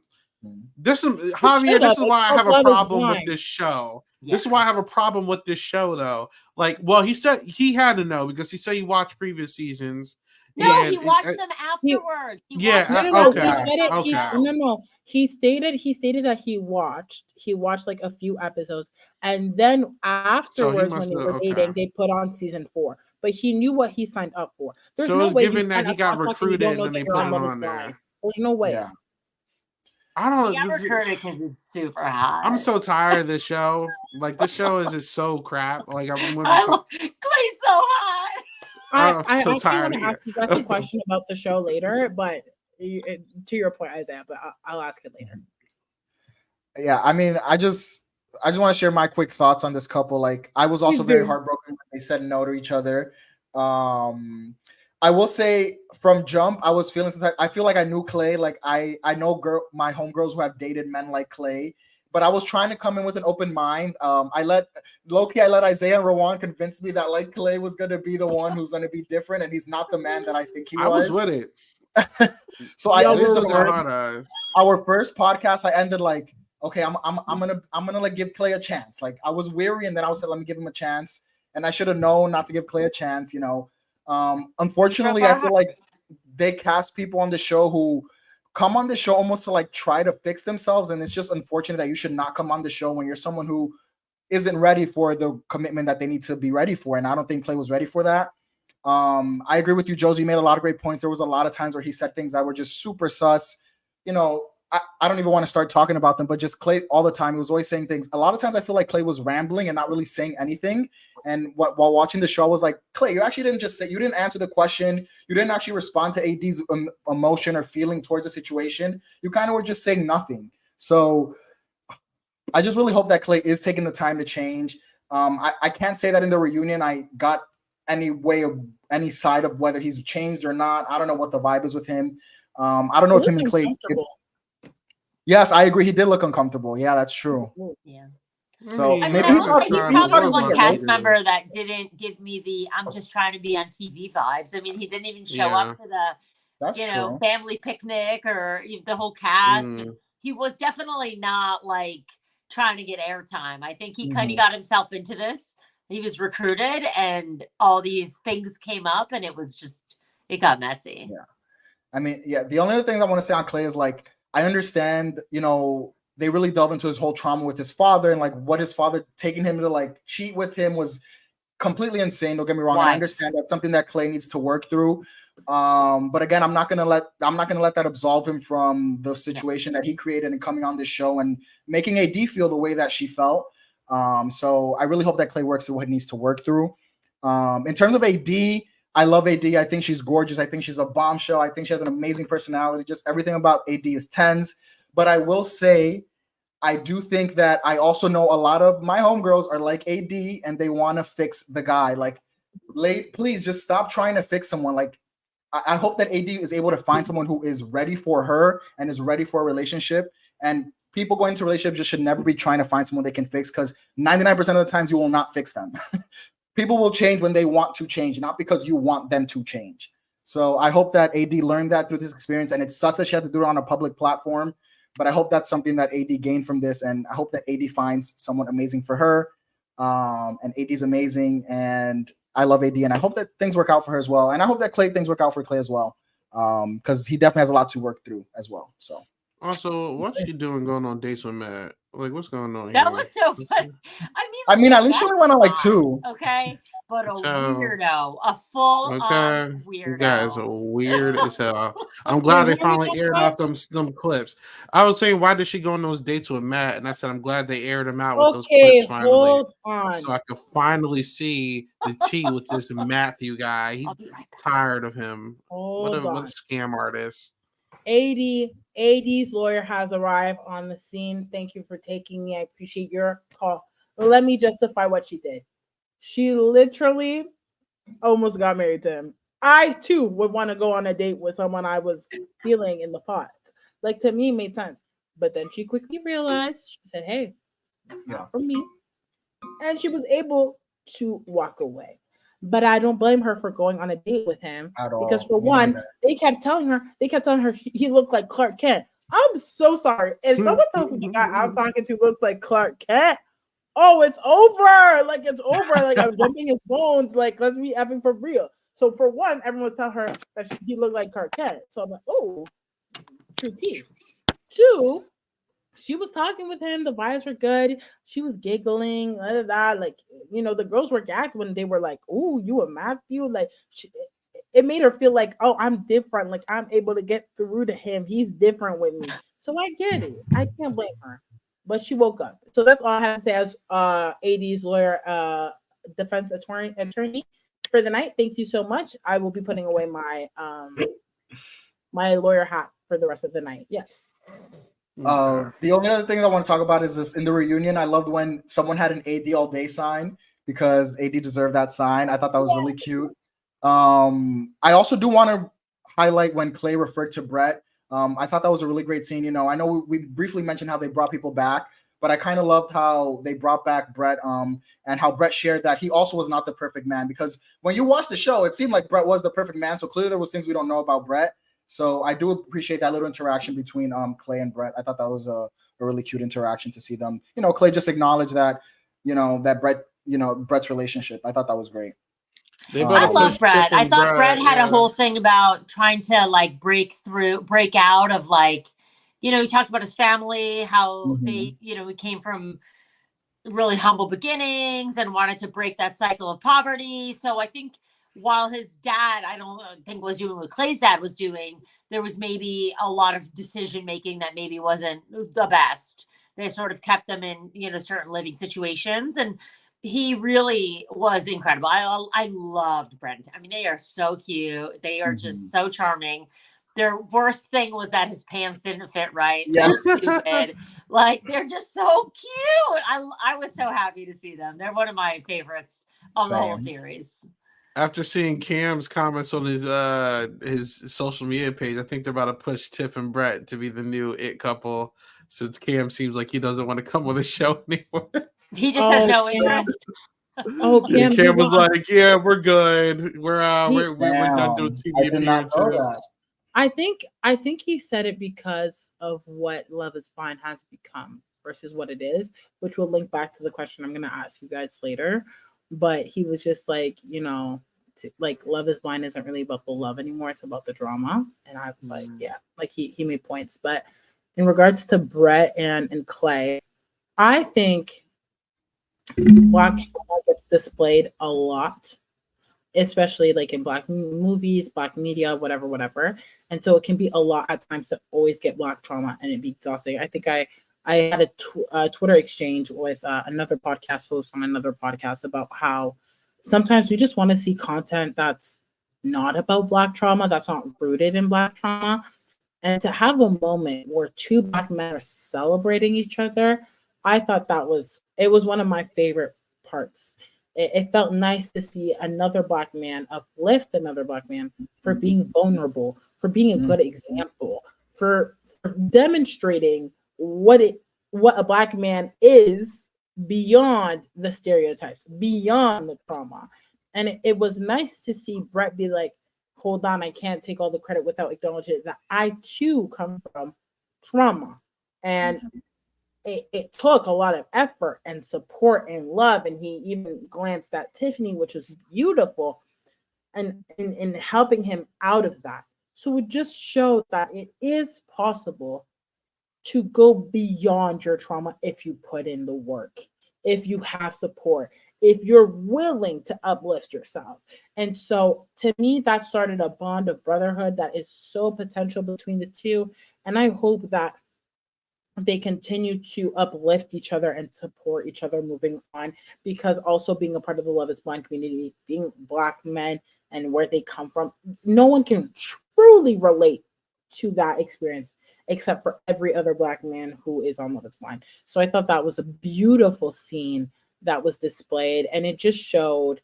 This is Javier. This is why I have a problem with this show. Yeah. This is why I have a problem with this show, though. Like, well, he said he had to know, because he said he watched previous seasons. No, he watched them afterwards. He stated that he watched like a few episodes, and then afterwards, when they were dating, they put on season 4. But he knew what he signed up for. There's no way given that he got recruited and they put him on there. There's no way. Yeah. I don't know. He got recruited because it's super hot. I'm so tired of this show. Like, this show is just so crap. Like, Clay's so hot. I'm so tired. I want to ask you guys a question about the show later, but to your point, Isaiah, but I'll ask it later. Yeah, I mean, I just want to share my quick thoughts on this couple. Like, I was also very heartbroken when they said no to each other. I will say, from jump, I was feeling, I feel like I knew Clay. Like, I know my homegirls who have dated men like Clay, but I was trying to come in with an open mind. I let Isaiah and Rawan convince me that, like, Clay was going to be the one who's going to be different, and he's not the man that I think he was. I was with it. So our first podcast, I ended like, okay, I'm gonna like give Clay a chance. Like, I was weary, and then I was like, let me give him a chance, and I should have known not to give Clay a chance, you know. Unfortunately, I feel like they cast people on the show who come on the show almost to like try to fix themselves, and it's just unfortunate that you should not come on the show when you're someone who isn't ready for the commitment that they need to be ready for, and I don't think Clay was ready for that. I agree with you, Josie. You made a lot of great points. There was a lot of times where he said things that were just super sus. You know, I don't even want to start talking about them, but just Clay all the time. He was always saying things. A lot of times I feel like Clay was rambling and not really saying anything. And while watching the show, I was like, Clay, you actually didn't just say, you didn't answer the question. You didn't actually respond to AD's emotion or feeling towards the situation. You kind of were just saying nothing. So I just really hope that Clay is taking the time to change. I can't say that in the reunion I got any side of whether he's changed or not. I don't know what the vibe is with him. I don't know if him and Clay. Yes, I agree. He did look uncomfortable. Yeah, that's true. Yeah. So I mean, maybe I will say he's probably one right? cast member that didn't give me the I'm just trying to be on TV vibes. I mean, he didn't even show up to the That's true. family picnic or the whole cast. He was definitely not like trying to get airtime. I think he kind of got himself into this. He was recruited and all these things came up and it got messy. Yeah. I mean, yeah, the only other thing I want to say on Clay is like, I understand, they really delve into his whole trauma with his father and like what his father taking him to like cheat with him was completely insane. Don't get me wrong. I understand that's something that Clay needs to work through. But again, I'm not gonna let that absolve him from the situation that he created and coming on this show and making AD feel the way that she felt. So I really hope that Clay works through what he needs to work through. In terms of AD, I love AD. I think she's gorgeous. I think she's a bombshell. I think she has an amazing personality. Just everything about AD is 10s. But I will say, I do think that I also know a lot of my homegirls are like AD and they want to fix the guy. Like, please just stop trying to fix someone. Like, I hope that AD is able to find someone who is ready for her and is ready for a relationship. And people going into relationships just should never be trying to find someone they can fix because 99% of the times you will not fix them. People will change when they want to change, not because you want them to change. So I hope that AD learned that through this experience. And it sucks that she had to do it on a public platform. But I hope that's something that AD gained from this. And I hope that AD finds someone amazing for her. And AD's amazing. And I love AD. And I hope that things work out for her as well. And I hope that things work out for Clay as well. Because he definitely has a lot to work through as well. So also, what's she doing going on dates with Matt? Like, what's going on that here? was so fun. I mean, at least she only went on like 2. Okay. But a weirdo. A full-on weirdo. You guys are weird as hell. I'm glad they finally aired out them clips. I was saying, why did she go on those dates with Matt? And I said, I'm glad they aired them out with those clips finally. So I could finally see the tea with this Matthew guy. He's tired of him. What a scam artist. AD's lawyer has arrived on the scene. Thank you for taking me. I appreciate your call. But let me justify what she did. She literally almost got married to him. I too would want to go on a date with someone I was feeling in the pot. Like, to me, it made sense. But then she quickly realized, she said, hey, it's not for me. And she was able to walk away. But I don't blame her for going on a date with him at all. Because for one, they kept telling her he looked like Clark Kent. I'm so sorry. If someone tells me the guy I'm talking to looks like Clark Kent, oh, it's over. Like, it's over. Like, I'm jumping his bones. Like, let's be effing for real. So for one, everyone was telling her that he looked like Clark Kent. So I'm like, oh, true tea. 2, she was talking with him. The vibes were good. She was giggling. Like, the girls were gagged when they were like, "Ooh, you a Matthew?" Like, it made her feel like, "Oh, I'm different. Like, I'm able to get through to him. He's different with me." So I get it. I can't blame her. But she woke up. So that's all I have to say as AD's lawyer, defense attorney for the night. Thank you so much. I will be putting away my my lawyer hat for the rest of the night. Yes. The only other thing I want to talk about is this in the reunion. I loved when someone had an AD all day sign because AD deserved that sign. I thought that was really cute. I also do want to highlight when Clay referred to Brett. I thought that was a really great scene. I know we briefly mentioned how they brought people back, but I kind of loved how they brought back Brett and how Brett shared that he also was not the perfect man, because when you watch the show, it seemed like Brett was the perfect man. So clearly there was things we don't know about Brett. So I do appreciate that little interaction between Clay and Brett. I thought that was a really cute interaction to see them. Clay just acknowledged that, that Brett, Brett's relationship. I thought that was great. I love Brett. I thought Brett had a whole thing about trying to like break out of like, he talked about his family, how they, he came from really humble beginnings and wanted to break that cycle of poverty. So I think while his dad, I don't think was doing what Clay's dad was doing, there was maybe a lot of decision making that maybe wasn't the best. They sort of kept them in, certain living situations. And he really was incredible. I loved Brent. I mean, they are so cute. They are just so charming. Their worst thing was that his pants didn't fit right. Yes. So stupid. Like, they're just so cute. I was so happy to see them. They're one of my favorites of the whole Same. series. After seeing Cam's comments on his social media page, I think they're about to push Tiff and Brett to be the new it couple, since Cam seems like he doesn't want to come on the show anymore. He just has no Cam. interest. Oh, Yeah, Cam, Cam was like, "Yeah, we're good. We're done Damn, doing I TV did not know appearances." that. I think he said it because of what Love is Blind has become versus what it is, which will link back to the question I'm going to ask you guys later. But he was just like, like Love is Blind isn't really about the love anymore; it's about the drama. And I was like, yeah, like he made points. But in regards to Brett and Clay, I think Black drama gets displayed a lot, especially like in Black movies, Black media, whatever. And so it can be a lot at times to always get Black trauma and it be exhausting. I think I had a Twitter exchange with another podcast host on another podcast about how sometimes we just want to see content that's not about Black trauma, that's not rooted in Black trauma. And to have a moment where two Black men are celebrating each other, I thought it was one of my favorite parts. It felt nice to see another Black man uplift another Black man for being vulnerable, for being a good example, for demonstrating what a Black man is beyond the stereotypes, beyond the trauma. And it was nice to see Brett be like, hold on, I can't take all the credit without acknowledging that I too come from trauma. And it took a lot of effort and support and love. And he even glanced at Tiffany, which was beautiful, and in helping him out of that. So it just showed that it is possible to go beyond your trauma if you put in the work, if you have support, if you're willing to uplift yourself. And so to me, that started a bond of brotherhood that is so potential between the two. And I hope that they continue to uplift each other and support each other moving on, because also being a part of the Love is Blind community, being Black men and where they come from, no one can truly relate to that experience except for every other Black man who is on Love is Blind. So I thought that was a beautiful scene that was displayed, and it just showed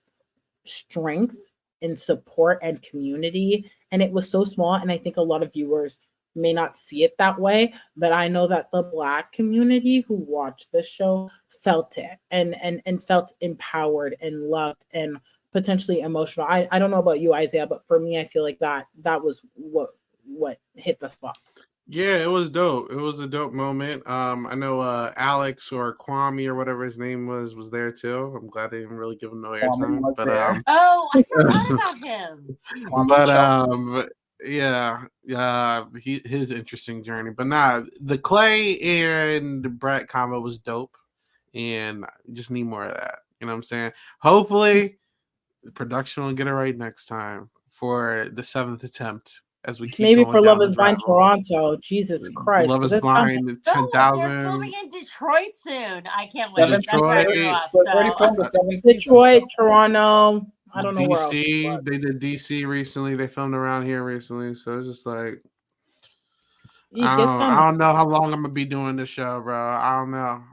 strength and support and community. And it was so small, and I think a lot of viewers may not see it that way, but I know that the Black community who watched the show felt it and felt empowered and loved and potentially emotional. I don't know about you, Isaiah, but for me, I feel like that was what hit the spot. Yeah, it was dope. It was a dope moment. I know Alex or Kwame or whatever his name was there too. I'm glad they didn't really give him no airtime. But oh, I forgot about him. But his interesting journey. But nah, the Clay and Brett combo was dope, and just need more of that. You know what I'm saying? Hopefully, the production will get it right next time for the 7th attempt. As we keep maybe going for down Love is Blind Toronto, Jesus Christ, Love is Blind, No, 10,000. they're filming in Detroit soon. I can't wait. Detroit, That's where I grew up. already filmed the 7th season, Detroit, Toronto. I don't know where else. DC, they did DC recently. They filmed around here recently, so it's just like I don't know how long I'm gonna be doing this show, bro. I don't know.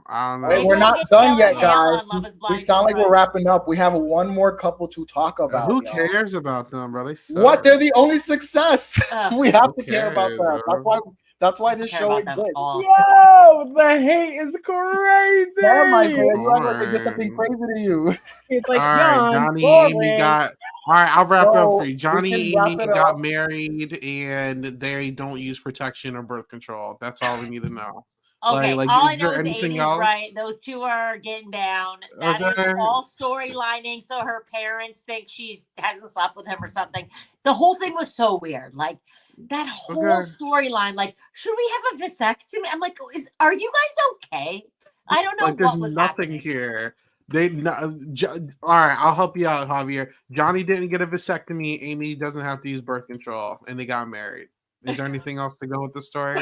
Hey, we're not done yet, guys. We sound like we're wrapping up. We have one more couple to talk about. Who cares about them, bro? They suck. What? They're the only success. We have to care about them. Bro. That's why this show exists. Yo, the hate is crazy. Damn, my man, you act like they did something crazy to you. It's like, all right, Johnny and Amy got. All right, I'll wrap it up for you. Johnny and Amy got married, and they don't use protection or birth control. That's all we need to know. Okay, like all I is know there is anything Amy's else? right. Those two are getting down. That is Okay. all storylining, so her parents think she hasn't slept with him or something. The whole thing was so weird. Like that whole storyline. Like, should we have a vasectomy? I'm like, are you guys okay? I don't know Like, there's what was nothing happening here. All right, I'll help you out, Javier. Johnny didn't get a vasectomy. Amy doesn't have to use birth control, and they got married. Is there anything else to go with the story?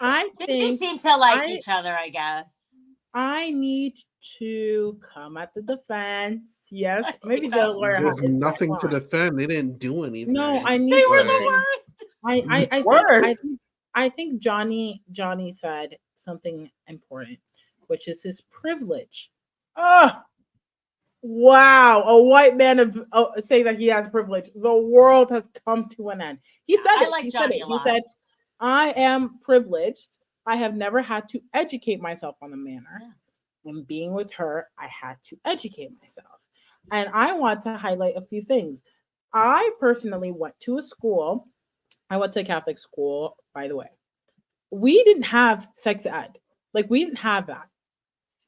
They do seem to like each other, I guess. I need to come at the defense. Yes, maybe There's nothing to defend. They didn't do anything. No, I need. They were the worst. I think Johnny said something important, which is his privilege. Oh, wow, a white man of saying that he has privilege. The world has come to an end. He said I it. like He Johnny said it. a He lot. said, "I am privileged. I have never had to educate myself on the manner. And being with her, I had to educate myself." And I want to highlight a few things. I personally went to a school. I went to a Catholic school, by the way. We didn't have sex ed. Like, we didn't have that,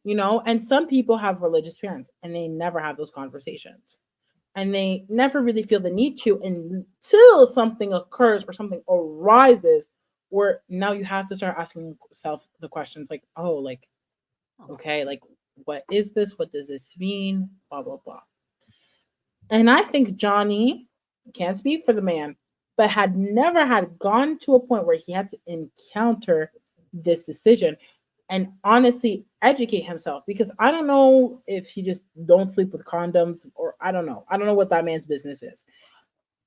you know? And some people have religious parents and they never have those conversations. And they never really feel the need to until something occurs or something arises where now you have to start asking yourself the questions like, oh, like, okay, like, what is this? What does this mean? Blah, blah, blah. And I think Johnny, can't speak for the man, but had never had gone to a point where he had to encounter this decision and honestly educate himself, because I don't know if he just don't sleep with condoms, or I don't know what that man's business is,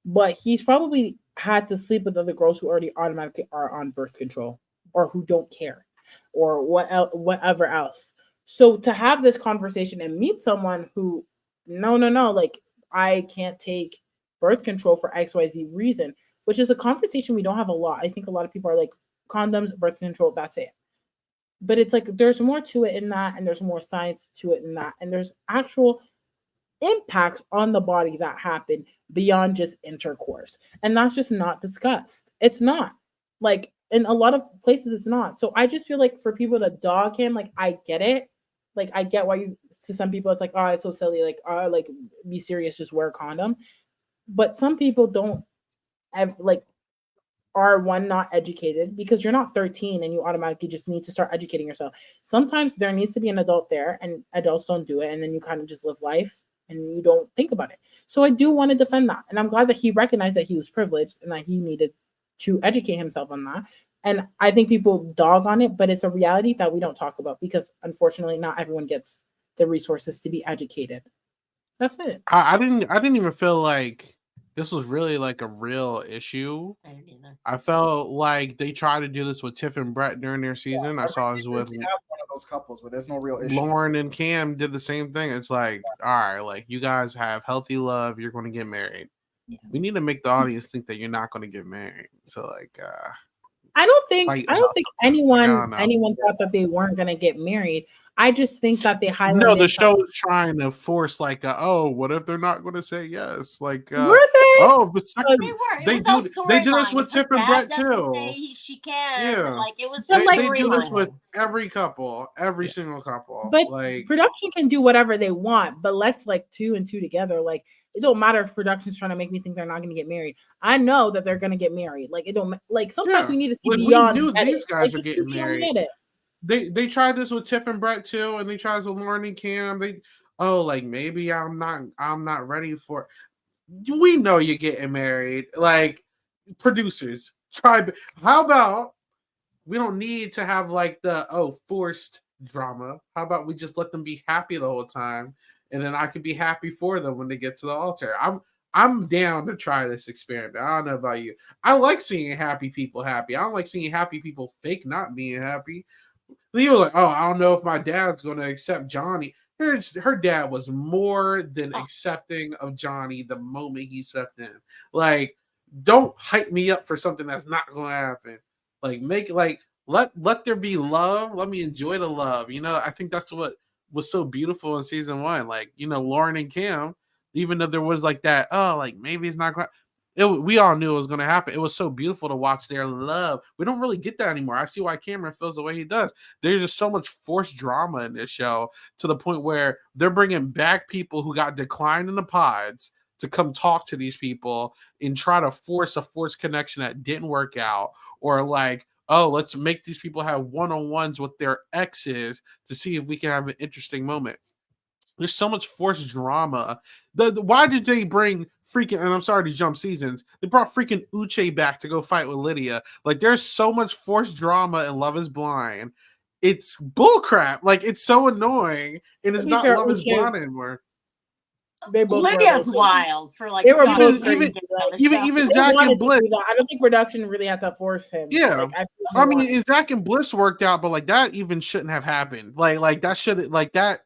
but he's probably had to sleep with other girls who already automatically are on birth control or who don't care or whatever else. So to have this conversation and meet someone who no, like, I can't take birth control for XYZ reason, which is a conversation we don't have a lot. I think a lot of people are like, condoms, birth control, that's it. But it's like there's more to it in that, and there's more science to it in that, and there's actual impacts on the body that happen beyond just intercourse. And that's just not discussed. It's not. Like, in a lot of places it's not. So I just feel like for people to dog him, like, I get it. Like, I get why you, to some people it's like, oh, it's so silly, like, oh, like, be serious, just wear a condom. But some people don't have, like, are one, not educated, because you're not 13 and you automatically just need to start educating yourself. Sometimes there needs to be an adult there, and adults don't do it, and then you kind of just live life and you don't think about it. So I do want to defend that, and I'm glad that he recognized that he was privileged and that he needed to educate himself on that. And I think people dog on it, but it's a reality that we don't talk about, because unfortunately not everyone gets the resources to be educated. That's it. I didn't even feel like this was really like a real issue. I didn't either. I felt like they tried to do this with Tiff and Brett during their season. I saw it with You have one of those couples where there's no real issues. Lauren and Cam did the same thing. It's like, all right, like, you guys have healthy love. You're going to get married. Yeah. We need to make the audience think that you're not going to get married. So, like, I don't think anyone I don't know. thought that they weren't gonna get married. I just think that they highlighted. No, the show is trying to force, like, oh, what if they're not going to say yes? Like, Were they? oh, but second, They were. It they was do all they do this storyline. with If her Tiff and dad Brett doesn't too. say she can. Yeah. Like, it was But, just like, They do this storyline. with every couple, every single couple. But Like, production can do whatever they want, but let's, like, two and two together. Like, it don't matter if production's trying to make me think they're not going to get married. I know that they're going to get married. Like, it don't, like, sometimes yeah, we need to see like, we beyond knew edit. these guys Like, were just see getting beyond married. edit. They tried this with Tiff and Brett too, and they tried this with Lauren and Cam. Like, maybe I'm not ready for. We know you're getting married. Like, producers, try. How about we don't need to have like the forced drama? How about we just let them be happy the whole time, and then I can be happy for them when they get to the altar. I'm down to try this experiment. I don't know about you. I like seeing happy people happy. I don't like seeing happy people fake not being happy. You were like, oh, I don't know if my dad's going to accept Johnny. Her dad was more than accepting of Johnny the moment he stepped in. Like, don't hype me up for something that's not going to happen. Like, make it like let there be love. Let me enjoy the love. You know, I think that's what was so beautiful in season 1. Like, you know, Lauren and Kim, even though there was like that, oh, like, maybe it's not going. We all knew it was going to happen. It was so beautiful to watch their love. We don't really get that anymore. I see why Cameron feels the way he does. There's just so much forced drama in this show, to the point where they're bringing back people who got declined in the pods to come talk to these people and try to force a forced connection that didn't work out. Or like, oh, let's make these people have one-on-ones with their exes to see if we can have an interesting moment. There's so much forced drama. Why did they bring freaking, and I'm sorry to jump seasons, they brought freaking Uche back to go fight with Lydia? Like, there's so much forced drama in Love is Blind. It's bullcrap. Like, it's so annoying, and it's not Love is Blind anymore. They both Lydia's were wild for like They were sucking both dick crazy. on the even show. They Zach wanted and to Bliss. do that. I don't think production really had to force him. Yeah. Like, I mean, Zach and Bliss worked out, but like that even shouldn't have happened. Like that should like that.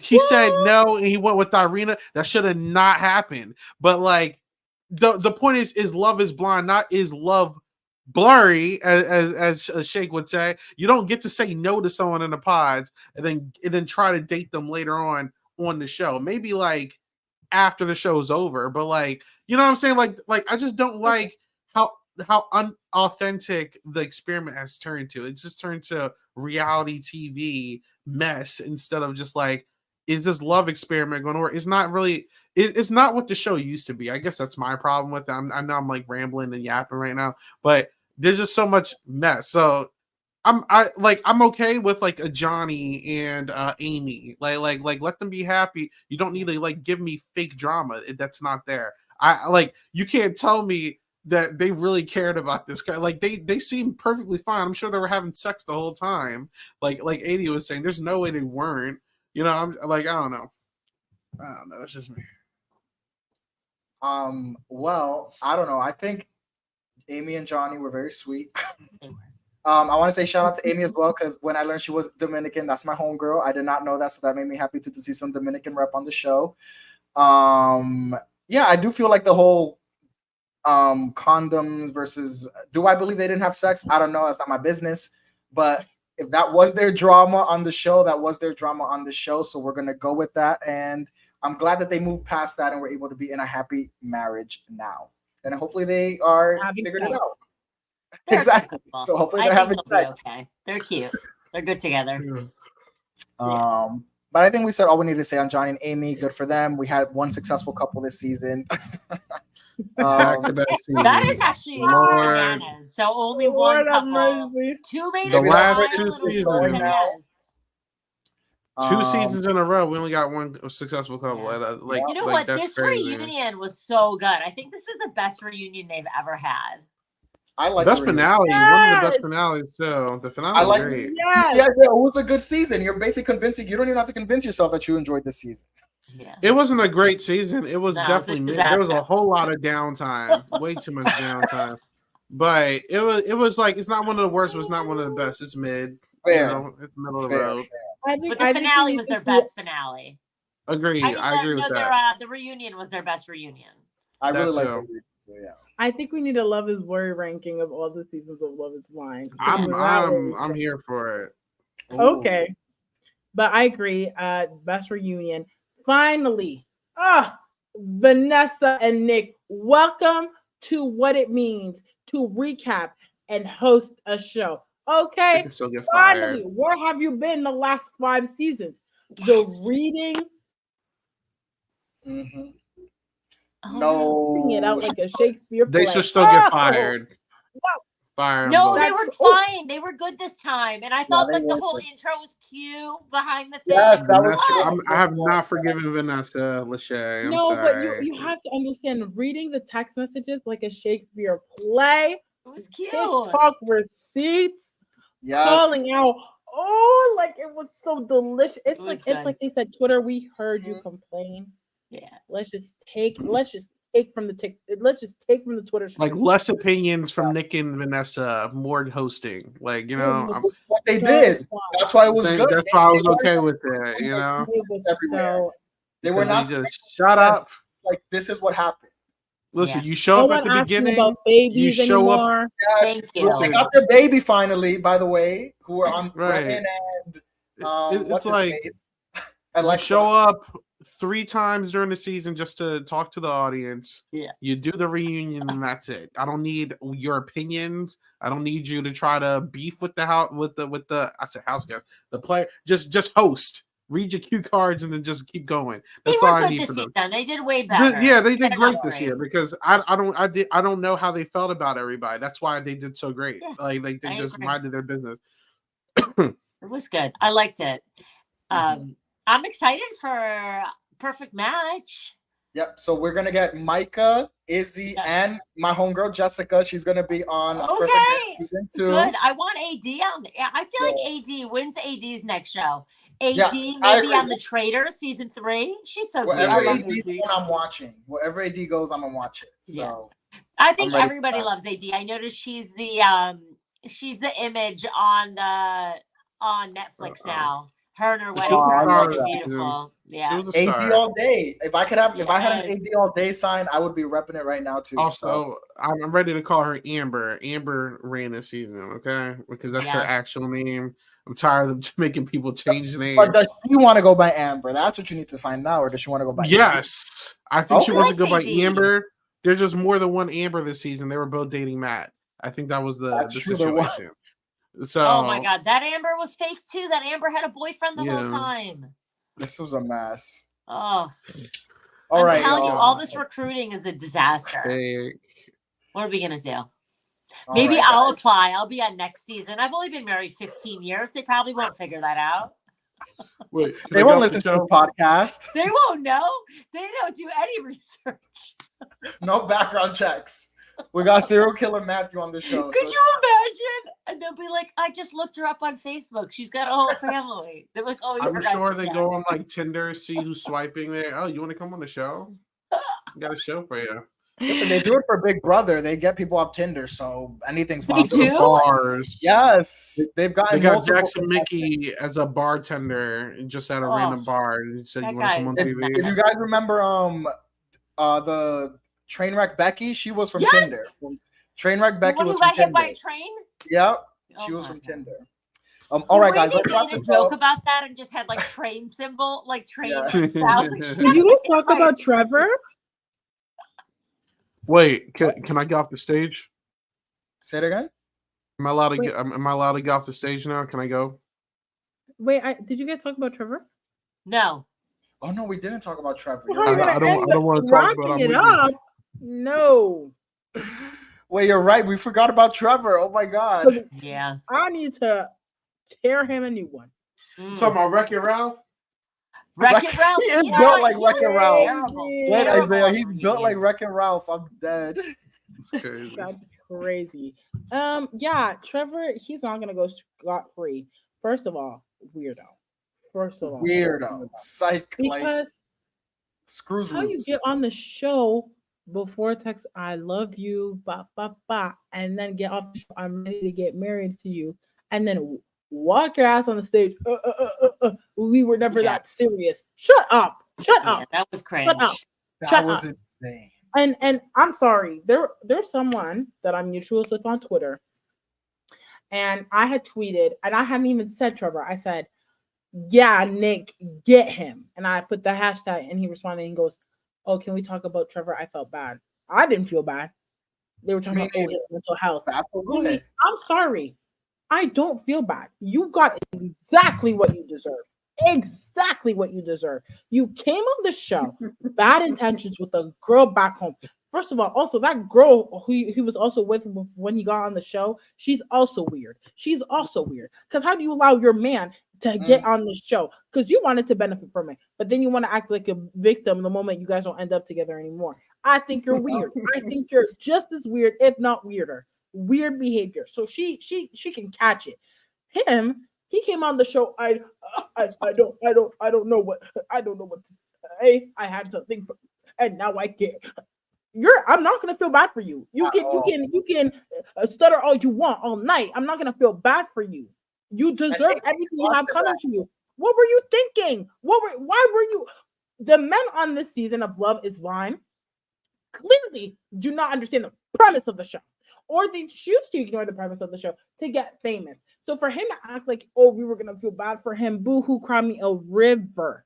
He said no, and he went with Irina. That should have not happened. But like the point is Love is Blind, not is love blurry, as Shake would say. You don't get to say no to someone in the pods and then try to date them later on the show. Maybe like after the show's over, but like you know what I'm saying. Like I just don't like how unauthentic the experiment has turned to. It's just turned to reality TV mess instead of just like, is this love experiment going to work? It's not really. It's not what the show used to be. I guess that's my problem with it. I know I'm like rambling and yapping right now, but there's just so much mess. So I'm okay with like a Johnny and Amy. Like let them be happy. You don't need to like give me fake drama. That's not there. I like you can't tell me that they really cared about this guy. Like they seem perfectly fine. I'm sure they were having sex the whole time. Like Adi was saying, there's no way they weren't. You know, I'm like, I don't know. It's just me. Well, I don't know. I think Amy and Johnny were very sweet. I want to say shout out to Amy as well, because when I learned she was Dominican, that's my homegirl. I did not know that, so that made me happy to see some Dominican rep on the show. Yeah, I do feel like the whole condoms versus, do I believe they didn't have sex? I don't know. That's not my business. But if that was their drama on the show, that was their drama on the show. So we're gonna go with that, and I'm glad that they moved past that and we're able to be in a happy marriage now. And hopefully they are figured it out. They're Exactly. So hopefully they're having they'll sex. be okay. They're cute. They're good together. But I think we said all we needed to say on Johnny and Amy. Good for them. We had one successful couple this season. Back-to-back seasons. That is actually bananas. So only one couple. Two made the it last to 2 seasons. 2 seasons in a row, we only got one successful couple. Like, you know what? This reunion was so good. I think this is the best reunion they've ever had. I like best finale. Yes! One of the best finales too. The finale was great. Yes. Yeah, it was a good season. You're basically convincing. You don't even have to convince yourself that you enjoyed this season. Yeah. It wasn't a great season. It was it was definitely a there was disaster. a whole lot of downtime, way too much downtime. But it was like it's not one of the worst, but it's not one of the best. It's mid. Fair. You know, it's middle of the road. But the finale was their best finale. Agree. I agree with that. The reunion was their best reunion. I really like it. Yeah. I think we need a Love is Blurry ranking of all the seasons of Love is Blind. I'm here for it. Okay. But I agree. Best reunion. Finally. Vanessa and Nick, welcome to What It Means to recap and host a show. Okay. Finally, where have you been the last 5 seasons? Yes. The reading. Mm-hmm. Oh, Sing it out like a Shakespeare play. They should still get fired. Fire. No, they were fine. They were good this time, and I thought like the whole intro was cute behind the thing. Yes, that was. I have not forgiven Vanessa Lachey. No, but you have to understand, reading the text messages like a Shakespeare play. It was cute. TikTok receipts. Yes. Calling out. Oh, like it was so delicious. It's like they said, Twitter, we heard you complain. Yeah. Let's just take from the Twitter stream. Like less opinions from Nick and Vanessa, more hosting. Like, you know, what they did. That's why it was good. That's why I was okay with it. You know, it was everywhere. They were not just shut up. Like this is what happened. Listen, you show up at the beginning. You show up. Thank you. They got their baby finally. By the way, who are on right. And it's like you show up 3 times during the season just to talk to the audience. Yeah. You do the reunion and that's it. I don't need your opinions. I don't need you to try to beef with the house I said house guest. The player just host. Read your cue cards and then just keep going. That's all I need for them. They did way better. They did great this year because I don't know how they felt about everybody. That's why they did so great. Yeah, like they just minded their business. It was good. I liked it. I'm excited for Perfect Match. Yep. So we're gonna get Micah, Izzy, and my homegirl Jessica. She's gonna be on Okay. season 2. Good. I want AD on there. I feel like AD wins AD's next show. AD maybe on the Traitors season 3. She's so good. Wherever AD I'm watching. Wherever AD goes, I'm gonna watch it. So I think everybody loves AD. I noticed she's the image on Netflix now. Her and her wedding are looking beautiful. Yeah, she was a star. AD all day. If I had an AD all day sign, I would be repping it right now too. Also, I'm ready to call her Amber. Amber ran this season, okay? Because that's her actual name. I'm tired of making people change names. But does she want to go by Amber? That's what you need to find out. Or does she want to go by Yes. I think she wants to go by Amber. There's just more than one Amber this season. They were both dating Matt. I think that was the situation. So, oh my God, that Amber was fake too. That Amber had a boyfriend the whole time. This was a mess. Oh, all right. I'm telling you, all this recruiting is a disaster. Fake. What are we gonna do? Maybe I'll apply. I'll be on next season. I've only been married 15 years. They probably won't figure that out. Wait, they won't listen to this podcast. They won't know. They don't do any research. No background checks. We got serial killer Matthew on the show. Could you imagine? And they'll be like, I just looked her up on Facebook. She's got a whole family. They're like, oh, I'm sure they go on like Tinder, see who's swiping there. Oh, you want to come on the show? Got a show for you. Listen, they do it for Big Brother. They get people off Tinder, so anything's possible. Bars. Yes, they got Jackson Mickey as a bartender just at a random bar. And said, "You want to come on TV?" If you guys remember, the Trainwreck Becky, she was from Tinder. Trainwreck Becky was from Tinder. Hit by a train? Yep, she was from Tinder. All right, guys. Let's made a joke about that and just had like train symbol, like train sounds. Did you guys talk about Trevor? Wait, can I get off the stage? Say it again. Am I allowed to get? Am I allowed to get off the stage now? Can I go? Wait, did you guys talk about Trevor? No. Oh no, we didn't talk about Trevor. I don't want to talk about it up. No. Wait, you're right. We forgot about Trevor. Oh my God. Yeah. I need to tear him a new one. Talking about Wreck-It Ralph. Wreck-It Ralph. He is built like Wreck-It Ralph. Wait, Isaiah, he's built like Wreck-It Ralph. I'm dead. That's crazy. That's crazy. Yeah, Trevor, he's not gonna go scot-free. First of all, weirdo. Weirdo. Psych. Because screws how you get on the show before text I love you, and then get off the show, I'm ready to get married to you, and then walk your ass on the stage. We were never that serious. Shut up. That was cringe. That was insane. And I'm sorry. There's someone that I'm mutual with on Twitter, and I had tweeted, and I hadn't even said Trevor. I said, "Yeah, Nick, get him." And I put the hashtag, and he responded and goes, "Oh, can we talk about Trevor?" I felt bad. I didn't feel bad. They were talking about his mental health. Absolutely. I'm sorry. I don't feel bad. You got exactly what you deserve. Exactly what you deserve. You came on the show, bad intentions with a girl back home. First of all, also that girl who he was also with when he got on the show, she's also weird. Because how do you allow your man to get on the show? Because you wanted to benefit from it, but then you want to act like a victim the moment you guys don't end up together anymore. I think you're weird. I think you're just as weird, if not weirder. Weird behavior. So she can catch it. Him, he came on the show. I don't know what to say. I had something, and now I can't. I'm not gonna feel bad for you. You can stutter all you want all night. I'm not gonna feel bad for you. You deserve everything you have coming to you. What were you thinking? Why were you? The men on this season of Love is Blind clearly do not understand the premise of the show, or they choose to ignore the premise of the show to get famous. So for him to act like, oh, we were gonna feel bad for him, boo-hoo, cry me a river.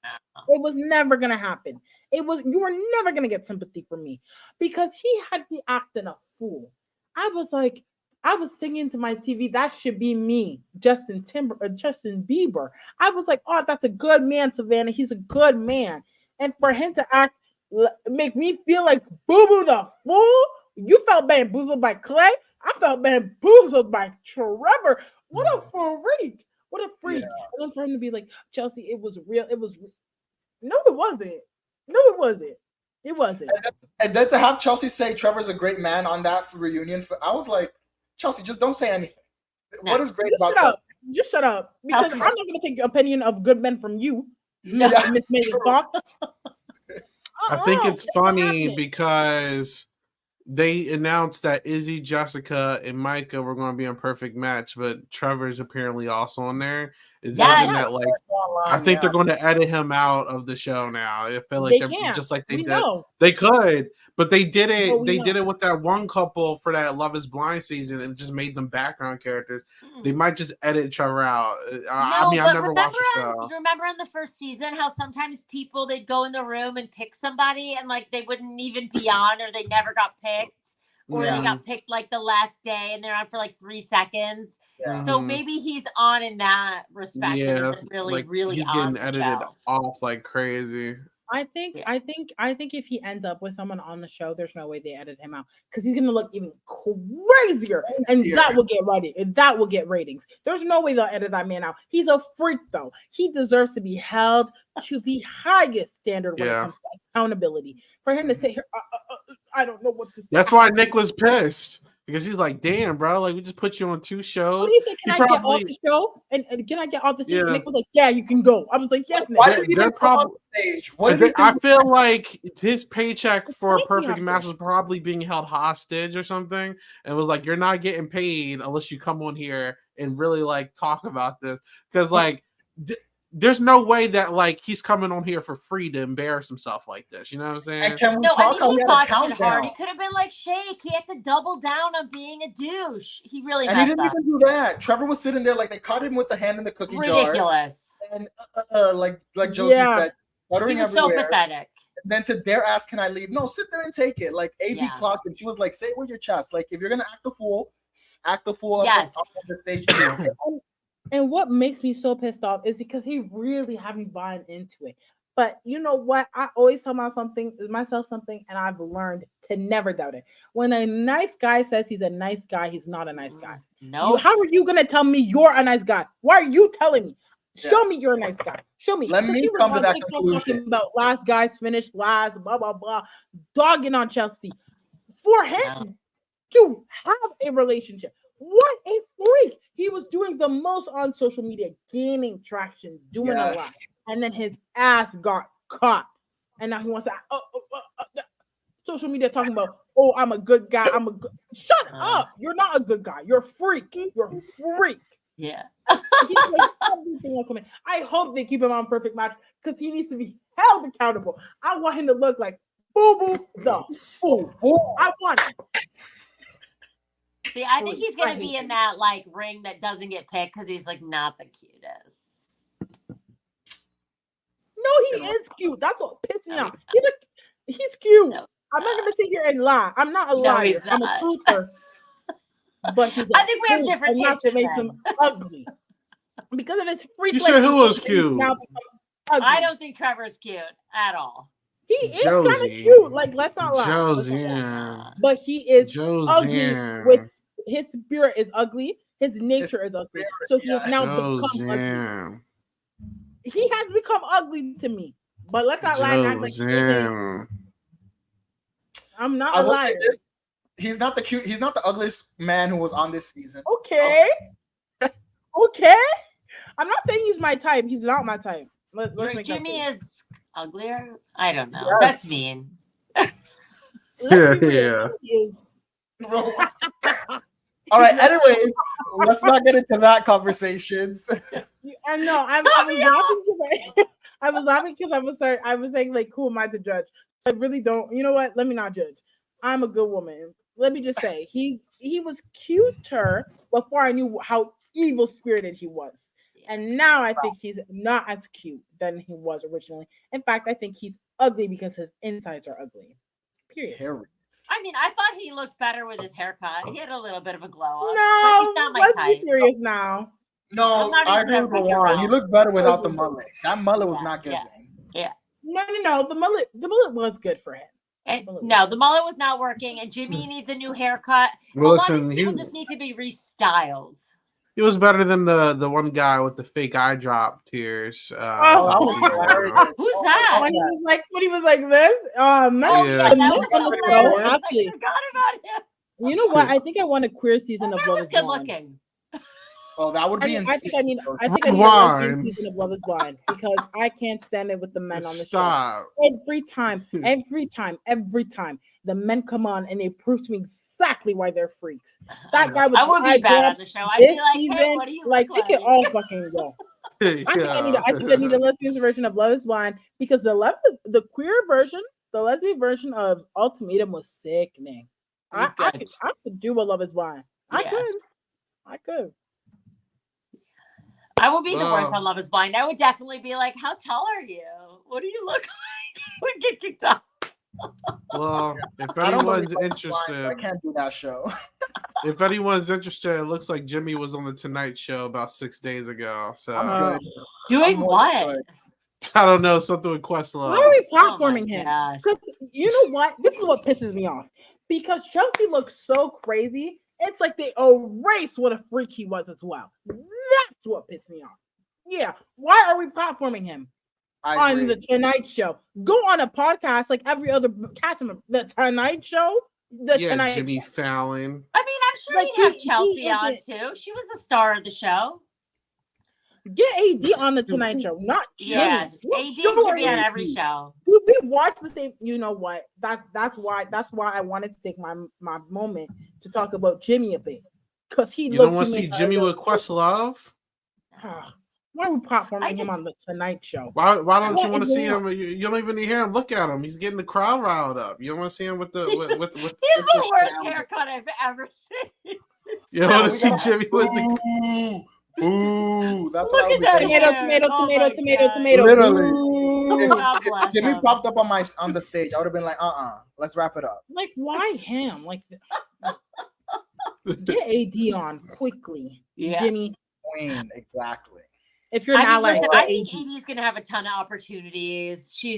It was never gonna happen. You were never gonna get sympathy from me because he had me acting a fool. I was singing to my TV, that should be me, Justin Bieber. I was like, oh, that's a good man, Savannah. He's a good man. And for him to make me feel like boo-boo the fool, you felt bamboozled by Clay. I felt bamboozled by Trevor. What a freak. What a freak. Yeah. And then for him to be like, Chelsea, it was real. No, it wasn't. It wasn't. And then to have Chelsea say Trevor's a great man on that reunion, I was like, Chelsea, just don't say anything. No. What is great Just about shut Chelsea? up. Just shut up. Because Chelsea's- I'm not going to take the opinion of good men from you. No. Miss Megan Fox. I think it's That's not funny happening. because they announced that Izzy, Jessica, and Micah were going to be on Perfect Match, but Trevor's apparently also on there. Is Yes. something that like Online, I think yeah. they're going to edit him out of the show now. I feel like They they're can't. just like they We did. know. They could, but they did it. But we They know. did it with that one couple for that Love Is Blind season and just made them background characters. They might just edit Trevor out. I mean, I've never watched the show. Remember on the first season how sometimes people they'd go in the room and pick somebody and like they wouldn't even be on or they never got picked or Yeah. they got picked like the last day and they're on for like 3 seconds. Yeah. So Mhm. maybe he's on in that respect. and Yeah, isn't really, like really he's on getting the edited show. off like crazy. I think if he ends up with someone on the show, there's no way they edit him out because he's gonna look even crazier, and that will get rated. And that will get ratings. There's no way they'll edit that man out. He's a freak, though. He deserves to be held to the highest standard when it comes to accountability. For him to say here, I don't know what to say. That's why Nick was pissed because he's like, "Damn, bro! Like we just put you on 2 shows." What do you say? Can He I get off probably- the show? And can I get off the stage? Yeah. Nick was like, "Yeah, you can go." I was like, "Yes, Nick." Why They're- did he they're even come on prob- the stage? What did he I think? feel like his paycheck for a Something perfect happened. match was probably being held hostage or something, and it was like, "You're not getting paid unless you come on here and really like talk about this." Because like, there's no way that like he's coming on here for free to embarrass himself like this. You know what I'm saying? And can we No, I talk how mean, he he had a botched it hard. countdown? He could have been like Shake. He had to double down on being a douche. He really And he messed didn't up. even do that. Trevor was sitting there like they caught him with the hand in the cookie jar. Ridiculous. And like Josie said, He stuttering was so everywhere. pathetic. And then to dare ask, can I leave? No, sit there and take it. Like AD Yeah. clocked him. She was like, say it with your chest. Like if you're gonna act a fool, act the fool Yes. up on the stage. too. And what makes me so pissed off is because he really haven't bought into it. But you know what? I always tell myself something, and I've learned to never doubt it. When a nice guy says he's a nice guy, he's not a nice guy. No. How are you gonna tell me you're a nice guy? Why are you telling me? Yeah. Show me you're a nice guy. Show me. Let 'Cause me he was come to on that TikTok conclusion. Talking about last guys finished last, blah blah blah, dogging on Chelsea. For him to have a relationship, what a freak! He was doing the most on social media, gaining traction, doing a lot, Yes. and then his ass got caught, and now he wants to. Social media talking about, oh, I'm a good guy. Shut up! You're not a good guy. You're a freak. You're a freak. Yeah. He's like everything else coming. I hope they keep him on Perfect Match because he needs to be held accountable. I want him to look like Boo Boo the Fool. I want it. See, I think he's gonna I hate be in him. that like ring that doesn't get picked because he's like not the cutest. No, he is cute. That's what pissed me No, off. He's cute. No, I'm not gonna sit here and lie. I'm not a No, liar. he's I'm a not. truther. But he's I think we have fool, different and not tastes to in make men. him ugly. Because of his freak. You said who was he's cute? now become ugly. I don't think Trevor's cute at all. He is kind of Josie. cute. Like, let's not lie. Josie, Let's not lie. yeah. But he is Josie, ugly. yeah. With his spirit is ugly. His nature is ugly. So he has now become ugly. Josie, He has become ugly to me. But let's not lie and act like he isn't. Josie. I'm not I a will say liar. this: he's not the ugliest man who was on this season. Okay. Okay. I'm not saying he's my type. He's not my type. Let's make that Jimmy clear. is uglier. I don't know. Yes. That's mean. Let's Yeah, be real. yeah. He is. All right. Anyways, let's not get into that conversations. I know. I was laughing because I was saying like, who am I to judge? So I really don't. You know what? Let me not judge. I'm a good woman. Let me just say he was cuter before I knew how evil spirited he was, and now I think he's not as cute than he was originally. In fact, I think he's ugly because his insides are ugly. Period. I mean, I thought he looked better with his haircut. He had a little bit of a glow up. but No, he's not my let's type. be serious now. No, I'm not I into agree with that Rawan. He looked better without the Okay. mullet. That mullet was Yeah, not yeah. giving. No. The mullet was good for him. No, the mullet was not working, and Jimmy needs a new haircut. Well, a lot of listen, these people just need to be restyled. He was better than the one guy with the fake eye drop tears. that was hilarious. Who's that? When he was like this, man, Oh, Yeah. yeah, that the men was on the hilarious. show, actually, I forgot about him. you know what? I think I want a queer season of That Love was is good Blind. looking. Oh, that would be insane. I think I need a lesbian Rawan. season of Love is Blind because I can't stand it with the men on the Stop. show. Every time the men come on and they prove to me exactly why they're freaks. That guy was I would be bad on the show. I'd be this like, hey, season, what do you like look they like? can all fucking go. I think I need a lesbian version of Love is Blind because the queer version, the lesbian version of Ultimatum was sickening. I could do a Love is Blind. I could. I would be the worst on Love is Blind. I would definitely be like, how tall are you? What do you look like? I would get kicked off. Well, if I don't anyone's believe interested, I can't do that show. if anyone's interested, it looks like Jimmy was on the Tonight Show about 6 days ago. So I'm good. Doing I'm more what? good. I don't know, something with Questlove. Why are we Oh my platforming him? gosh. Because you know what? This is what pisses me off. Because Chelsea looks so crazy. It's like they erased what a freak he was as well. That's what pissed me off. Yeah. Why are we platforming him I on agree. the Tonight Show? Go on a podcast like every other cast member. The Tonight Show. Yeah, Jimmy Show. Fallon. I mean, I'm sure Like, he'd have he Chelsea on isn't- too. She was the star of the show. Get AD on the Tonight Show, not Jimmy. Yeah, What AD show should are be on you? every show. We watch the same. You know what? That's why I wanted to take my moment to talk about Jimmy a bit because he. You don't want to see Jimmy with Questlove? Why are we platforming him on the Tonight Show? Why don't What you want to is see that? him? You don't even hear him. Look at him. He's getting the crowd riled up. You don't want to see him with the with. He's the worst sound. haircut I've ever seen. You don't want to we see gotta- Jimmy with the. Ooh, that's Look what I would at be that saying. hair. Tomato, Oh tomato, my tomato, God. tomato. Literally. Ooh. God bless If Jimmy him. popped up on the stage, I would have been like, let's wrap it up. Like, why him? Like, get AD on quickly, Yeah. Jimmy. Queen, exactly. If you're I not mean, like, listen, get I think AD. AD's gonna have a ton of opportunities. She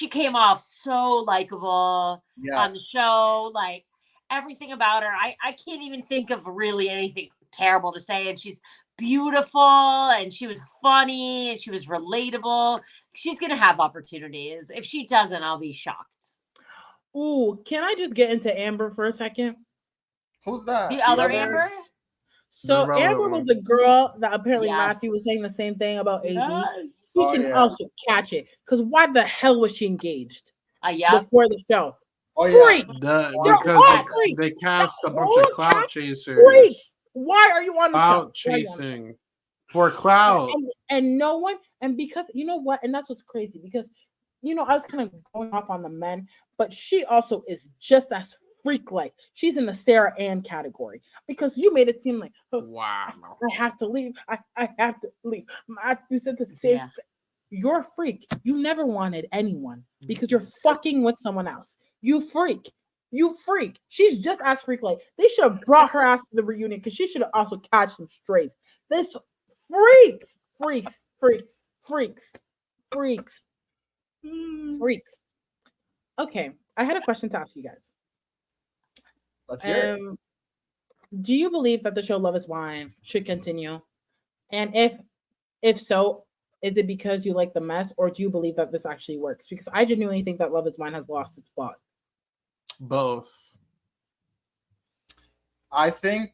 came off so likable on the Yes. show. Like everything about her, I can't even think of really anything terrible to say. And she's beautiful, and she was funny, and she was relatable. She's gonna have opportunities. If she doesn't, I'll be shocked. Ooh, can I just get into Amber for a second? Who's that? The other Amber? So The relevant Amber was one. a girl that apparently Yes. Matthew was saying the same thing about AD. Yes. He Oh, can yeah. also catch it. Because why the hell was she engaged Yeah. before the show? Oh, yeah. Freak! They're Because all freaks. they cast a They're bunch all of clout cast chasers. Freaks! Why are you on the Clout show? Why are you on the show? chasing for clout. And no one, and because you know what, and that's what's crazy because I was kind of going off on the men, but she also is just as freak like. She's in the Sarah Ann category because you made it seem like, oh, Wow. I have to leave. I have to leave. You said the same. Yeah. You're a freak. You never wanted anyone because you're fucking with someone else. You freak. You freak. She's just as freak like. They should have brought her ass to the reunion because she should have also catch some strays. This freaks. Okay, I had a question to ask you guys. Let's hear it. Do you believe that the show Love is Blind should continue? And if so, is it because you like the mess, or do you believe that this actually works? Because I genuinely think that Love is Blind has lost its plot. Both. I think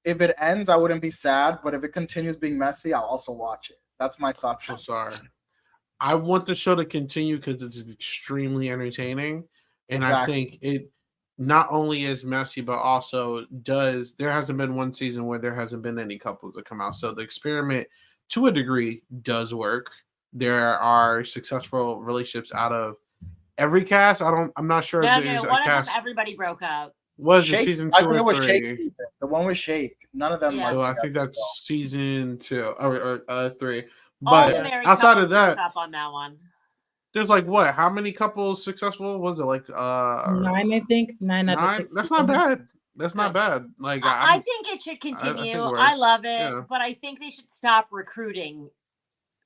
if it ends, I wouldn't be sad, but if it continues being messy, I'll also watch it. That's my thoughts. I'm sorry. I want the show to continue because it's extremely entertaining. And Exactly. I think it not only is messy, but also there hasn't been one season where there hasn't been any couples that come out. So the experiment, to a degree, does work. There are successful relationships out of every cast. I'm not sure No, if there's a one of cast. them, everybody broke up. Was it Shake, season I 2 think it or was 3? Shake season. The one with Shake. None of them. Yeah. are So I together, think that's so. season 2 or 3. All But the married outside couples of that, broke up on that one. there's like what? How many couples successful? Was it like 9, I think. 9 out of 9? 6. That's not bad. That's not bad. Like I think it should continue. it I works. love it, Yeah. but I think they should stop recruiting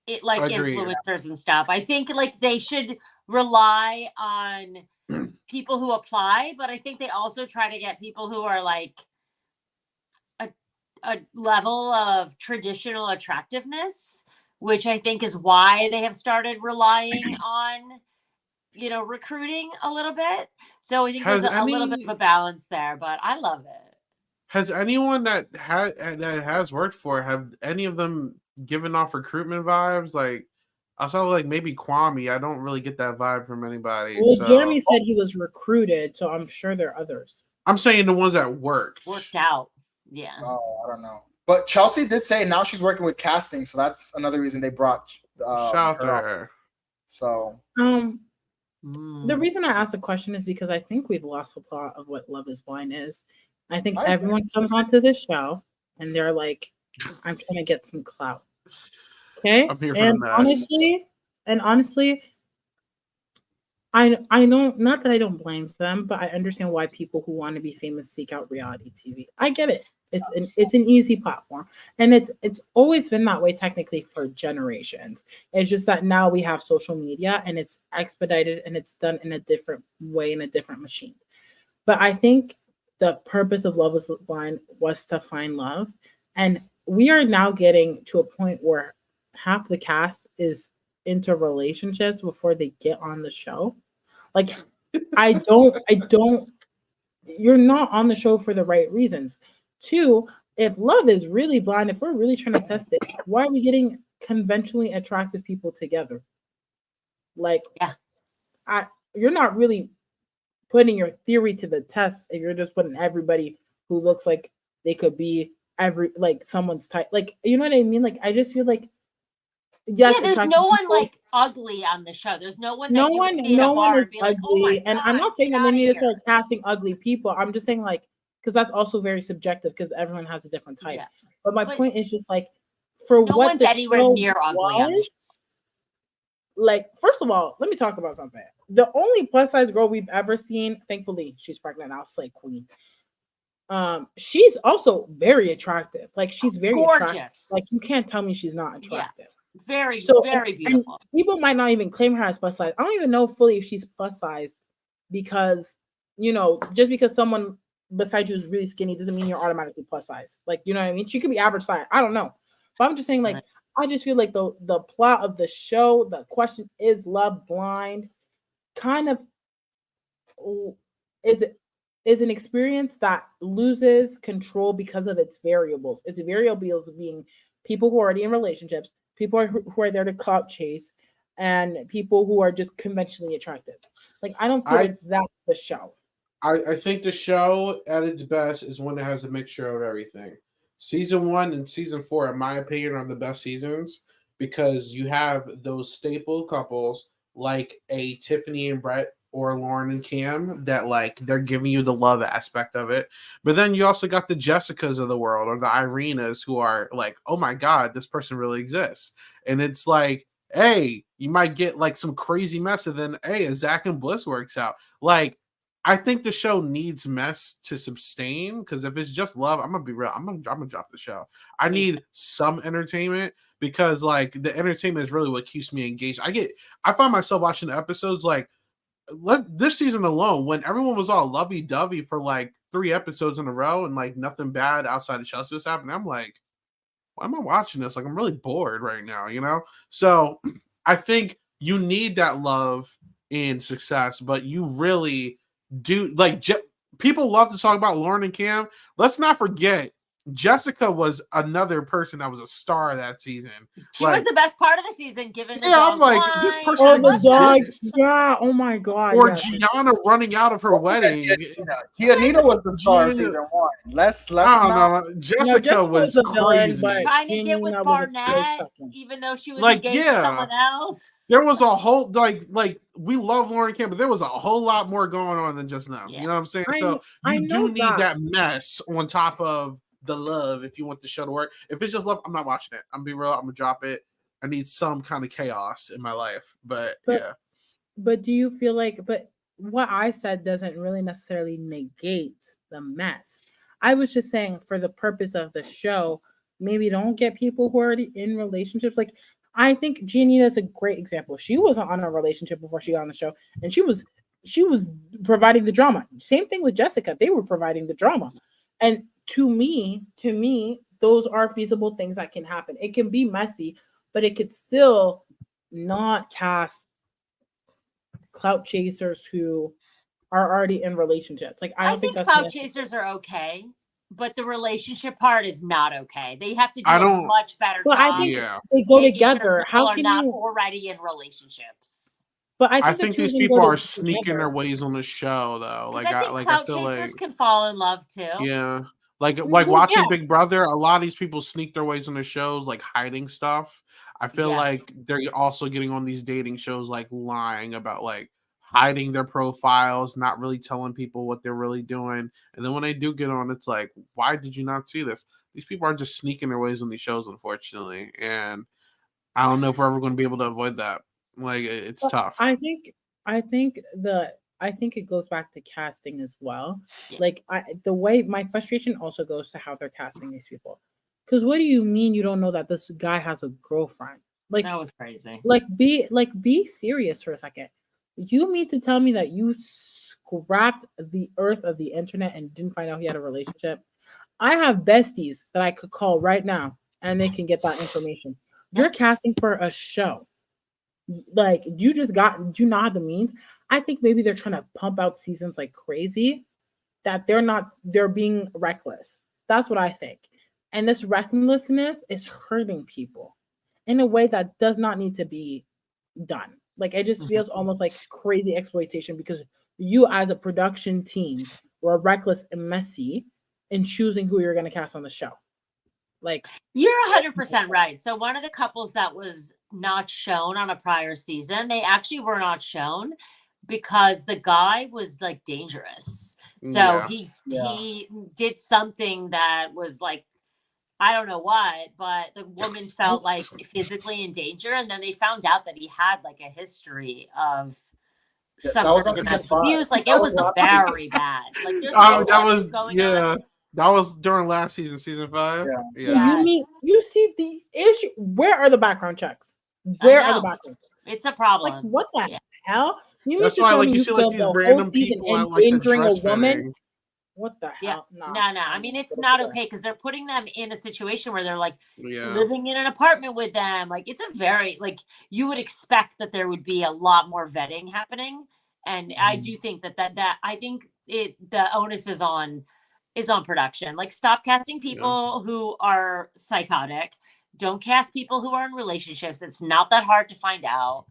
it like Agreed. influencers and stuff. I think like they should rely on people who apply, but I think they also try to get people who are like a level of traditional attractiveness, which I think is why they have started relying on, recruiting a little bit. So I think there's a little bit of a balance there, but I love it. Has anyone that has worked for, have any of them given off recruitment vibes? Like, I saw like maybe Kwame. I don't really get that vibe from anybody. Well, so. Jeremy said he was recruited, so I'm sure there are others. I'm saying the ones that worked out. Yeah. Oh, I don't know. But Chelsea did say now she's working with casting, so that's another reason they brought shout to her. So the reason I asked the question is because I think we've lost the plot of what Love is Blind is. I think everyone comes onto this show and they're like, I'm trying to get some clout. Okay. I'm here for the mess. Honestly, I know, not that I don't blame them, but I understand why people who want to be famous seek out reality TV. I get it. It's an easy platform, and it's always been that way technically for generations. It's just that now we have social media and it's expedited and it's done in a different way, in a different machine. But I think the purpose of Love is Blind was to find love, and we are now getting to a point where half the cast is into relationships before they get on the show. Like, I don't, you're not on the show for the right reasons. 2, if love is really blind, if we're really trying to test it, why are we getting conventionally attractive people together? Like, you're not really putting your theory to the test if you're just putting everybody who looks like they could be someone's type. Like, you know what I mean? Like, I just feel like, yes, there's no one like ugly on the show. There's no one that would see no at a bar one is and be like, ugly. oh my God, and I'm not saying that they need to start casting ugly people. I'm just saying, like, because that's also very subjective because everyone has a different type. Yeah. But my point is just like, for no what one's the anywhere show near ugly on the show. Like, first of all, let me talk about something. The only plus size girl we've ever seen, thankfully, she's pregnant now, Slay Queen. She's also very attractive. Like, she's very gorgeous. Attractive. Like, you can't tell me she's not attractive. Yeah. Very beautiful. And people might not even claim her as plus size. I don't even know fully if she's plus size because, just because someone beside you is really skinny doesn't mean you're automatically plus size. Like, you know what I mean? She could be average size. I don't know. But I'm just saying, like, I just feel like the plot of the show, the question is love blind, kind of is an experience that loses control because of its variables. Its variables being people who are already in relationships, people who are there to clout chase, and people who are just conventionally attractive. Like, I don't feel like that's the show. I think the show at its best is when it has a mixture of everything. Season 1 and season 4, in my opinion, are the best seasons because you have those staple couples like a Tiffany and Brett or Lauren and Cam that, like, they're giving you the love aspect of it. But then you also got the Jessicas of the world or the Irenas who are like, oh my God, this person really exists. And it's like, hey, you might get like some crazy mess, and then hey, a Zach and Bliss works out. Like, I think the show needs mess to sustain, because if it's just love, I'm gonna be real. I'm gonna drop the show. I need some entertainment because, like, the entertainment is really what keeps me engaged. I find myself watching the episodes like this season alone when everyone was all lovey-dovey for like 3 episodes in a row and like nothing bad outside of Chelsea was happening. I'm like, why am I watching this? Like, I'm really bored right now, So I think you need that love and success, but you really do. Like, people love to talk about Lauren and Cam. Let's not forget Jessica was another person that was a star that season. She was the best part of the season, given the I'm like, line. this person exists. Yeah, oh my God. Or Gianna running out of her wedding. Giannina was the star of season 1. Let's I don't know. Jessica was crazy. Trying to get with Barnett, even though she was engaged to someone else. There was a whole like we love Lauren Cam, but there was a whole lot more going on than just now. Yeah. You know what I'm saying? So you do need that mess on top of the love if you want the show to work. If it's just love, I'm not watching it. I'm gonna be real. I'm gonna drop it. I need some kind of chaos in my life. But yeah. But do you feel like? But what I said doesn't really necessarily negate the mess. I was just saying, for the purpose of the show, maybe don't get people who are already in relationships. Like, I think Giannina is a great example. She wasn't on a relationship before she got on the show, and she was providing the drama. Same thing with Jessica; they were providing the drama. And to me, the those are feasible things that can happen. It can be messy, but it could still not cast clout chasers who are already in relationships. Like I I don't think think that's clout messy. chasers are okay, but the relationship part is not okay. They have to do I a don't- much better But job. I think Yeah. they go making sure together. people How are can not you? already in relationships? But I I think, the think two these can people go are sneaking together. their ways on the show, though. Because Like I think I clout feel chasers like can fall in love too. yeah. Like Well, watching yeah. Big Brother, a lot of these people sneak their ways on the shows, like hiding stuff. I feel Yeah. like they're also getting on these dating shows, like lying about like hiding their profiles, not really telling people what they're really doing. And then when they do get on, it's like, why did you not see this? These people are just sneaking their ways on these shows, unfortunately. And I don't know if we're ever going to be able to avoid that. Like it's But tough. I think it goes back to casting as well. Yeah. Like the way my frustration also goes to how they're casting these people. Because what do you mean you don't know that this guy has a girlfriend? Like That was crazy. be serious for a second. You mean to tell me that you scrapped the earth of the internet and didn't find out he had a relationship? I have besties that I could call right now and they can get that information. You're casting for a show. Like do you not have the means? I think maybe they're trying to pump out seasons like crazy, that they're being reckless. That's what I think. And this recklessness is hurting people in a way that does not need to be done. Like it just feels almost like crazy exploitation because you as a production team were reckless and messy in choosing who you're going to cast on the show. Like You're 100% right. So one of the couples that was not shown on a prior season, they actually were not shown because the guy was like dangerous. So Yeah. he did something that was like, I don't know what, but the woman felt like physically in danger, and then they found out that he had like a history of some that was sort of on season domestic 5. abuse. Like That it was was last very bad. Like there's That was going on. that was during last season 5. Yeah. you mean Yes. you see the issue? Where are the background checks? I Where are the know. background checks? It's a Like problem. what the Yeah. hell? You mean That's to why, tell like, me you you see, like, spent these the whole random season people at, like, the endangering a dress woman? fitting. What the Yeah. hell? No. I mean, it's not okay because they're putting them in a situation where they're like Yeah. living in an apartment with them. Like it's a very like you would expect that there would be a lot more vetting happening. And I do think that I think the onus is on production. Like stop casting people who are psychotic. Don't cast people who are in relationships. It's not that hard to find out.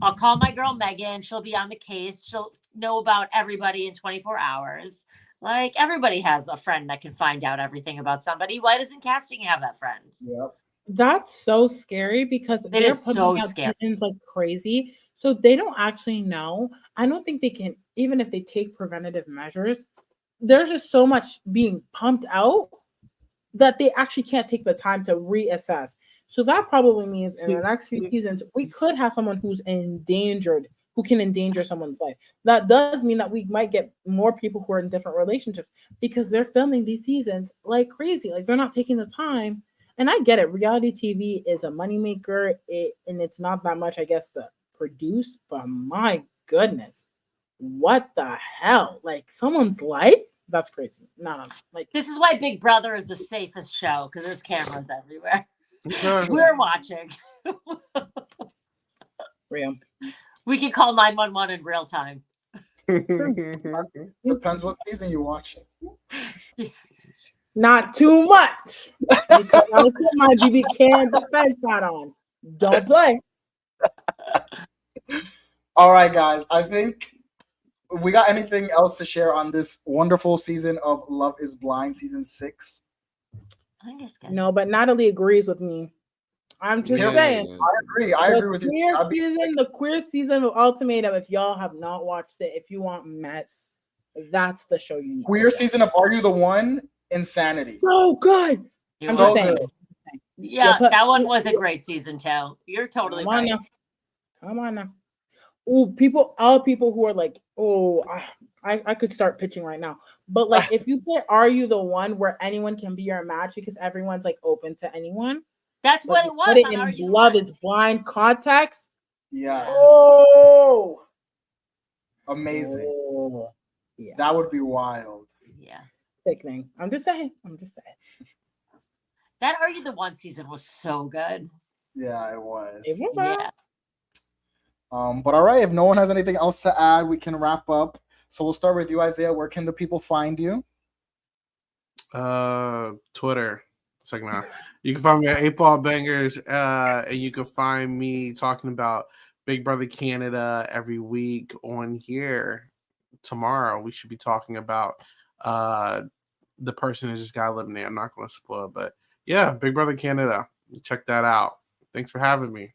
I'll call my girl Megan. She'll be on the case. She'll know about everybody in 24 hours. Like everybody has a friend that can find out everything about somebody. Why doesn't casting have that friend? Yep. That's so scary because they're is putting so out scary. seasons like crazy. So they don't actually know. I don't think they can, even if they take preventative measures, there's just so much being pumped out that they actually can't take the time to reassess. So that probably means in the next few seasons, we could have someone who's endangered, who can endanger someone's life. That does mean that we might get more people who are in different relationships because they're filming these seasons like crazy. Like they're not taking the time. And I get it. Reality TV is a moneymaker, and it's not that much, I guess, to produce. But my goodness, what the hell? Like someone's life? That's crazy. No. Like This is why Big Brother is the safest show because there's cameras everywhere. Okay. We're watching. real. We can call 911 in real time. Depends what season you're watching. Not too much. Because I put my BB can defense hat on. Don't play. All right, guys. I think we got anything else to share on this wonderful season of Love is Blind, season 6? I think it's good. No, but Natalie agrees with me. I'm just saying. I agree with you. The queer season of Ultimatum, if y'all have not watched it, if you want mess, that's the show you need. Queer season of Are You the One? Insanity. So good. I'm So just saying. good. Yeah, that one was a great season too. You're totally Come on right. now. Come on now. Oh, all people who are like, oh, I could start pitching right now. But like, if you put Are You the One where anyone can be your match because everyone's like open to anyone. That's what it was. Put it on Are in You the Love One? is Blind context. Yes. Oh, Amazing. oh. Yeah. That would be wild. Yeah. Sickening. I'm just saying. That Are You the One season was so good. Yeah, it was. Yeah. But all right, if no one has anything else to add, we can wrap up. So we'll start with you, Isaiah. Where can the people find you? Twitter. Second half. You can find me at 8 Ball Bangers, and you can find me talking about Big Brother Canada every week on here. Tomorrow we should be talking about the person who just got eliminated. I'm not going to spoil, but yeah, Big Brother Canada. Check that out. Thanks for having me.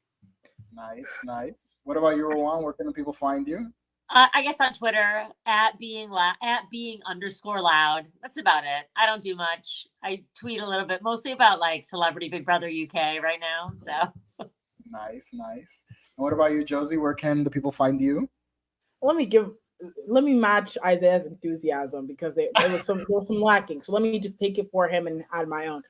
Nice. What about you, Rawan? Where can the people find you? I guess on Twitter at being _loud. That's about it. I don't do much. I tweet a little bit, mostly about like Celebrity Big Brother UK right now. So nice. And what about you, Josie? Where can the people find you? Let me match Isaiah's enthusiasm because there was some lacking. So let me just take it for him and add my own.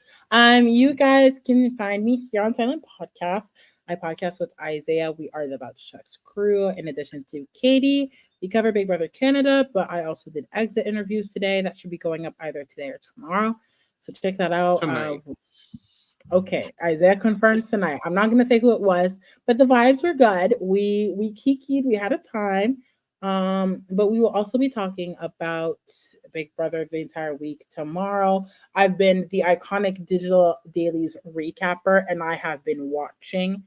You guys can find me here on Silent Podcast. I podcast with Isaiah. We are the About to Check's crew. In addition to Katie, we cover Big Brother Canada, but I also did exit interviews today. That should be going up either today or tomorrow. So check that out. Tonight. Okay, Isaiah confirms tonight. I'm not going to say who it was, but the vibes were good. We kikied. We had a time. But we will also be talking about Big Brother the entire week tomorrow. I've been the iconic Digital Dailies recapper, and I have been watching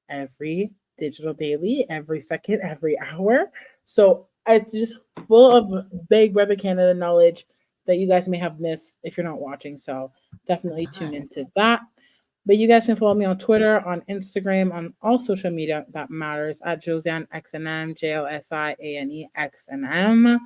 every digital daily, every second, every hour. So it's just full of Big Brother Canada knowledge that you guys may have missed if you're not watching. So definitely tune into that. But you guys can follow me on Twitter, on Instagram, on all social media that matters at JosianeXNM, JosianeXNM.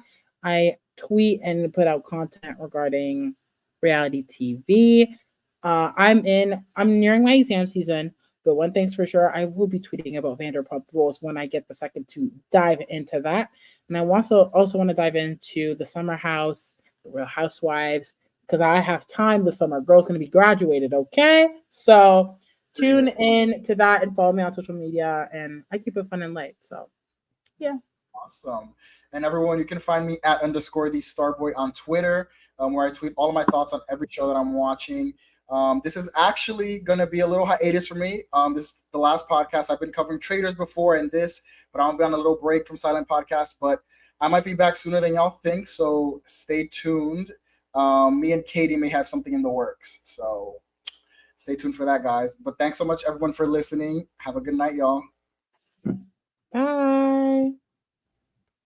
I tweet and put out content regarding reality TV. I'm nearing my exam season, but one thing's for sure, I will be tweeting about Vanderpump Rules when I get the second to dive into that. And I also want to dive into the Summer House, the Real Housewives, because I have time this summer. Girl's going to be graduated, okay? So tune in to that and follow me on social media, and I keep it fun and light. So, yeah. Awesome. And everyone, you can find me at _ the Starboy on Twitter, where I tweet all of my thoughts on every show that I'm watching. This is actually going to be a little hiatus for me. This is the last podcast. I've been covering traders before and this, but I'll be on a little break from Silent Podcast, but I might be back sooner than y'all think, so stay tuned. Me and Katie may have something in the works, so stay tuned for that, guys. But thanks so much, everyone, for listening. Have a good night, y'all. Bye.